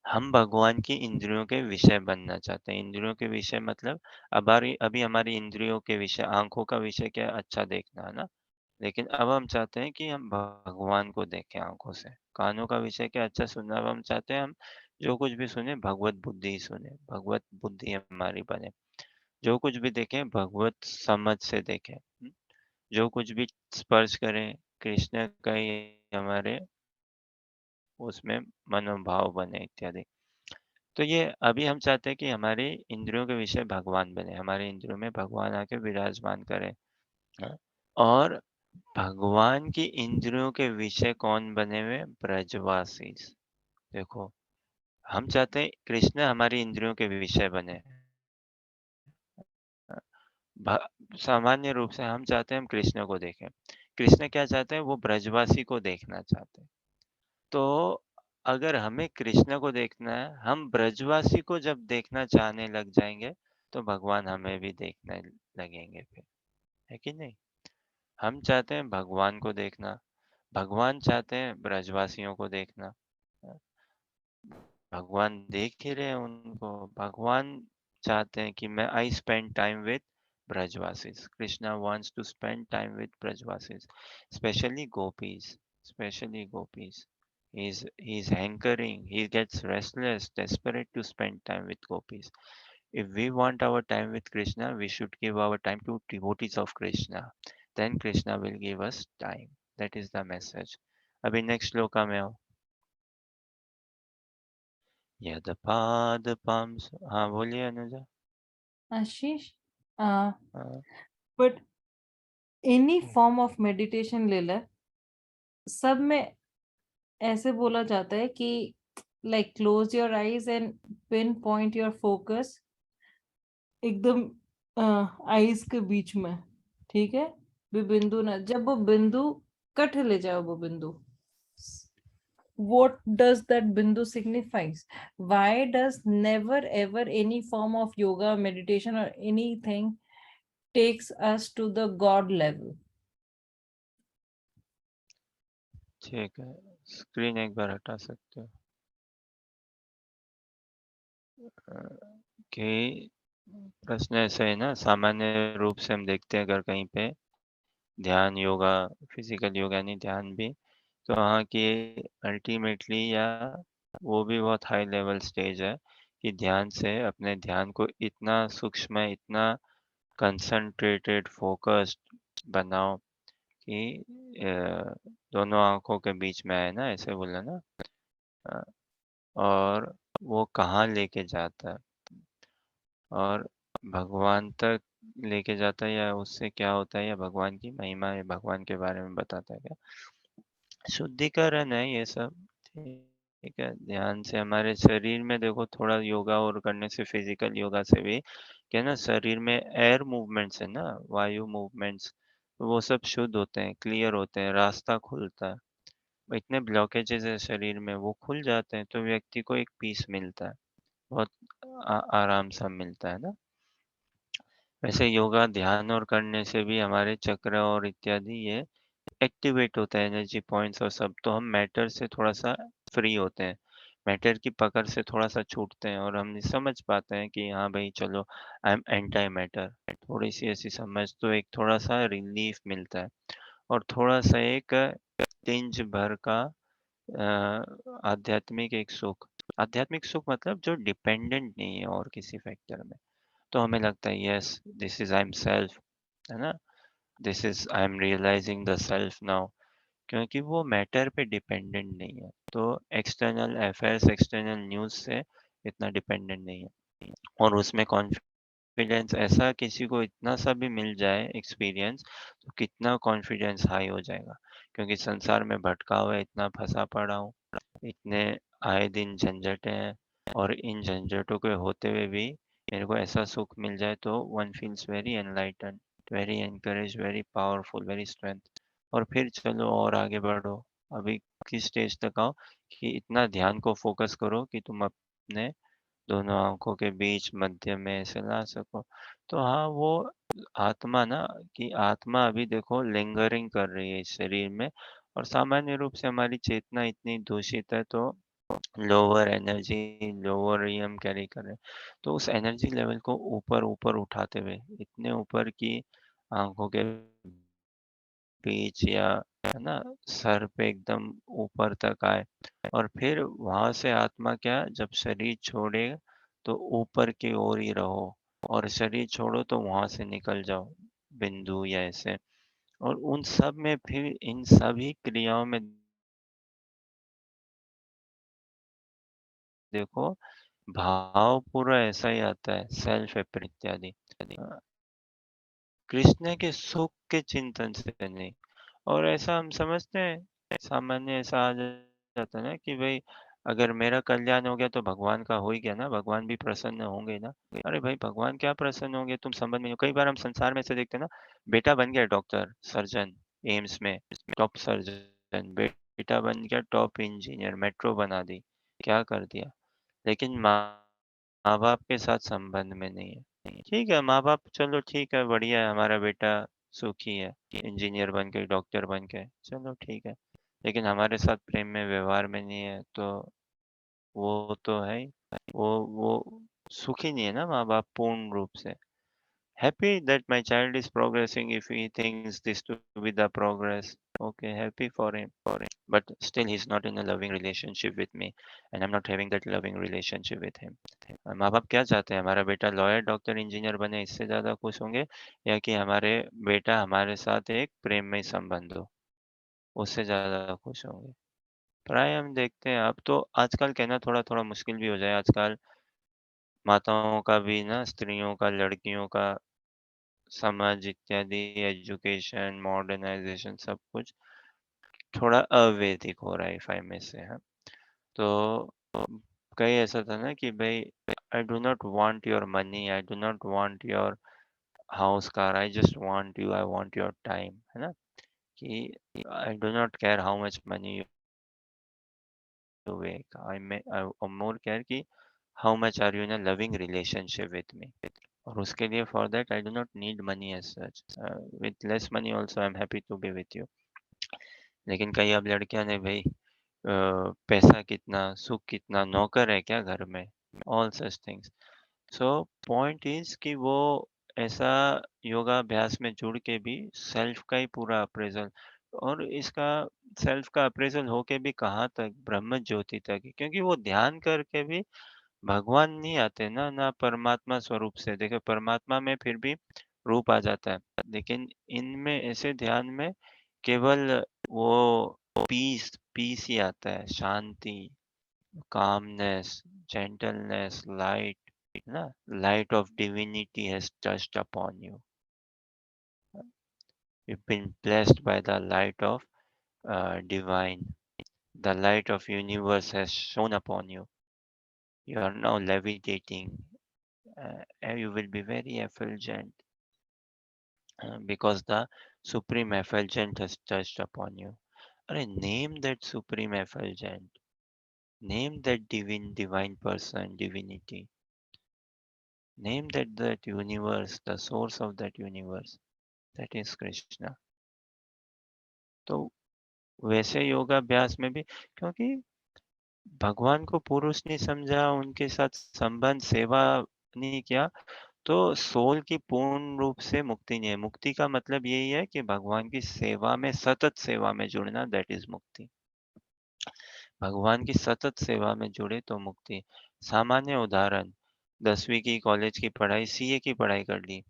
Speaker 1: हम भगवान की इंद्रियों के विषय बनना चाहते हैं। इंद्रियों के विषय मतलब अभी हमारी इंद्रियों के विषय, आँखों का विषय क्या है? अच्छा देखना, है ना? लेकिन अब हम चाहते हैं कि हम भगवान को देखें आँखों से। कानों का विषय क्या? अच्छा सुनना। अब हम चाहते हैं हम जो कुछ भी सुने भगवत बुद्धि ही सुने, भगवत बुद्धि हमारी बने। जो कुछ भी देखें भगवत समझ से देखें। जो कुछ भी स्पर्श करें कृष्ण का ही हमारे उसमें मनोभाव बने इत्यादि। तो ये अभी हम चाहते हैं कि हमारे इंद्रियों के विषय भगवान बने, हमारे इंद्रियों में भगवान आके विराजमान करे। हाँ? और भगवान की इंद्रियों के विषय कौन बने हुए? ब्रजवासी। देखो, हम चाहते हैं कृष्ण हमारी इंद्रियों के विषय बने। सामान्य रूप से हम चाहते हैं हम कृष्ण को देखें। कृष्ण क्या चाहते हैं? वो ब्रजवासी को देखना चाहते हैं। तो अगर हमें कृष्ण को देखना है, हम ब्रजवासी को जब देखना चाहने लग जाएंगे, तो भगवान हमें भी देखने लगेंगे फिर, है कि नहीं? हम चाहते हैं भगवान को देखना, भगवान चाहते हैं ब्रजवासियों को देखना। भगवान देख ही रहे हैं उनको। भगवान चाहते हैं कि मैं I spend time with Brajwasis. Krishna wants to spend time with brajvasis, especially gopis, especially gopis. He's hankering, he gets restless, desperate to spend time with gopis. If we want our time with Krishna, we should give our time to devotees of Krishna. Then Krishna will give us time. That is the message. अभी नेक्स्ट श्लोका में आओ। यदपादपं हाँ बोलिए अनुजा।
Speaker 5: आशीष,
Speaker 1: हाँ,
Speaker 5: but any form of meditation ले ले, सब में ऐसे बोला जाता है कि like close your eyes and pin point your focus एकदम आईज के बीच में, ठीक है? भी बिंदु ना, जब वो बिंदु कट ले जाओ, वो बिंदु, what does that bindu signifies? Why does never ever any form of yoga, meditation or anything takes us to the god level?
Speaker 1: ठीक है, स्क्रीन एक बार हटा सकते हो। कि प्रश्न ऐसा है ना, सामान्य रूप से हम देखते हैं अगर कहीं पे ध्यान योगा, फिजिकल योगा नहीं ध्यान भी, तो वहाँ की अल्टीमेटली या वो भी बहुत हाई लेवल स्टेज है कि ध्यान से अपने ध्यान को इतना सूक्ष्म, इतना कंसंट्रेटेड, फोकस्ड बनाओ कि दोनों आंखों के बीच में आए ना, ऐसे बोला ना। अ, और वो कहाँ लेके जाता है और भगवान तक लेके जाता है, या उससे क्या होता है, या भगवान की महिमा है, भगवान के बारे में बताता है क्या? शुद्धिकरण है ये सब। ठीक है, ध्यान से हमारे शरीर में देखो, थोड़ा योगा और करने से, फिजिकल योगा से भी क्या है ना, शरीर में एयर मूवमेंट्स है ना, वायु मूवमेंट्स, तो वो सब शुद्ध होते हैं, क्लियर होते हैं, रास्ता खुलता है। इतने ब्लॉकेजेस है शरीर में, वो खुल जाते हैं, तो व्यक्ति को एक पीस मिलता है, बहुत आराम सा मिलता है ना। वैसे योगा ध्यान और करने से भी हमारे चक्र और इत्यादि ये एक्टिवेट होता है, एनर्जी पॉइंट्स और सब, तो हम मैटर से थोड़ा सा फ्री होते हैं, मैटर की पकड़ से थोड़ा सा छूटते हैं, और हम समझ पाते हैं कि हाँ भाई चलो, आई एम एंटी मैटर। थोड़ी सी ऐसी समझ, तो एक थोड़ा सा रिलीफ मिलता है, और थोड़ा सा एक टिंज भर का आध्यात्मिक एक सुख। आध्यात्मिक सुख मतलब जो डिपेंडेंट नहीं है और किसी फैक्टर में, तो हमें लगता है yes this is I am self, है ना, this is I am realising the self now, क्योंकि वो मैटर पे डिपेंडेंट नहीं है, तो एक्सटर्नल अफेयर्स, एक्सटर्नल न्यूज़ से इतना डिपेंडेंट नहीं है, और उसमें कॉन्फिडेंस ऐसा किसी को इतना सा भी मिल जाए एक्सपीरियंस, तो कितना कॉन्फिडेंस हाई हो जाएगा। क्योंकि संसार में भटका हुआ है, इतना फँसा पड़ा हूँ, इतने आए दिन झंझटें हैं, और इन झंझटों के होते हुए भी मेरे को ऐसा सुख मिल जाए तो one feels very enlighten, very encourage, very powerful, very strength. और फिर चलो और आगे बढ़ो। अभी किस स्टेज तक आओ कि इतना ध्यान को फ़ोकस करो कि तुम अपने दोनों आँखों के बीच मध्य में ऐसे ला सको। तो हाँ, वो आत्मा ना, कि आत्मा अभी देखो लिंगरिंग कर रही है इस शरीर में, और सामान्य रूप से हमारी चेतना इतनी दूषित है, तो लोअर एनर्जी, लोअर ही हम कैरी कर रहे हैं। तो उस एनर्जी लेवल को ऊपर-ऊपर उठाते हुए, इतने ऊपर कि आँखों के बीच या है ना, सर पे एकदम ऊपर तक आए, और फिर वहाँ से आत्मा क्या, जब शरीर छोड़े तो ऊपर की ओर ही रहो, और शरीर छोड़ो तो वहाँ से निकल जाओ, बिंदु या ऐसे। और उन सब में फिर इन सभी क्रियाओं में देखो भाव पूरा ऐसा ही आता है, सेल्फ इत्यादि। कृष्ण के सुख के चिंतन से नहीं। और ऐसा हम समझते हैं, सामान्य ऐसा आ जाता है ना कि भाई अगर मेरा कल्याण हो गया तो भगवान का हो ही गया ना, भगवान भी प्रसन्न होंगे ना। अरे भाई भगवान क्या प्रसन्न होंगे, तुम संबंध में हो। कई बार हम संसार में ऐसे देखते हैं ना, बेटा बन गया डॉक्टर, सर्जन, एम्स में टॉप सर्जन, बेटा बन गया टॉप इंजीनियर, मेट्रो बना दी, क्या कर दिया, लेकिन माँ माँ बाप के साथ संबंध में नहीं है। ठीक है, माँ बाप चलो ठीक है, बढ़िया है, हमारा बेटा सुखी है, इंजीनियर बन के, डॉक्टर बन के, चलो ठीक है। लेकिन हमारे साथ प्रेम में, व्यवहार में नहीं है, तो वो तो है ही, वो सुखी नहीं है ना माँ बाप पूर्ण रूप से। Happy that my child is progressing if he thinks this to be the progress. Okay, happy for him. But still he's not in a loving relationship with me, and I'm not having that loving relationship with him. माँ बाप क्या चाहते हैं, हमारा बेटा लॉयर, डॉक्टर, इंजीनियर बने, इससे ज़्यादा खुश होंगे, या कि हमारे बेटा हमारे साथ एक प्रेममय संबंध हो, उससे ज़्यादा खुश होंगे। प्राय हम देखते हैं, अब तो आजकल कहना थोड़ा थोड़ा मुश्किल भी हो जाए, आजकल माताओं का भी ना, स्त्रियों का, लड़कियों का समाज इत्यादि, एजुकेशन, मॉडर्नाइजेशन, सब कुछ थोड़ा अवैधिक हो रहा है, इफ आई मे से, हाँ। तो कहीं ऐसा था ना कि भाई I do not want your money, I do not want your house, car, I just want you, I want your time, है ना, कि I do not care how much money you make, I more care कि how much are you in a loving relationship with me. और उसके लिए for that I do not need money as such, with less money also I am happy to be with you. लेकिन कई अब लड़कियां ने भाई पैसा कितना, सुख कितना, नौकर है क्या घर में, all such things. So point is कि वो ऐसा योगाभ्यास में जुड़ के भी सेल्फ का ही पूरा अप्रेजल, और इसका सेल्फ का अप्रेजल होके भी कहाँ तक, ब्रह्म ज्योति तक ही। क्योंकि वो ध्यान करके भी भगवान नहीं आते ना, ना परमात्मा स्वरूप से। देखो परमात्मा में फिर भी रूप आ जाता है, लेकिन इनमें ऐसे ध्यान में केवल वो पीस पीस ही आता है, शांति, कामनेस, जेंटलनेस, लाइट, ना, light of divinity has touched upon you. You've been blessed by the light of divine. The light of universe has shone upon you. You are now levitating. And you will be very effulgent because the supreme effulgent has touched upon you. Name that supreme effulgent. Name that divine person, divinity. Name that universe, the source of that universe. That is Krishna. तो वैसे योगाभ्यास में भी, क्योंकि भगवान को पुरुष नहीं समझा, उनके साथ संबंध, सेवा नहीं किया, तो सोल की पूर्ण रूप से मुक्ति नहीं है। मुक्ति का मतलब यही है कि भगवान की सेवा में, सतत सेवा में जुड़ना, दैट इज मुक्ति। भगवान की सतत सेवा में जुड़े तो मुक्ति। सामान्य उदाहरण, 10वीं की कॉलेज की पढ़ाई, सीए की पढ़ाई कर ली,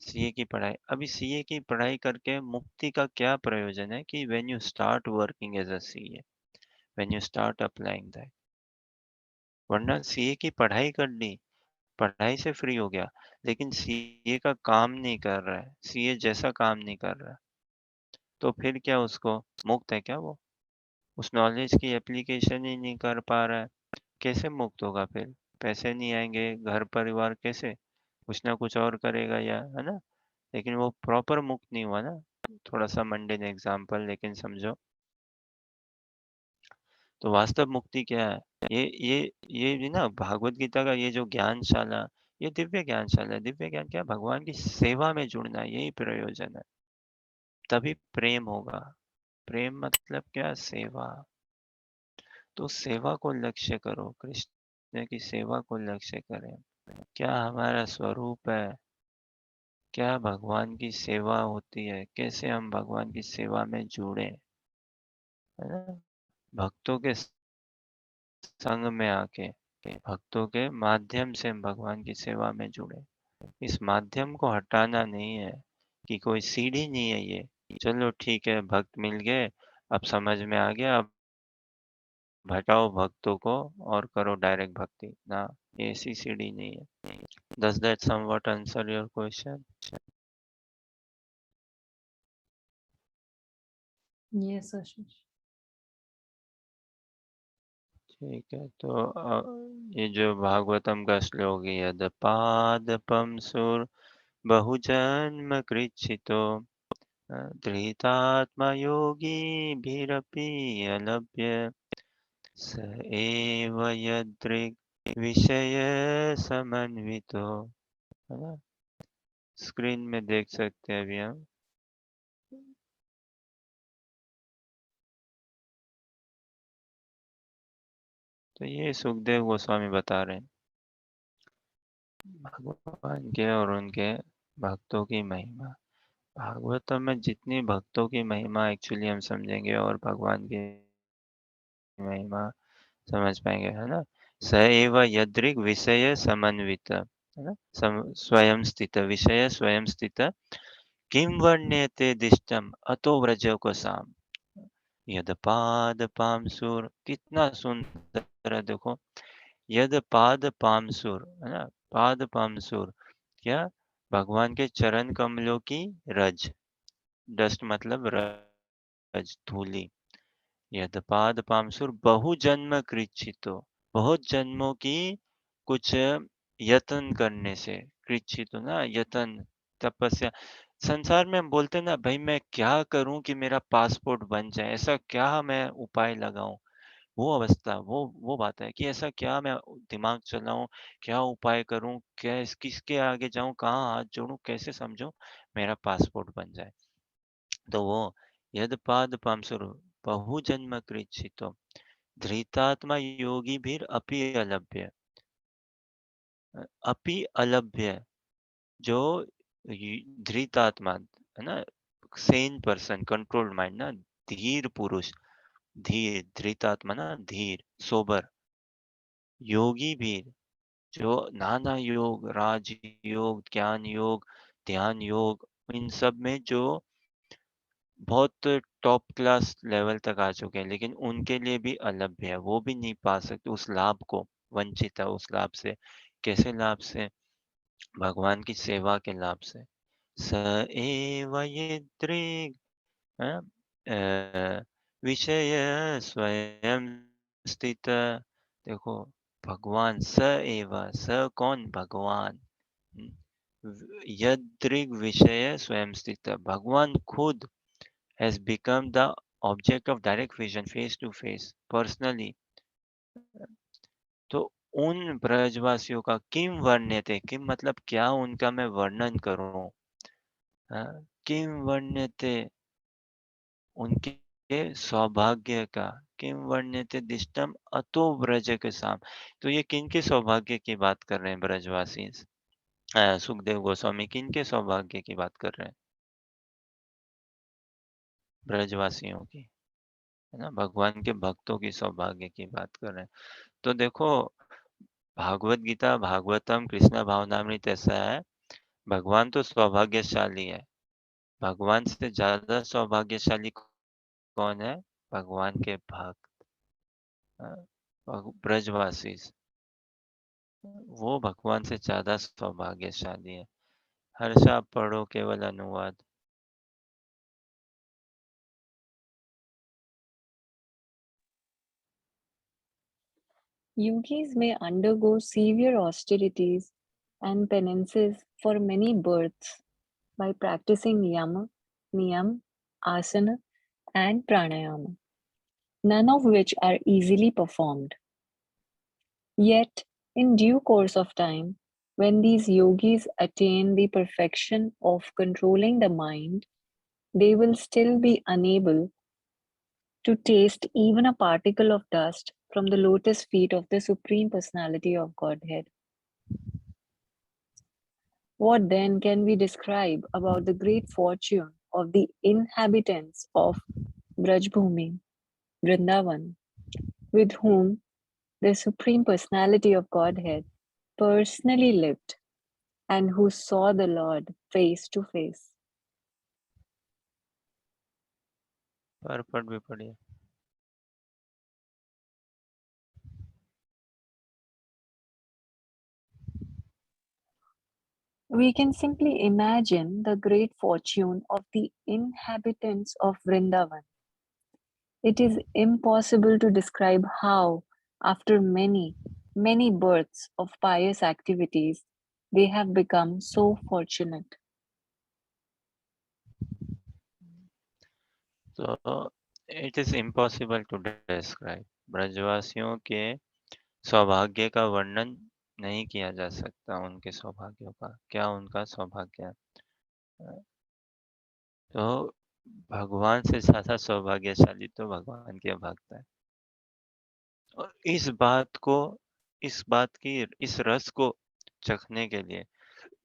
Speaker 1: सीए की पढ़ाई, अभी सीए की पढ़ाई करके मुक्ति का क्या प्रयोजन है, कि when you start working as a CA, when you start applying that. वरना सीए की पढ़ाई कर ली, पढ़ाई से फ्री हो गया, लेकिन सीए का काम नहीं कर रहा है, सीए जैसा काम नहीं कर रहा है, तो फिर क्या उसको मुक्त है क्या वो? उस नॉलेज की एप्लीकेशन ही नहीं कर पा रहा है, कैसे मुक्त होगा फिर? पैसे नहीं आएँगे, घर परिवार कैसे? कुछ ना कुछ और करेगा या है ना? लेकिन वो प्रॉपर मुक्त नहीं हुआ ना। थोड़ा-सा मंडेन एग्ज़ाम्पल लेकिन समझो। तो वास्तव मुक्ति क्या है? ये भी ना भागवत गीता का ये जो ज्ञानशाला, ये दिव्य ज्ञानशाला है। दिव्य ज्ञान क्या है? भगवान की सेवा में जुड़ना, यही प्रयोजन है। तभी प्रेम होगा। प्रेम मतलब क्या? सेवा। तो सेवा को लक्ष्य करो, कृष्ण की सेवा को लक्ष्य करें। क्या हमारा स्वरूप है? क्या भगवान की सेवा होती है? कैसे हम भगवान की सेवा में जुड़े, है ना? भक्तों के संग में आके, भक्तों के माध्यम से हम भगवान की सेवा में जुड़े। इस माध्यम को हटाना नहीं है कि कोई सीढ़ी नहीं है ये। चलो ठीक है, भक्त मिल गए, अब समझ में आ गया, अब हटाओ भक्तों को और करो डायरेक्ट भक्ति। ना, ये ऐसी सीढ़ी नहीं है। Does that somewhat answer your question?
Speaker 5: Yes Ashish.
Speaker 1: ठीक है, तो ये जो भागवतम का श्लोक है, यद पादपम सुर बहुजन्म कृच्छितो धृतात्मा योगीभिरपि अलभ्य स एव यदृक् विषय समन्वितो, है ना? स्क्रीन में देख सकते हैं अभी हम। तो ये सुखदेव गोस्वामी बता रहे हैं भगवान के और उनके भक्तों की महिमा। भागवतम में जितनी भक्तों की महिमा एक्चुअली हम समझेंगे और भगवान की महिमा समझ पाएंगे, है ना? स एव यदृक् विषय समन्वित, है ना? स्वयं स्थित, विषय स्वयं स्थित, किं वर्ण्यते दिष्टम अतो व्रज को साम, यद पाद पामसुर, कितना सुंदर है देखो। यद पाद पामसुर, है ना? पाद पामसुर क्या? भगवान के चरण कमलों की रज, डस्ट मतलब रज, धूली। यदपाद पामसुर बहुजन्म कृच्छितो, बहुत जन्मों की कुछ यत्न करने से, कृच्छितो ना यत्न, तपस्या। संसार में हम बोलते हैं ना, भाई मैं क्या करूं कि मेरा पासपोर्ट बन जाए, ऐसा क्या मैं उपाय लगाऊं? वो अवस्था, वो बात है कि ऐसा क्या मैं दिमाग चलाऊं, क्या उपाय करूं, किसके आगे जाऊं, कहाँ हाथ जोड़ूं, कैसे समझूं मेरा पासपोर्ट बन जाए। तो वो यद पाद पामसुर बहुजन्म कृच्छितो धृतात्मा योगी भी अपि अलभ्य, अपि अलभ्य, जो धृतात्मा, है ना? सेन पर्सन, कंट्रोल्ड माइंड ना, धीर पुरुष, धीर, धृतात्मा ना धीर, सोबर, योगी भी, जो नाना योग, राज योग, ज्ञान योग, ध्यान योग, इन सब में जो बहुत टॉप क्लास लेवल तक आ चुके हैं, लेकिन उनके लिए भी अलभ्य है, वो भी नहीं पा सकते उस लाभ को, वंचित है उस लाभ से। कैसे लाभ से? भगवान की सेवा के लाभ से। स एव यदृक्, हाँ? विषय स्वयं स्थित, देखो भगवान स एव, स कौन? भगवान। हम्म, यदृक् विषय स्वयं स्थित, भगवान खुद has become the object of direct vision, face to face, personally। तो उन ब्रजवासियों का किम वर्ण्यते, किम मतलब क्या उनका मैं वर्णन करूं, हाँ? किम वर्ण्यते, उनके सौभाग्य का, किम वर्ण्यते दिष्टम अतो ब्रज के साम। तो ये किनके सौभाग्य की बात कर रहे हैं ब्रजवासी? सुखदेव गोस्वामी किनके सौभाग्य की बात कर रहे हैं? ब्रजवासियों की, है ना? भगवान के भक्तों की सौभाग्य की बात कर रहे हैं। तो देखो, भागवत गीता, भागवतम, कृष्ण भावनामृत ऐसा है, भगवान तो सौभाग्यशाली है। भगवान से ज्यादा सौभाग्यशाली कौन है? भगवान के भक्त, ब्रजवासी। वो भगवान से ज़्यादा सौभाग्यशाली है। हर्षा आप पढ़ो केवल अनुवाद।
Speaker 4: Yogis may undergo severe austerities and penances for many births by practicing yama, niyam, asana, and pranayama, none of which are easily performed. Yet, in due course of time, when these yogis attain the perfection of controlling the mind, they will still be unable to taste even a particle of dust from the lotus feet of the Supreme Personality of Godhead. What then can we describe about the great fortune of the inhabitants of Brajbhumi, Vrindavan, with whom the Supreme Personality of Godhead personally lived and who saw the Lord face to face?
Speaker 1: पढ़ भी पढ़िए।
Speaker 4: We can simply imagine the great fortune of the inhabitants of Vrindavan. It is impossible to describe how, after many, many births of pious activities, they have become so fortunate.
Speaker 1: तो it is impossible to describe. ब्रजवासियों के सौभाग्य का वर्णन नहीं किया जा सकता। उनके सौभाग्यों का क्या, उनका सौभाग्य है। तो भगवान से ज़्यादा सौभाग्यशाली तो भगवान के भक्त है। और इस बात की इस रस को चखने के लिए,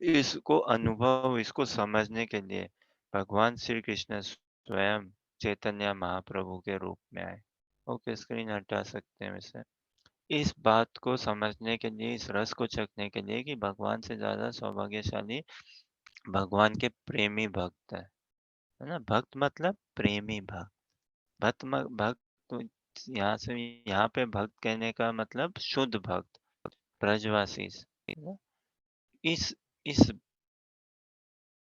Speaker 1: इसको अनुभव, इसको समझने के लिए भगवान श्री कृष्ण स्वयं चैतन्य महाप्रभु के रूप में आए। ओके, स्क्रीन हटा सकते हैं वैसे। इस बात को समझने के लिए, इस रस को चखने के लिए कि भगवान से ज़्यादा सौभाग्यशाली भगवान के प्रेमी भक्त है ना? भक्त मतलब प्रेमी भक्त। भक्त तो यहाँ पे भक्त कहने का मतलब शुद्ध भक्त, ब्रजवासी, है ना? इस इस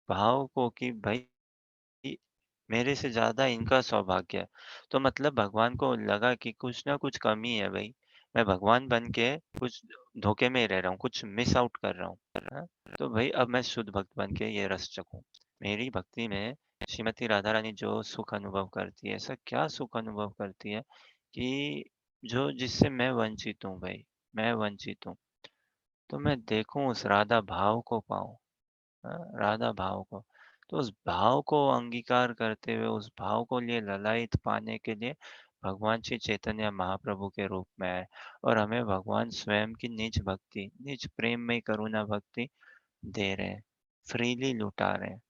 Speaker 1: भाव को कि भाई मेरे से ज़्यादा इनका सौभाग्य है। तो मतलब भगवान को लगा कि कुछ ना कुछ कमी है भाई। मैं भगवान बन के कुछ धोखे में ही रह रहा हूँ, कुछ मिस आउट कर रहा हूँ। हाँ? तो भाई अब मैं शुद्ध भक्त बन के ये रस चखूँ। मेरी भक्ति में श्रीमती राधा रानी जो सुख अनुभव करती है, ऐसा क्या सुख अनुभव करती है कि जो जिससे मैं वंचित हूँ भाई, मैं वंचित हूँ। तो मैं देखूँ उस राधा भाव को पाऊँ। राधा भाव को। तो उस भाव को अंगीकार करते हुए, उस भाव को लिए ललायत पाने के लिए भगवान श्री चैतन्य महाप्रभु के रूप में आए और हमें भगवान स्वयं की निज भक्ति, निज प्रेम में करुणा भक्ति दे रहे हैं, फ्रीली लुटा रहे हैं।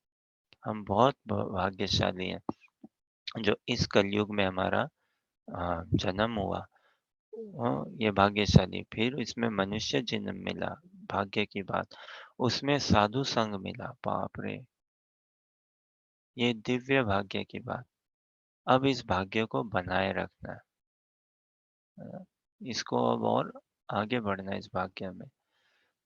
Speaker 1: हम बहुत भाग्यशाली हैं जो इस कलयुग में हमारा जन्म हुआ। ये भाग्यशाली। फिर इसमें मनुष्य जन्म मिला, भाग्य की बात। उसमें साधु संग मिला, बाप रे! ये दिव्य भाग्य की बात। अब इस भाग्य को बनाए रखना है। इसको अब और आगे बढ़ना है इस भाग्य में।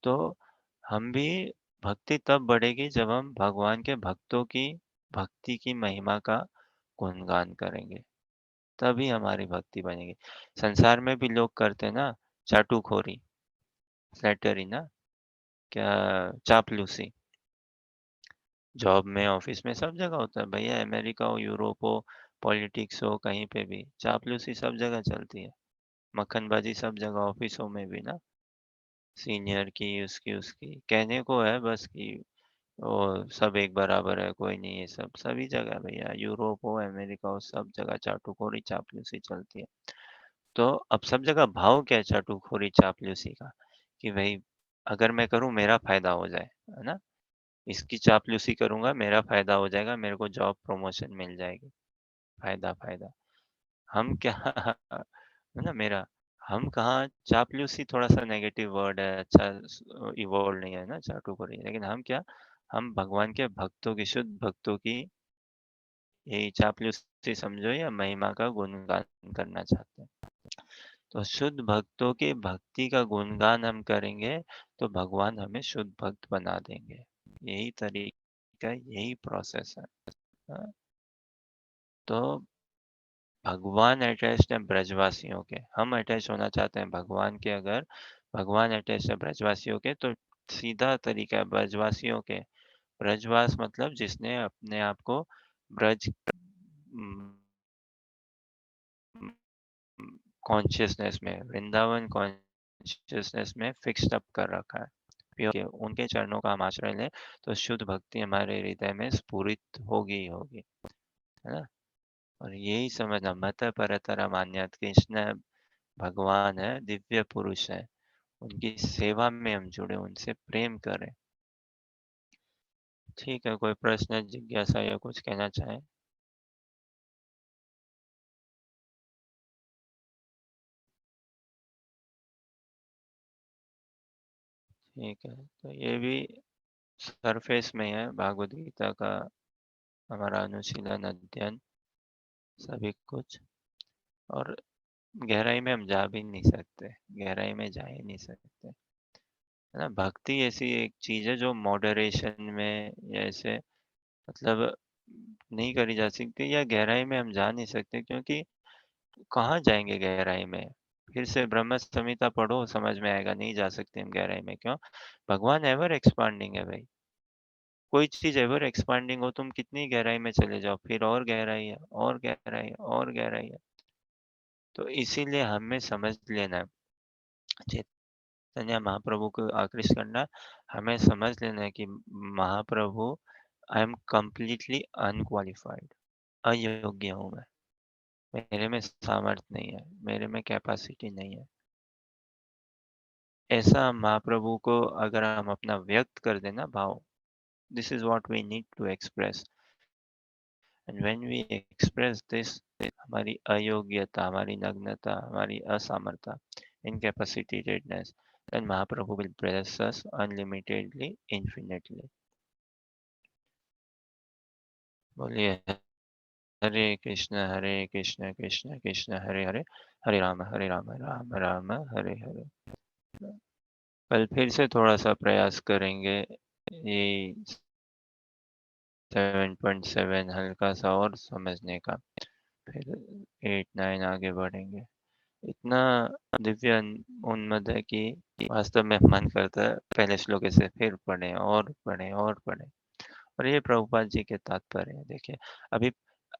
Speaker 1: तो हम भी भक्ति तब बढ़ेगी जब हम भगवान के भक्तों की भक्ति की महिमा का गुणगान करेंगे, तभी हमारी भक्ति बनेगी। संसार में भी लोग करते हैं ना चाटुखोरी, फ्लैटरी ना, क्या चापलूसी। जॉब में, ऑफिस में, सब जगह होता है भैया। अमेरिका हो, यूरोप हो, पॉलिटिक्स हो, कहीं पे भी चापलूसी सब जगह चलती है। मक्खनबाजी सब जगह, ऑफिसों में भी ना, सीनियर की, उसकी उसकी कहने को है बस कि वो सब एक बराबर है, कोई नहीं। ये सब सभी जगह भैया, यूरोप हो, अमेरिका हो, सब जगह चाटुखोरी चापलूसी चलती है। तो अब सब जगह भाव क्या है चाटुखोरी चापलूसी का कि भाई अगर मैं करूं मेरा फायदा हो जाए, है ना? इसकी चापलूसी करूंगा मेरा फायदा हो जाएगा, मेरे को जॉब प्रमोशन मिल जाएगी। फायदा फायदा, हम क्या है ना मेरा, हम कहाँ चापलूसी थोड़ा सा नेगेटिव वर्ड है, अच्छा इवॉल्व नहीं है ना चाटुकरी। लेकिन हम क्या, हम भगवान के भक्तों की, शुद्ध भक्तों की यही चापलूसी समझो या महिमा का गुणगान करना चाहते हैं। तो शुद्ध भक्तों की भक्ति का गुणगान हम करेंगे तो भगवान हमें शुद्ध भक्त बना देंगे। यही तरीका, यही प्रोसेस है। हाँ, तो भगवान अटैच्ड है ब्रजवासियों के, हम अटैच होना चाहते हैं भगवान के। अगर भगवान अटैच है ब्रजवासियों के तो सीधा तरीका है ब्रजवासियों के। ब्रजवास मतलब जिसने अपने आप को ब्रज कॉन्शियसनेस में, वृंदावन कॉन्शियसनेस में फिक्स्ड अप कर रखा है। प्योर उनके चरणों का हम आश्रय लें तो शुद्ध भक्ति हमारे हृदय में स्फुरित होगी ही होगी, है ना। और यही समझना, मत परतर मान्यात, कृष्ण भगवान है, दिव्य पुरुष है, उनकी सेवा में हम जुड़े, उनसे प्रेम करें। ठीक है, कोई प्रश्न, जिज्ञासा या कुछ कहना चाहें? ठीक है, तो ये भी सरफेस में है भागवत गीता का हमारा अनुशीलन, अध्ययन, सभी कुछ। और गहराई में हम जा भी नहीं सकते, गहराई में जा ही नहीं सकते, है ना। भक्ति ऐसी एक चीज है जो मॉडरेशन में या ऐसे मतलब नहीं करी जा सकती, या गहराई में हम जा नहीं सकते, क्योंकि कहाँ जाएंगे गहराई में। फिर से ब्रह्म संहिता पढ़ो, समझ में आएगा, नहीं जा सकते हम गहराई में। क्यों? भगवान एवर एक्सपांडिंग है भाई। कोई चीज एवर एक्सपांडिंग हो, तुम कितनी गहराई में चले जाओ, फिर और गहराई है, और गहराई है, और गहराई है। तो इसीलिए हमें समझ लेना है, चैतन्य महाप्रभु को आकृष्ट करना, हमें समझ लेना है कि महाप्रभु, आई एम कंप्लीटली अनक्वालिफाइड, अयोग्य हूँ मैं, मेरे में सामर्थ्य नहीं है, मेरे में कैपेसिटी नहीं है। ऐसा महाप्रभु को अगर हम अपना व्यक्त कर देना भाव, this is what we need to express, and when we express this, हमारी अयोग्यता, हमारी नग्नता, हमारी असामर्थ्य, incapacitedness, then Mahaprabhu will bless us unlimitedly, infinitely. बोलिए हरे कृष्ण कृष्ण कृष्ण हरे हरे, हरे राम राम राम हरे हरे। कल फिर से थोड़ा सा प्रयास करेंगे ये 7.7 हल्का सा और समझने का, फिर 8-9 आगे बढ़ेंगे। इतना दिव्य उन्मद है कि वास्तव में मन करता है पहले श्लोक से फिर पढ़े और पढ़े और पढ़े। और ये प्रभुपाद जी के तात्पर्य है। देखिए, अभी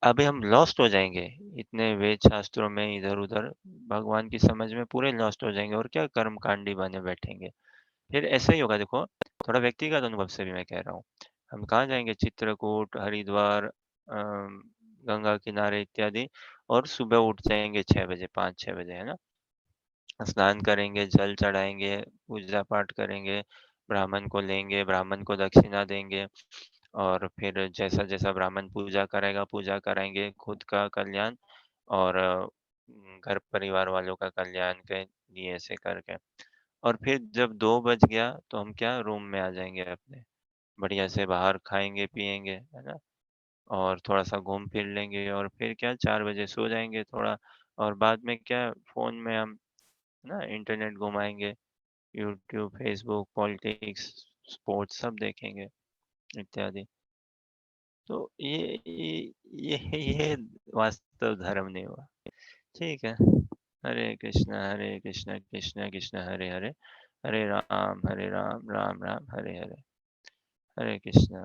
Speaker 1: अभी हम लॉस्ट हो जाएंगे इतने वेद शास्त्रों में, इधर उधर भगवान की समझ में पूरे लॉस्ट हो जाएंगे, और क्या कर्म कांडी बने बैठेंगे। फिर ऐसा ही होगा। देखो, थोड़ा व्यक्तिगत अनुभव से भी मैं कह रहा हूँ, हम कहाँ जाएंगे, चित्रकूट, हरिद्वार, गंगा किनारे इत्यादि, और सुबह उठ जाएंगे 6 बजे, 5-6 बजे, है ना। स्नान करेंगे, जल चढ़ाएंगे, पूजा पाठ करेंगे, ब्राह्मण को लेंगे, ब्राह्मण को दक्षिणा देंगे, और फिर जैसा जैसा ब्राह्मण पूजा करेगा, पूजा कराएंगे, खुद का कल्याण और घर परिवार वालों का कल्याण के लिए, ऐसे करके। और फिर जब 2 बज गया तो हम क्या, रूम में आ जाएंगे अपने, बढ़िया से बाहर खाएंगे पिएंगे, है ना, और थोड़ा सा घूम फिर लेंगे, और फिर क्या 4 बजे सो जाएंगे थोड़ा, और बाद में क्या, फोन में हम ना इंटरनेट घुमाएंगे, यूट्यूब, फेसबुक, पॉलिटिक्स, स्पोर्ट्स सब देखेंगे इत्यादि। तो ये वास्तव धर्म नहीं हुआ। ठीक है, हरे कृष्ण कृष्ण कृष्ण हरे हरे, हरे राम राम राम हरे हरे, हरे कृष्ण।